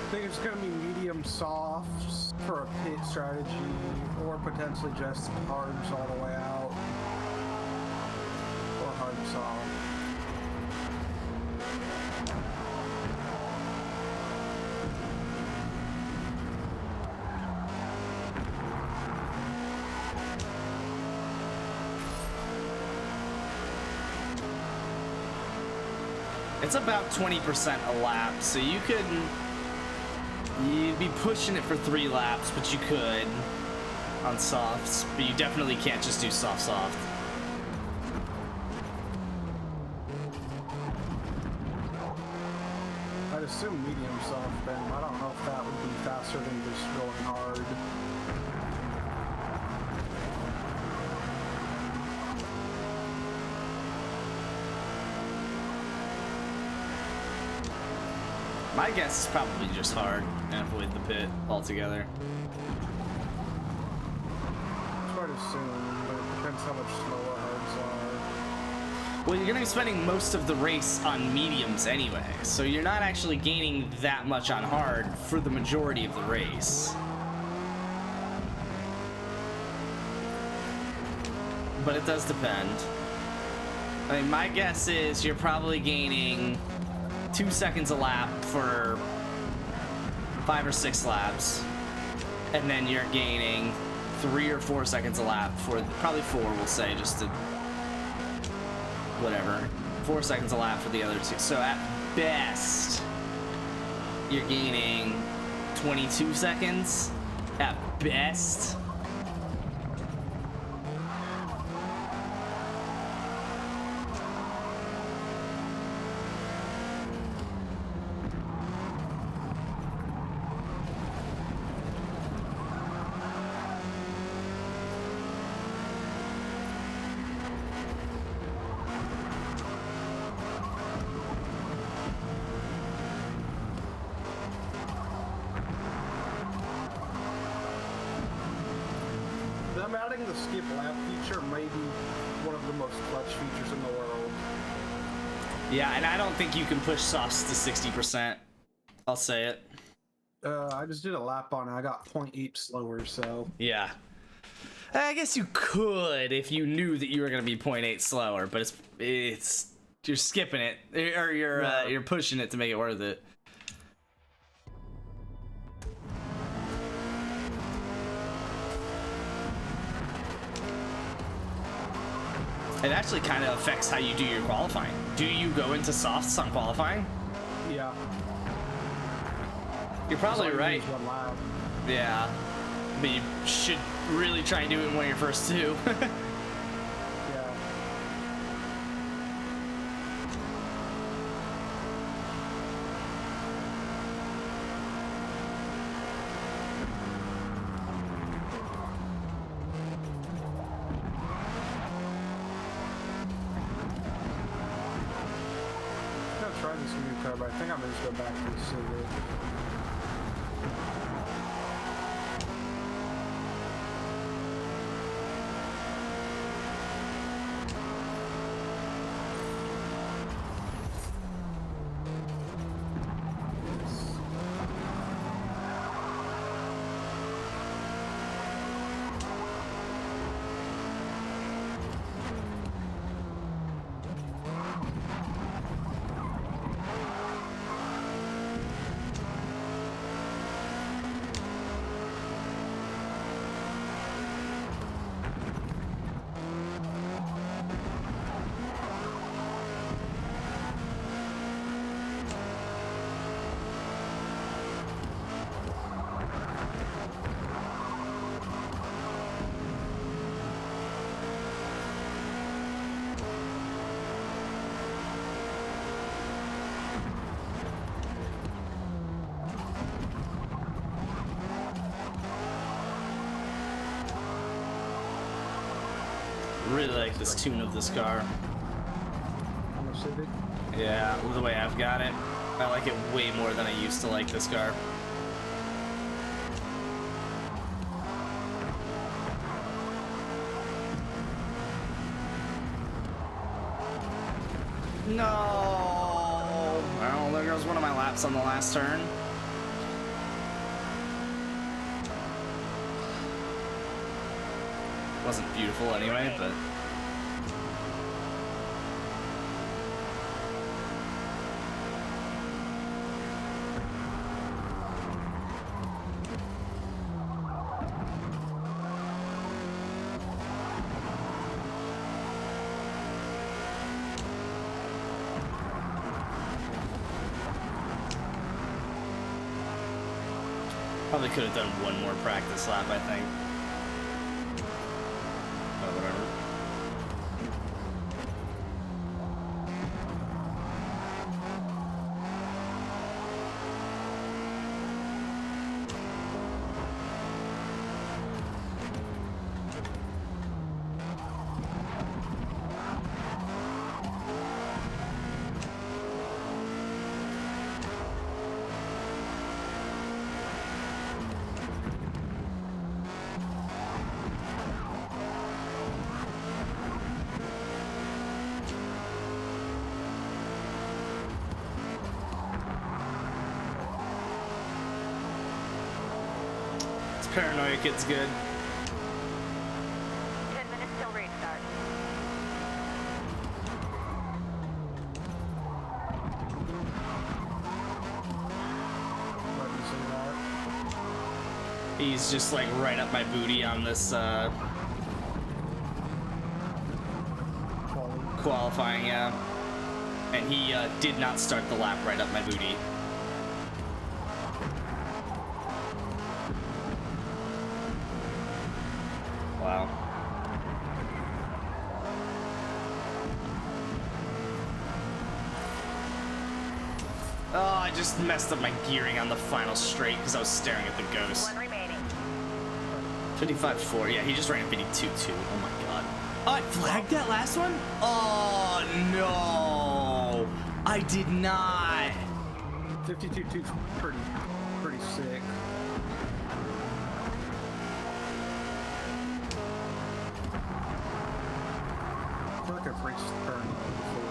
I think it's going to be medium softs for a pit strategy, or potentially just hards all the way out, or hard soft. It's about 20% a lap, so you could... You'd be pushing it for 3 laps, but you could on softs, but you definitely can't just do soft. I'd assume medium soft then. I don't know if that would be faster than just going hard. My guess is probably just hard and avoid the pit altogether. Try to assume, but it depends how much slower hards are. Well, you're gonna be spending most of the race on mediums anyway, so you're not actually gaining that much on hard for the majority of the race. But it does depend. I mean, my guess is you're probably gaining 2 seconds a lap for 5 or 6 laps, and then you're gaining 3 or 4 seconds a lap for probably 4, we'll say, just to whatever, 4 seconds a lap for the other 2. So at best, you're gaining 22 seconds at best. Them adding the skip lap feature may be one of the most clutch features in the world. Yeah, and I don't think you can push softs to 60%. I'll say it. I just did a lap on it. I got 0.8 slower, so... Yeah. I guess you could if you knew that you were going to be 0.8 slower, but it's you're skipping it, or you're pushing it to make it worth it. It actually kind of affects how you do your qualifying. Do you go into softs on qualifying? Yeah. You're probably right. One lap. Yeah. But you should really try and do it in one of your first 2. Yeah. I'm gonna try this new car, but I think I'm gonna just go back to the Civic. Really like this tune of this car. On the Civic. Yeah, the way I've got it. I like it way more than I used to like this car. No! Well, there goes one of my laps on the last turn. Wasn't beautiful anyway, but... Probably could have done one more practice lap, I think. But whatever. Paranoia Kid's good. 10 minutes till restart. Why do you say that? He's just like right up my booty on this qualifying, yeah. And he did not start the lap right up my booty. Wow. Oh, I just messed up my gearing on the final straight because I was staring at the ghost. One remaining. 55.4, yeah, he just ran a 52.2. Oh my god. Oh, I flagged that last one? Oh no! I did not! 52.2 pretty sick. I feel like I've reached the turn before.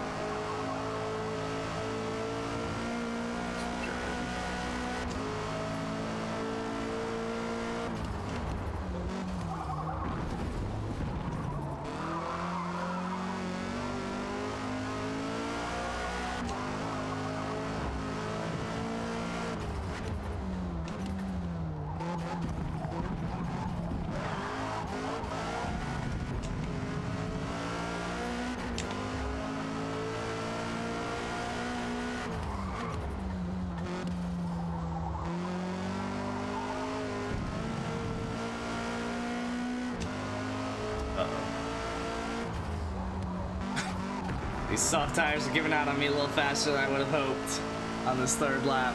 These soft tires are giving out on me a little faster than I would have hoped on this third lap.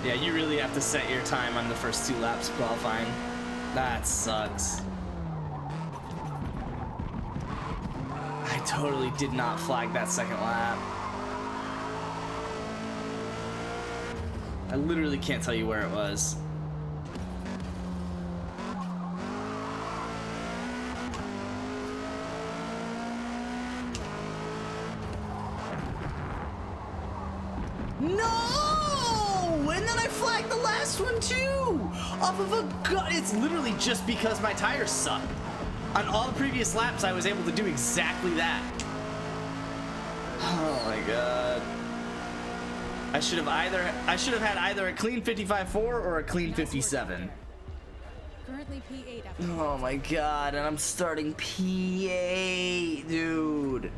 Yeah, you really have to set your time on the first 2 laps of qualifying. That sucks. I totally did not flag that second lap. I literally can't tell you where it was. No! And then I flagged the last one too! Off of a gut. It's literally just because my tires suck. On all the previous laps, I was able to do exactly that. Oh my god. I should have had either a clean 55.4 or a clean 57. Currently P8 after Oh my god, and I'm starting P8, dude.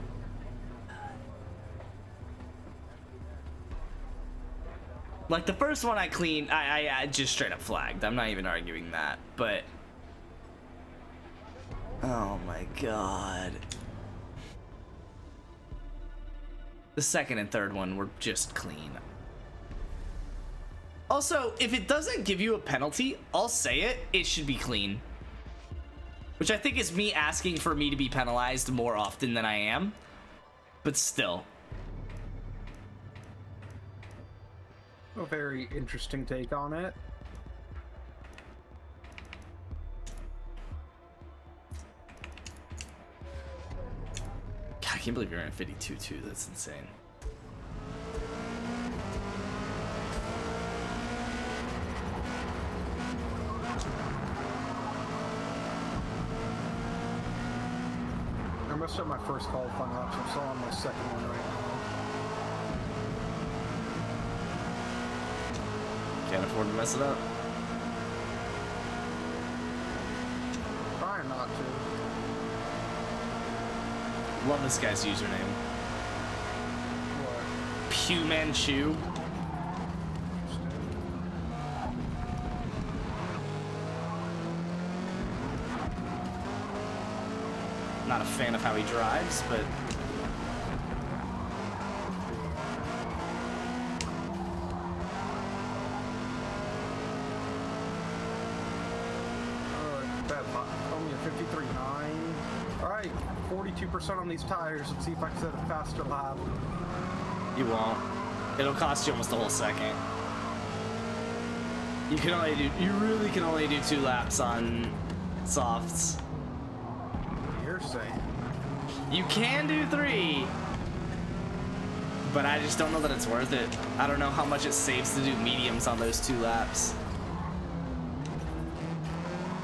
Like the first one I cleaned, I just straight up flagged. I'm not even arguing that, but oh my god. The second and third one were just clean. Also, if it doesn't give you a penalty, I'll say it, it should be clean. Which I think is me asking for me to be penalized more often than I am. But still. A very interesting take on it. God, I can't believe you're in 52-2. That's insane. I messed up my first qualifying lap, so I'm still on my second one right now. Can't afford to mess it up. Trying not to. Love this guy's username. What? Pew Manchu. Not a fan of how he drives, but Only a 53.9. Alright, 42% on these tires. Let's see if I can set a faster lap. you won't. It'll cost you almost a whole second. You really can only do 2 laps on softs. You're saying. You can do 3, but I just don't know that it's worth it. I don't know how much it saves to do mediums on those 2 laps.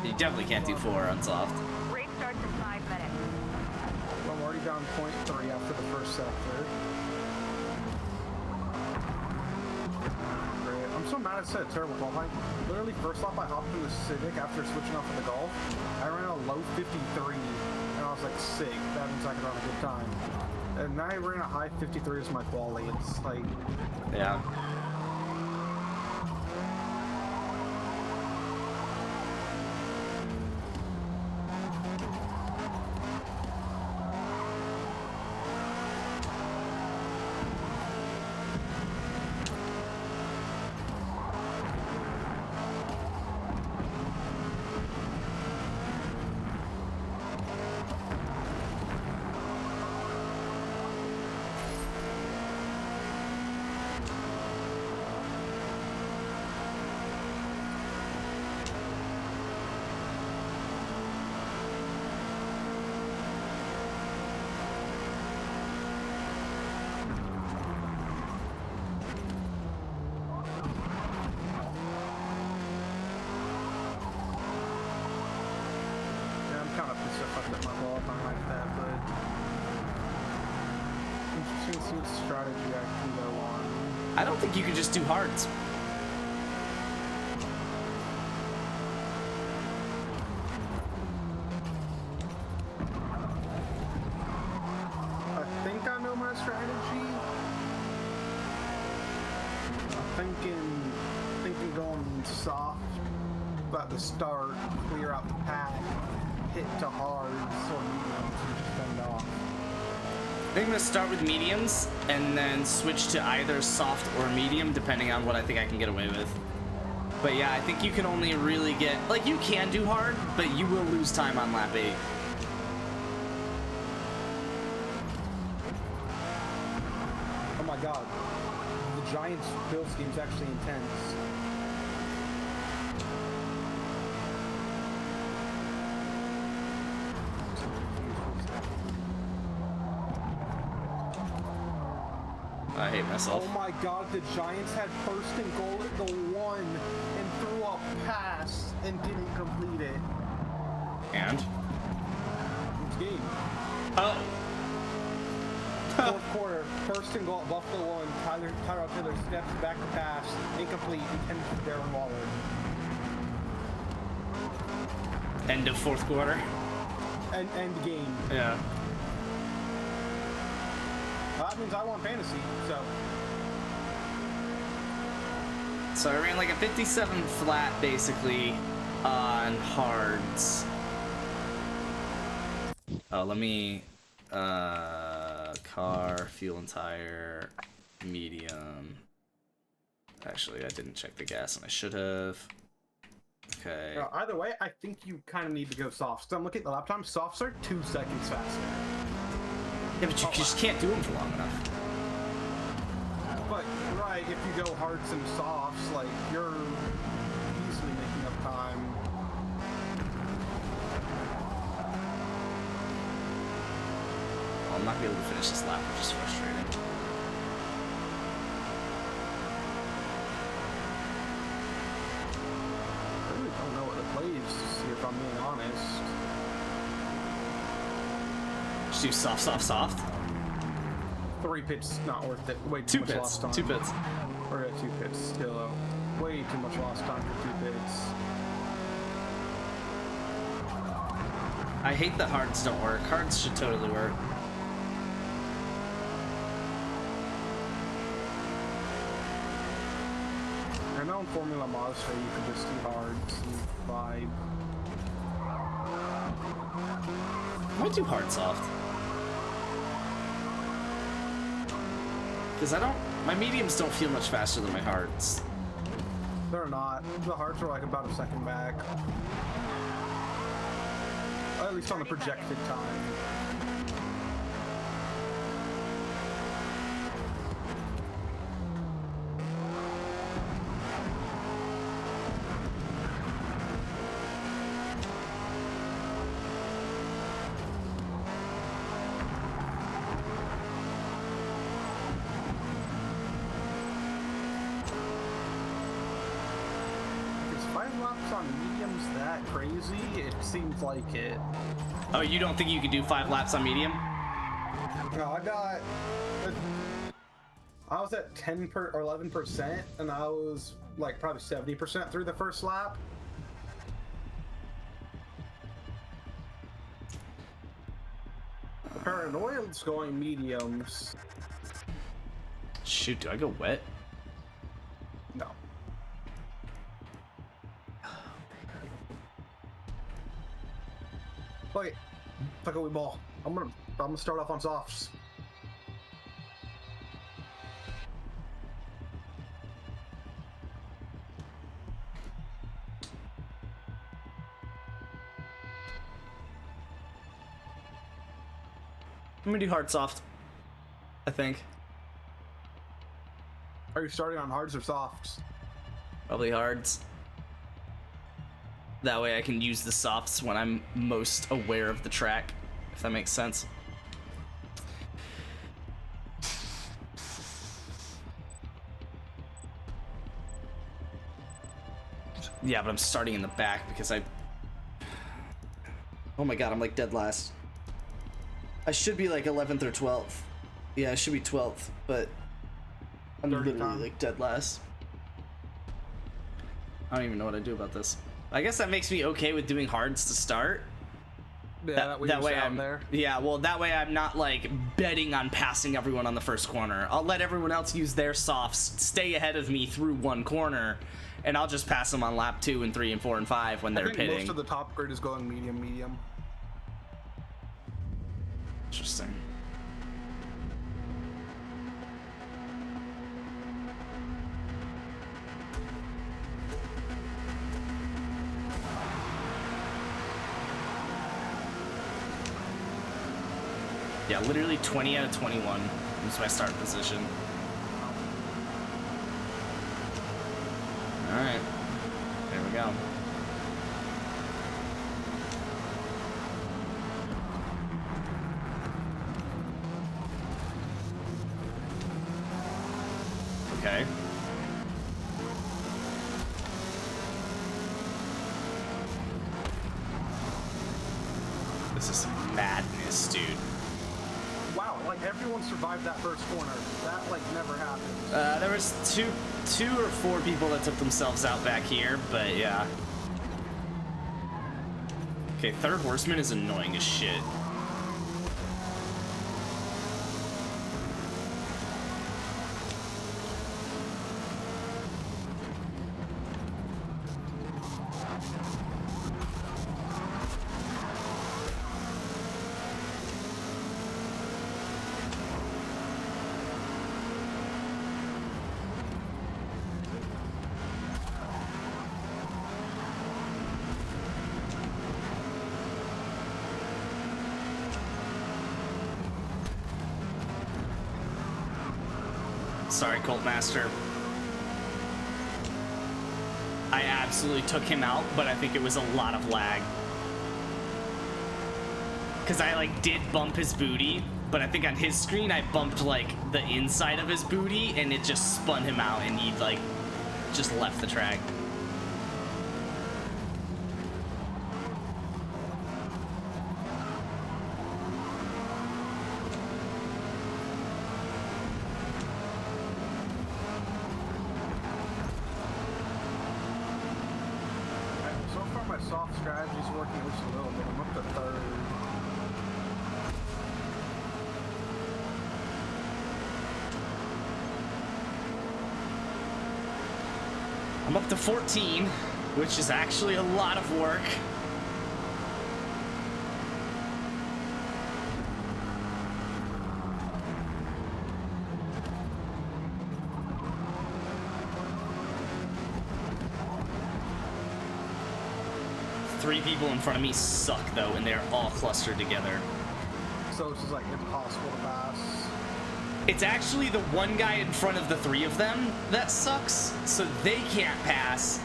You definitely can't do 4 on soft. Race starts in 5 minutes. Well, I'm already down 0.3 after the first sector. Great. I'm so mad I said terrible qualifying. Literally, first lap I hopped in the Civic after switching off of the Golf. I ran a low 53, and I was like, sick. That means I could run a good time. And now I ran a high 53 as my quality. It's like, Yeah. yeah, I'm kind of pissed off at my qualifying like that, but interesting to see what strategy I can go on. I don't think you can just do hards. I think I know my strategy. I'm thinking going soft at the start, clear out the pack, hit to hard, or mediums, and just bend off. I think I'm gonna start with mediums and then switch to either soft or medium, depending on what I think I can get away with. But yeah, I think you can only really get, like, you can do hard, but you will lose time on lap 8. Oh my god, the Giants build scheme is actually intense. I hate myself. Oh my god, the Giants had first and goal at the 1 and threw a pass and didn't complete it. And? It's game. Oh! Fourth quarter, first and goal at Buffalo 1. Tyrod Taylor steps back to pass, incomplete, intended for Darren Waller. End of 4th quarter. And end game. Yeah. That means I want fantasy, so. So I ran like a 57 flat, basically, on hards. Oh, let me, car, fuel and tire, medium. Actually, I didn't check the gas and I should have. Okay. Either way, I think you kind of need to go softs. I'm looking at the lap time. Softs are 2 seconds faster. Yeah, but you just can't do them for long enough. But right, if you go hards and softs, like you're easily making up time. Well, I'm not gonna be able to finish this lap, which is frustrating. I really don't know what the play is, if I'm being honest. Just do soft, soft, soft. 3 pits not worth it. Way too Two much pits. lost time. 2 pits. Or 2 pits still. Way too much lost time for 2 pits. I hate that hards don't work. Hards should totally work. I know in Formula Mazda you can just do hards and vibe. I might do hard soft. Because my mediums don't feel much faster than my hards. They're not. The hards are like about a second back. At least on the projected time. Is 5 laps on mediums that crazy? It seems like it. Oh, you don't think you can do 5 laps on medium? No, I was at 10 or 11%, and I was like probably 70% through the first lap. Paranoid's going mediums. Shoot, do I go wet? No. Fuck it. Fuck it, we ball. I'm gonna start off on softs. I'm gonna do hard soft. I think. Are you starting on hards or softs? Probably hards. That way I can use the softs when I'm most aware of the track, if that makes sense. Yeah, but I'm starting in the back because oh my god, I'm like dead last. I should be like 11th or 12th. Yeah, I should be 12th, but I'm literally like dead last. I don't even know what I do about this. I guess that makes me okay with doing hards to start. Yeah, that way I'm there. Yeah, well, that way I'm not like betting on passing everyone on the first corner. I'll let everyone else use their softs, stay ahead of me through one corner, and I'll just pass them on lap 2 and 3 and 4 and 5 when they're I think pitting. most of the top grid is going medium. Interesting. Yeah, literally 20 out of 21 is my start position. All right, there we go. Okay. This is madness, dude. Wow, like everyone survived that first corner. That like never happened. There was two or four people that took themselves out back here, but yeah. Okay, Third Horseman is annoying as shit. Sorry, Colt Master. I absolutely took him out, but I think it was a lot of lag. Because I, like, did bump his booty, but I think on his screen I bumped, like, the inside of his booty, and it just spun him out, and he, like, just left the track. So far my soft strategy's working just a little bit. I'm up to third. I'm up to 14, which is actually a lot of work. Three people in front of me suck, though, and they're all clustered together. So it's just like impossible to pass. It's actually the one guy in front of the three of them that sucks, so they can't pass.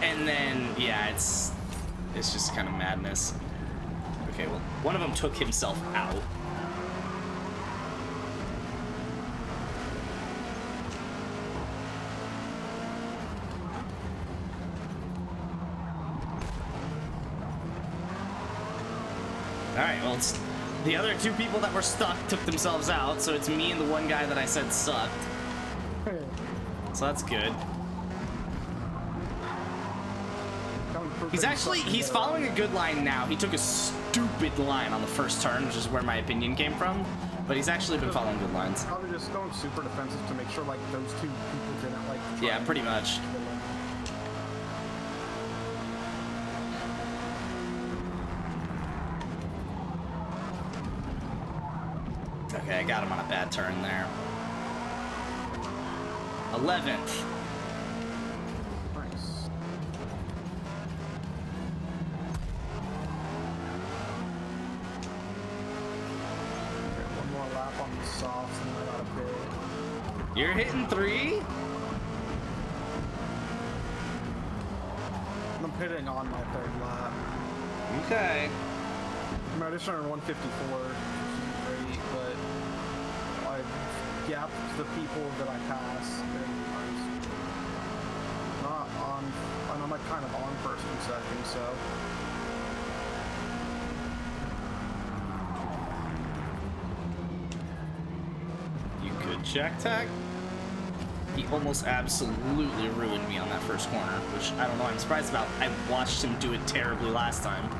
And then, yeah, it's just kind of madness. Okay, well, one of them took himself out. Alright, well, it's the other two people that were stuck took themselves out, so it's me and the one guy that I said sucked. So that's good. He's following a good line now. He took a stupid line on the first turn, which is where my opinion came from, but he's actually been following good lines. Probably just going super defensive to make sure like those two people didn't like try Yeah, pretty much. Okay, I got him on a bad turn there. 11th. Nice. Okay, one more lap on the softs and I got a bit. You're hitting 3? I'm pitting on my third lap. Okay. I just turned 154, which is great, but I gapped the people that I passed, and I was not on, and I'm like kind of on first and second, so. You good, Jack Tag? He almost absolutely ruined me on that first corner, which I don't know, I'm surprised about. I watched him do it terribly last time.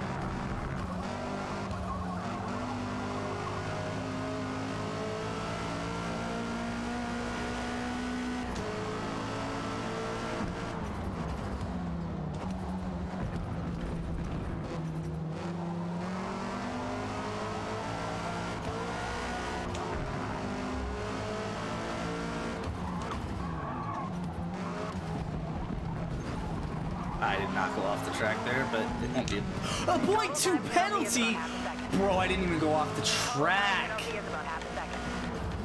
I did not go off the track there, but it won't be a 0.2 penalty. Bro, I didn't even go off the track.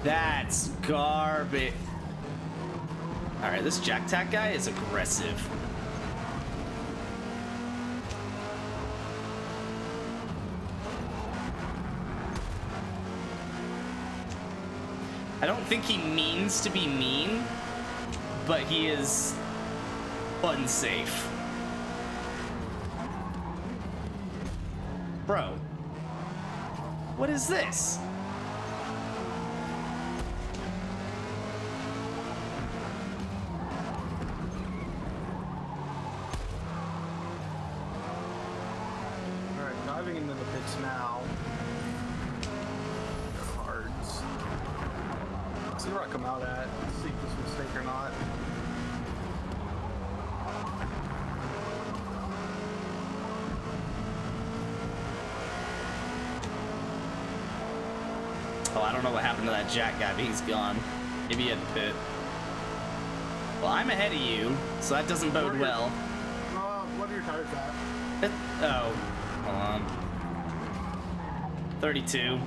That's garbage. All right, this Jack Tack guy is aggressive. I don't think he means to be mean, but he is unsafe. Bro, what is this? Alright, diving into the pits now. Cards. See where I come out at. See if this is a mistake or not. Oh, I don't know what happened to that Jack guy, but he's gone. Maybe he had to pit. Well, I'm ahead of you, so that doesn't bode well. What are your tires at? Oh, hold on. 32.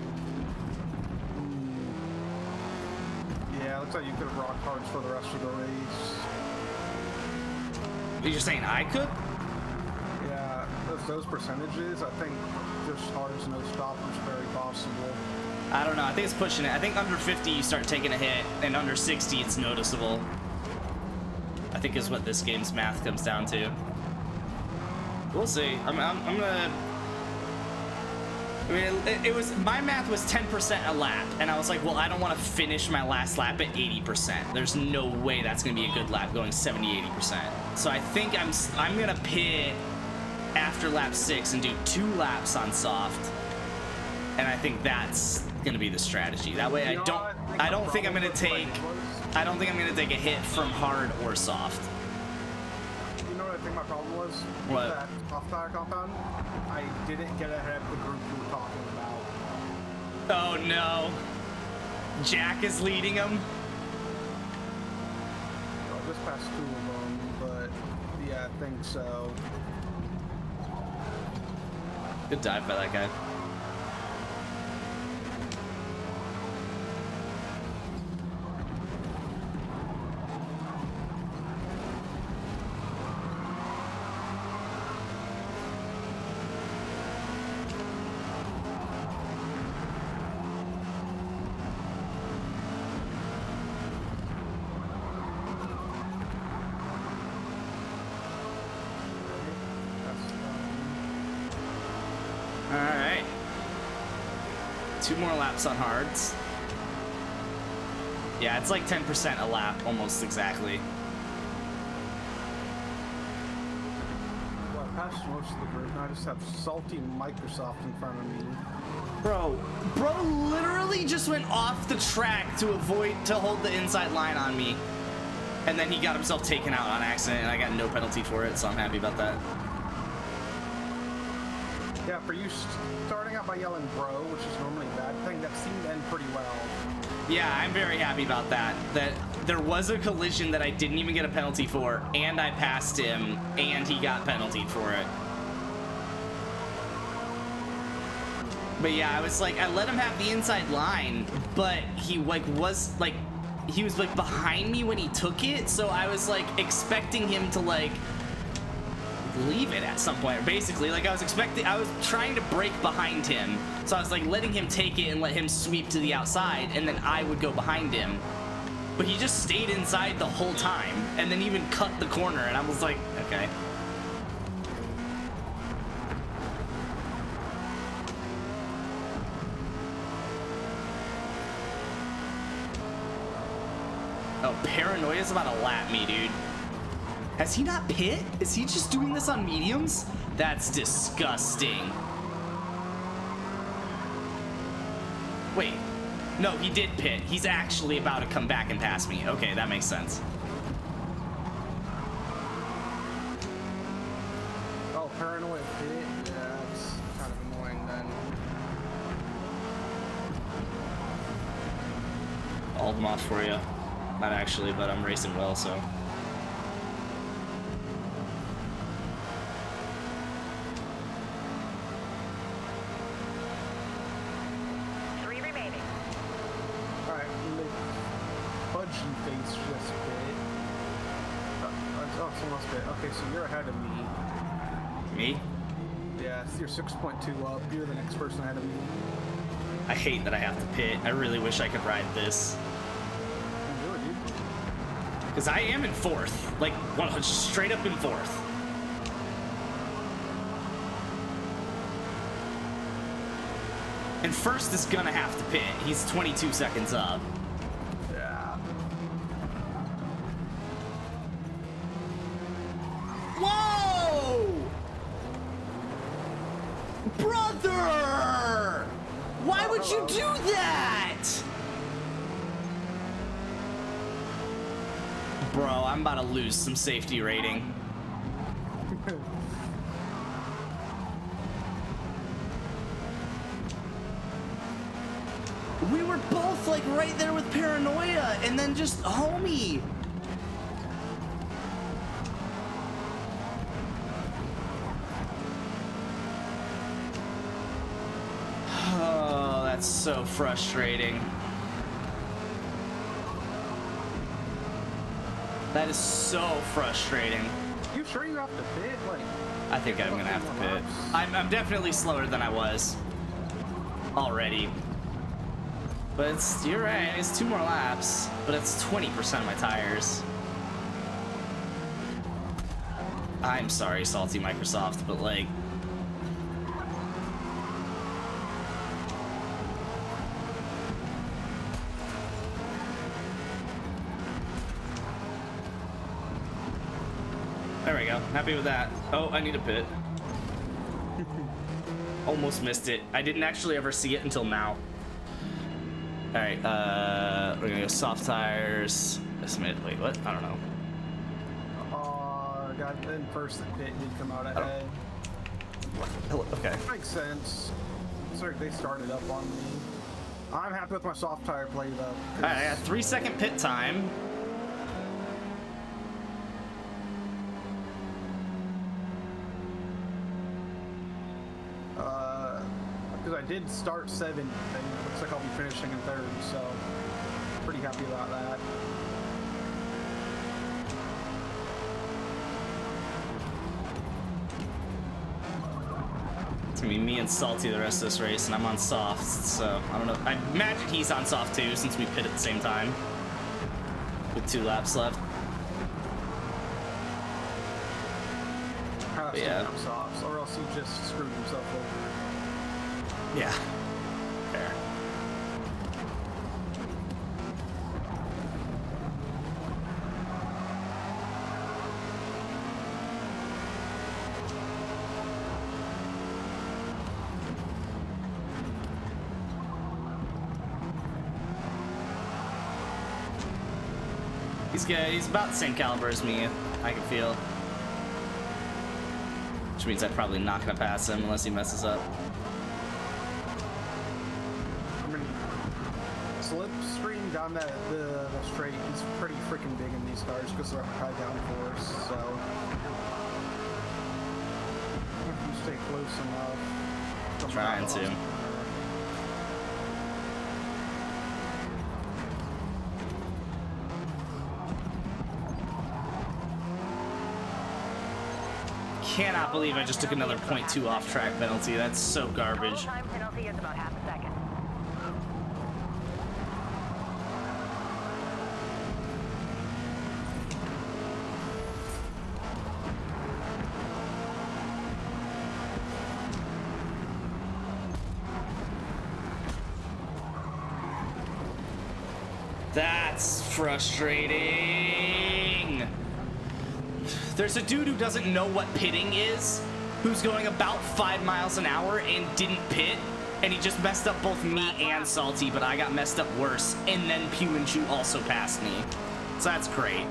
Yeah, looks hindsight, you could have rocked hards for the rest of the race. You're saying I could? Yeah, those percentages, I think just hards, no stoppers, very possible. I don't know. I think it's pushing it. I think under 50 you start taking a hit, and under 60 it's noticeable. I think is what this game's math comes down to. We'll see. I'm gonna. I mean, it was my math was 10% a lap, and I was like, well, I don't want to finish my last lap at 80%. There's no way that's gonna be a good lap going 70-80%. So I think I'm gonna pit after lap 6 and do 2 laps on soft, and I think that's gonna be the strategy. That way, I don't think I'm gonna take a hit from hard or soft. You know what I think my problem was? What? That off tire compound, I didn't get ahead of the group you were talking about. Oh no. Jack is leading him. I just passed 2 of them, but yeah, I think so. Good dive by that guy. Alright. 2 more laps on hards. Yeah, it's like 10% a lap, almost exactly. Well, I passed most of the group, and I just have salty Microsoft in front of me. Bro literally just went off the track to hold the inside line on me. And then he got himself taken out on accident, and I got no penalty for it, so I'm happy about that. Yeah, for you starting out by yelling bro, which is normally a bad thing, that seemed to end pretty well. Yeah, I'm very happy about that. That there was a collision that I didn't even get a penalty for, and I passed him, and he got penaltied for it. But yeah, I was like, I let him have the inside line, but he was behind me when he took it, so I was like expecting him to like leave it at some point. Basically, like I was trying to brake behind him, so I was like letting him take it and let him sweep to the outside, and then I would go behind him. But he just stayed inside the whole time, and then even cut the corner, and I was like, okay. Oh, Paranoia's about to lap me, dude. Has he not pit? Is he just doing this on mediums? That's disgusting. Wait. No, he did pit. He's actually about to come back and pass me. Okay, that makes sense. Oh, Paranoia pit? Yeah, that's kind of annoying then. I'll hold them off for you. Not actually, but I'm racing well, so. Okay, so you're ahead of me. Me? Yeah, you're 6.2 up. You're the next person ahead of me. I hate that I have to pit. I really wish I could ride this. Do it, dude. Because I am in 4th. Like, straight up in 4th. And 1st is gonna have to pit. He's 22 seconds up. Yeah. Whoa! Brother! Why would you do that? Bro, I'm about to lose some safety rating. We were both like right there with Paranoia and then just homie. Oh, that's so frustrating. That is so frustrating. You sure you have to pit? Like, I think I'm gonna have to pit. I'm definitely slower than I was already. But you're right, it's 2 more laps, but it's 20% of my tires. I'm sorry, Salty Microsoft, but like, there we go. Happy with that. Oh, I need a pit. Almost missed it. I didn't actually ever see it until now. All right, we're gonna go soft tires. Wait, what? I don't know. Got in first the pit did come out ahead. Okay. Makes sense. Sorry, they started up on me. I'm happy with my soft tire play though. All right, I got 3-second pit time. Because I did start 7th, and it looks like I'll be finishing in 3rd, so pretty happy about that. It's gonna be me and Salty the rest of this race, and I'm on soft, so I don't know. I imagine he's on soft too, since we pit at the same time with 2 laps left. But yeah. Softs, or else he just screwed himself over. Yeah. Fair. He's good. He's about the same caliber as me, I can feel. Which means I'm probably not gonna pass him unless he messes up. Slipstream down the straight is pretty freaking big in these cars because they're high downforce, so if you stay close enough. Trying to. Cannot believe I just took another 0.2 off-track penalty. That's so garbage. Time penalty is about half a second. That's frustrating. There's a dude who doesn't know what pitting is, who's going about 5 miles an hour and didn't pit, and he just messed up both me and Salty, but I got messed up worse, and then Pew and Chew also passed me. So that's great.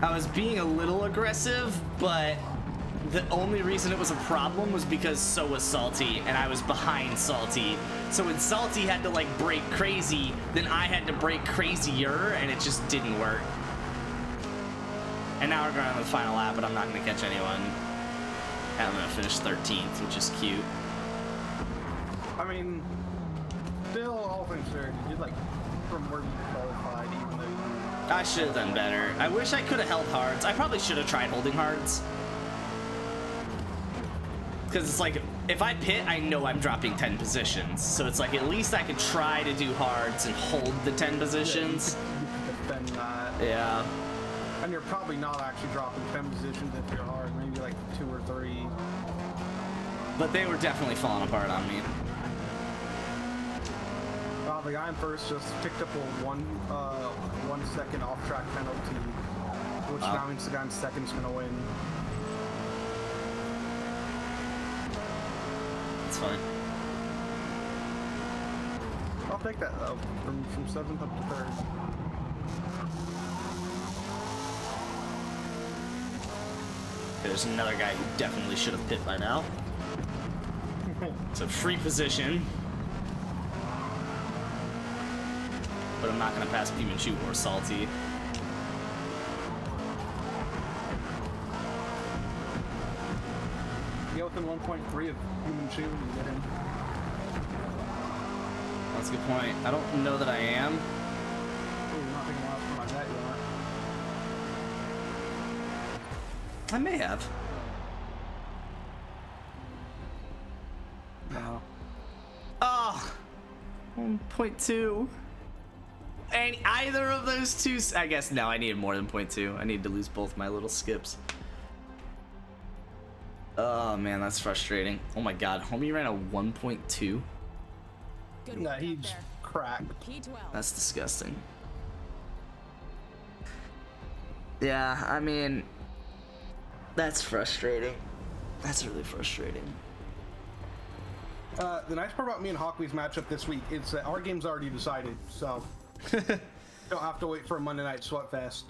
I was being a little aggressive, but the only reason it was a problem was because so was Salty, and I was behind Salty. So when Salty had to like brake crazy, then I had to brake crazier, and it just didn't work. And now we're going on the final lap, but I'm not going to catch anyone. And I'm going to finish 13th, which is cute. I mean, still, all things fair, you did like from where you qualified, even though I should have done better. I wish I could have held hards. I probably should have tried holding hards. Because it's like, if I pit, I know I'm dropping 10 positions. So it's like, at least I could try to do hards and hold the 10 positions. you could defend that. Yeah. And you're probably not actually dropping 10 positions if you're hard, maybe like 2 or 3. But they were definitely falling apart on me. The guy in first just picked up a 1 second off track penalty, which now means the guy in second is going to win. It's fine. I'll take that though, from 7th up to 3rd. There's another guy who definitely should have pit by now. It's a free position. But I'm not going to pass Pimanchu or Salty. Get within 1.3 of Human Chew and get him. that's a good point. I don't know that I am. Oh, you're not thinking last time I met you, I may have. aren't you? No. Oh, 1.2. And either of those two, I guess, no, I needed more than 0.2. I need to lose both my little skips. Oh, man, that's frustrating. Oh, my God. Homie ran a 1.2. Good No, work he out just there. cracked. P12. That's disgusting. Yeah, I mean, that's frustrating. That's really frustrating. The nice part about me and Hawkwee's matchup this week is that our game's already decided, so don't have to wait for a Monday night sweat fest.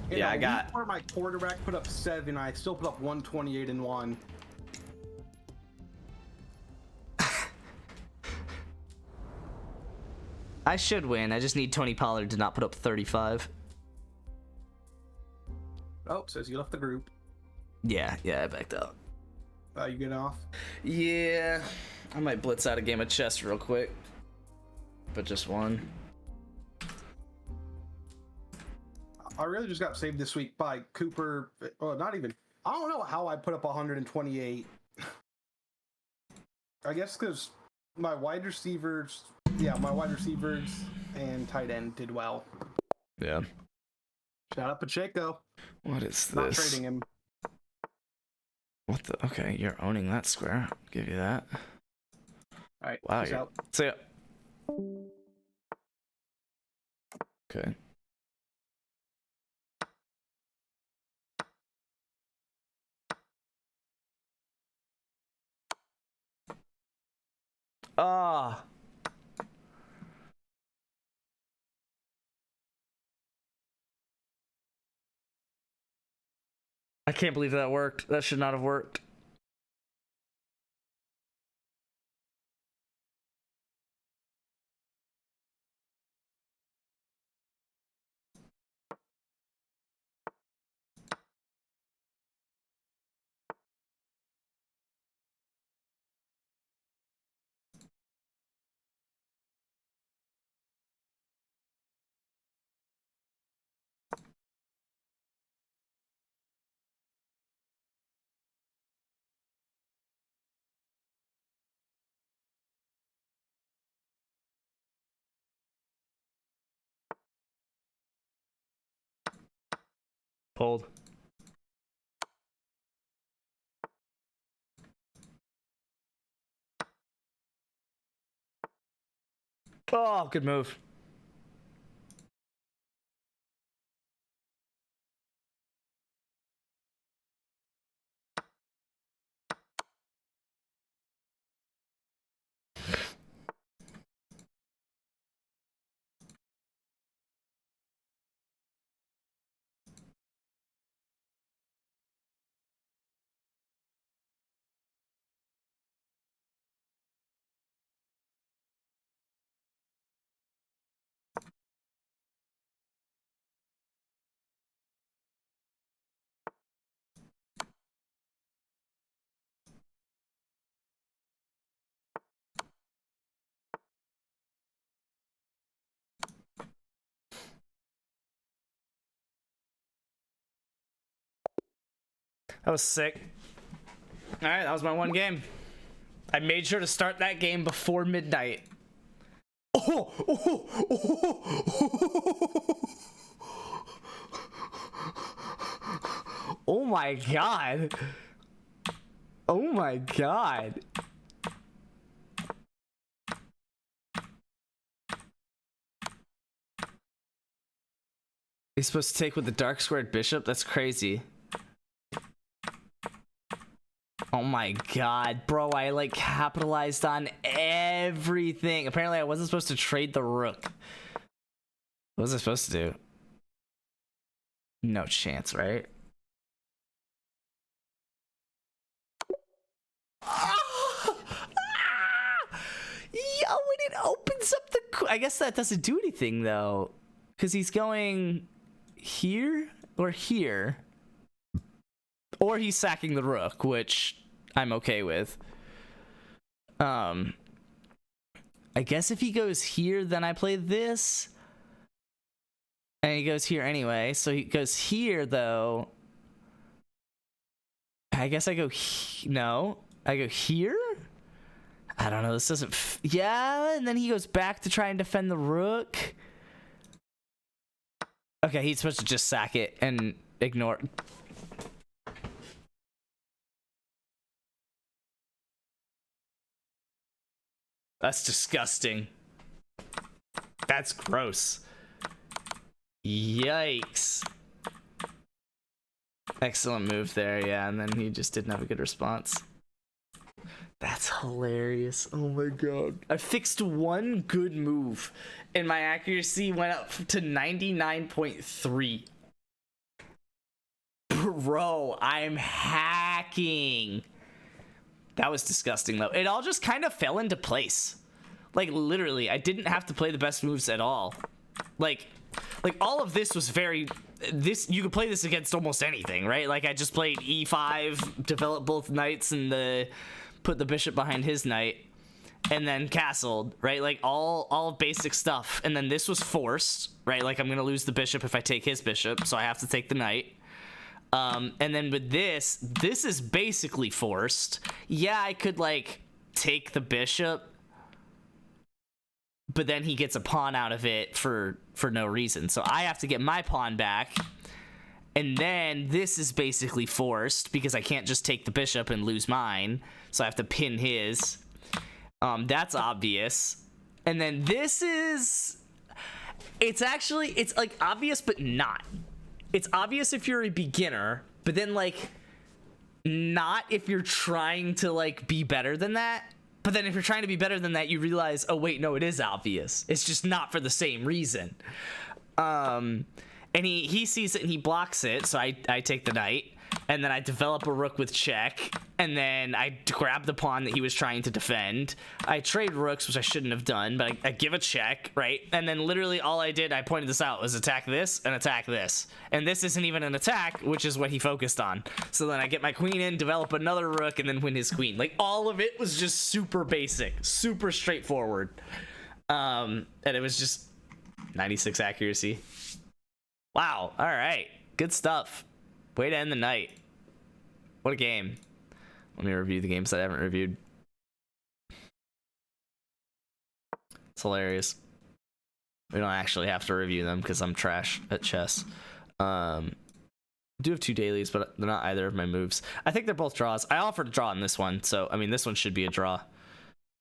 In Yeah, a I got- week where my quarterback put up 7, I still put up 128 and 1. I should win. I just need Tony Pollard to not put up 35. Oh, says you left the group. Yeah, I backed out. You getting off? Yeah, I might blitz out a game of chess real quick. But just one. I really just got saved this week by Cooper. Well, not even. I don't know how I put up 128. I guess because my wide receivers, and tight end did well. Yeah. Shout out Pacheco. What is Not this? trading him. What the? Okay, you're owning that square. I'll give you that. All right. Wow. Peace out. See ya. Okay. Ah. I can't believe that worked. That should not have worked. Hold. Oh, good move. That was sick. All right, that was my one game. I made sure to start that game before midnight. Oh, oh, oh, oh. Oh my god. Oh my god. He's supposed to take with the dark squared bishop? That's crazy. Oh my god, bro, I like capitalized on everything. Apparently I wasn't supposed to trade the rook. What was I supposed to do? No chance, right? Oh! Ah! Yo, when it opens up the... I guess that doesn't do anything, though. Because he's going here or here. Or he's sacking the rook, which I'm okay with. I guess if he goes here, then I play this. And he goes here anyway. So he goes here, though. I guess I go... No. I go here? I don't know. This doesn't... Yeah, and then he goes back to try and defend the rook. Okay, he's supposed to just sack it and ignore... That's disgusting. That's gross. Yikes. Excellent move there, yeah, and then he just didn't have a good response. That's hilarious. Oh my god. I fixed one good move, and my accuracy went up to 99.3. Bro, I'm hacking. That was disgusting, though. It all just kind of fell into place. Like, literally, I didn't have to play the best moves at all. Like all of this was very... You could play this against almost anything, right? Like, I just played e5, developed both knights, and put the bishop behind his knight, and then castled, right? Like, all basic stuff. And then this was forced, right? Like, I'm going to lose the bishop if I take his bishop, so I have to take the knight. And then with this is basically forced. Yeah, I could, like, take the bishop, but then he gets a pawn out of it for no reason. So I have to get my pawn back. And then this is basically forced because I can't just take the bishop and lose mine. So I have to pin his. That's obvious. And then this is... It's like obvious, but not. It's obvious if you're a beginner, but then, like, not if you're trying to, like, be better than that. But then if you're trying to be better than that, you realize, oh, wait, no, it is obvious. It's just not for the same reason. And he sees it and he blocks it, so I take the knight. And then I develop a rook with check. And then I grab the pawn that he was trying to defend. I trade rooks, which I shouldn't have done, but I give a check, right? And then literally all I did, I pointed this out, was attack this and attack this. And this isn't even an attack, which is what he focused on. So then I get my queen in, develop another rook, and then win his queen. Like, all of it was just super basic, super straightforward. And it was just 96 accuracy. Wow, all right. Good stuff. Way to end the night. What a game. Let me review the games that I haven't reviewed. It's hilarious. We don't actually have to review them because I'm trash at chess. I do have 2 dailies, but they're not either of my moves. I think they're both draws. I offered a draw in this one, so I mean this one should be a draw.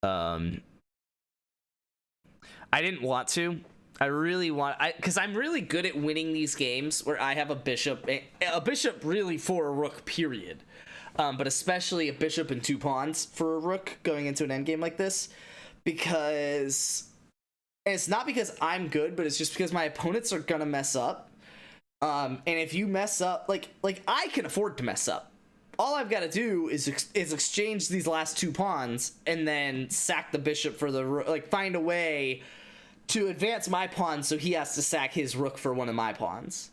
I didn't want to. I really want, because I'm really good at winning these games where I have a bishop really for a rook, period. But especially a bishop and 2 pawns for a rook going into an endgame like this, because, and it's not because I'm good, but it's just because my opponents are gonna mess up. And if you mess up, like I can afford to mess up. All I've got to do is exchange these last 2 pawns and then sack the bishop for the rook, like find a way to advance my pawn so he has to sack his rook for one of my pawns,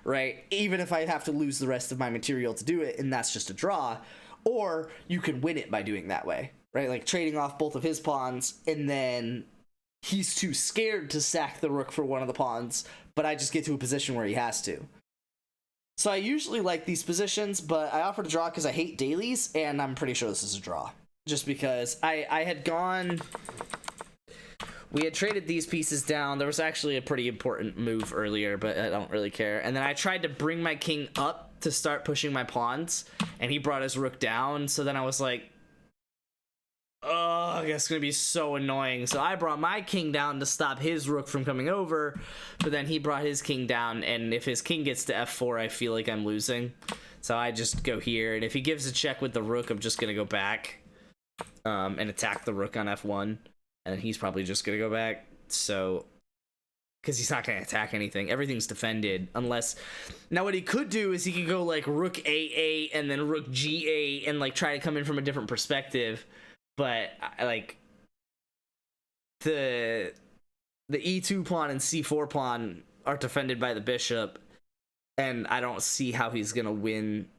right? Even if I have to lose the rest of my material to do it, and that's just a draw. Or you can win it by doing that way, right? Like trading off both of his pawns, and then he's too scared to sack the rook for one of the pawns, but I just get to a position where he has to. So I usually like these positions, but I offered a draw because I hate dailies, and I'm pretty sure this is a draw. Just because I had gone... We had traded these pieces down. There was actually a pretty important move earlier, but I don't really care. And then I tried to bring my king up to start pushing my pawns, and he brought his rook down. So then I was like, oh, that's going to be so annoying. So I brought my king down to stop his rook from coming over, but then he brought his king down, and if his king gets to f4, I feel like I'm losing. So I just go here, and if he gives a check with the rook, I'm just going to go back and attack the rook on f1. And he's probably just going to go back. So, because he's not going to attack anything. Everything's defended. Unless, now what he could do is he could go like rook a8 and then rook g8 and like try to come in from a different perspective. But like the e2 pawn and c4 pawn are defended by the bishop. And I don't see how he's going to win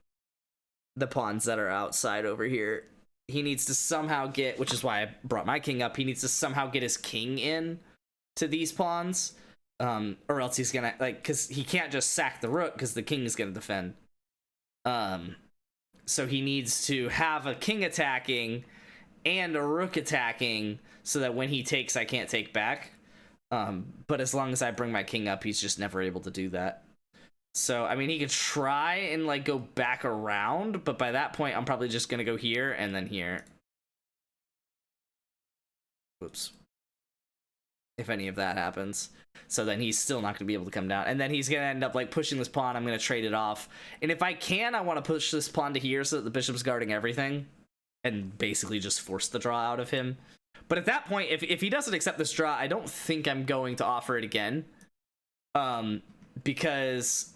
the pawns that are outside over here. He needs to somehow get, which is why I brought my king up, he needs to somehow get his king in to these pawns, or else he's gonna, like, because he can't just sack the rook because the king is gonna defend. So he needs to have a king attacking and a rook attacking so that when he takes, I can't take back. But as long as I bring my king up, he's just never able to do that. So, I mean, he could try and, like, go back around, but by that point, I'm probably just going to go here and then here. Whoops. If any of that happens. So then he's still not going to be able to come down. And then he's going to end up, like, pushing this pawn. I'm going to trade it off. And if I can, I want to push this pawn to here so that the bishop's guarding everything. And basically just force the draw out of him. But at that point, if he doesn't accept this draw, I don't think I'm going to offer it again. Because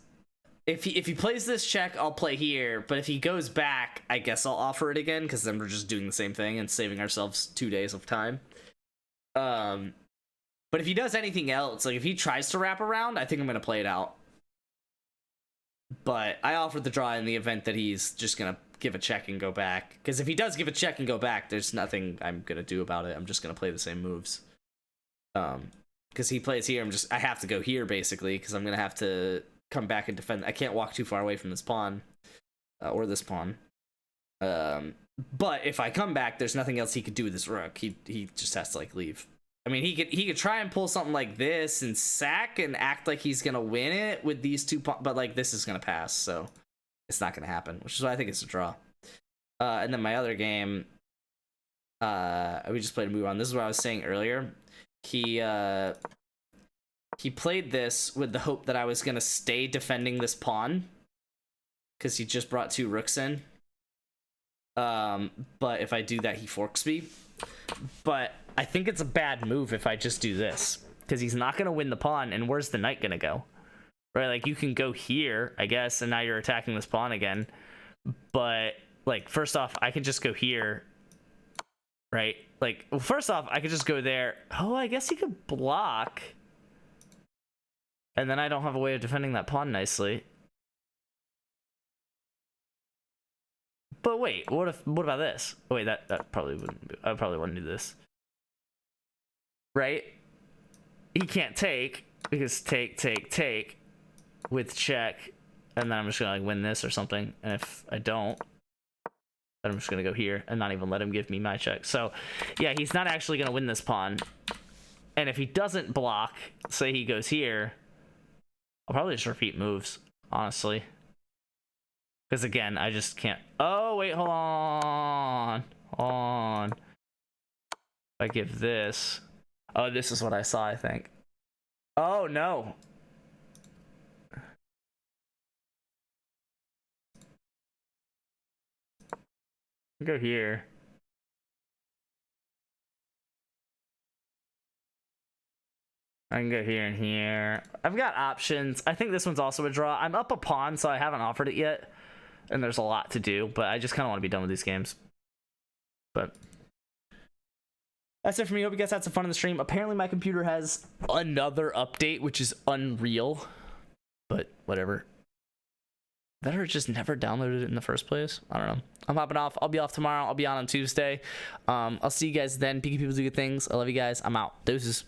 if he plays this check, I'll play here. But if he goes back, I guess I'll offer it again, because then we're just doing the same thing and saving ourselves 2 days of time. But if he does anything else, like if he tries to wrap around, I think I'm going to play it out. But I offered the draw in the event that he's just going to give a check and go back. Because if he does give a check and go back, there's nothing I'm going to do about it. I'm just going to play the same moves. Because he plays here, I have to go here, basically, because I'm going to have to come back and defend. I can't walk too far away from this pawn. Or this pawn. But if I come back, there's nothing else he could do with this rook. He just has to, like, leave. I mean, he could try and pull something like this and sack and act like he's going to win it with these two pawns. But, like, this is going to pass, so it's not going to happen. Which is why I think it's a draw. And then my other game, we just played a move on. This is what I was saying earlier. He played this with the hope that I was going to stay defending this pawn. Because he just brought 2 rooks in. But if I do that, he forks me. But I think it's a bad move if I just do this. Because he's not going to win the pawn, and where's the knight going to go? Right, like, you can go here, I guess, and now you're attacking this pawn again. But, like, first off, I could just go here. Right? Like, well, first off, I could just go there. Oh, I guess he could block. And then I don't have a way of defending that pawn nicely. But wait, what about this? Oh, wait, that probably wouldn't be, I probably wouldn't do this. Right? He can't take, because take with check, and then I'm just gonna, like, win this or something. And if I don't, then I'm just gonna go here and not even let him give me my check. So yeah, he's not actually gonna win this pawn. And if he doesn't block, say he goes here, I'll probably just repeat moves, honestly. Because again, I just can't. Oh, wait, hold on. If I give this. Oh, this is what I saw, I think. Oh, no. Go here. I can go here and here. I've got options. I think this one's also a draw. I'm up a pawn, so I haven't offered it yet. And there's a lot to do, but I just kind of want to be done with these games. But that's it for me. Hope you guys had some fun in the stream. Apparently my computer has another update, which is unreal. But whatever. Better just never downloaded it in the first place. I don't know. I'm hopping off. I'll be off tomorrow. I'll be on Tuesday. I'll see you guys then. Peaky people do good things. I love you guys. I'm out. Deuces.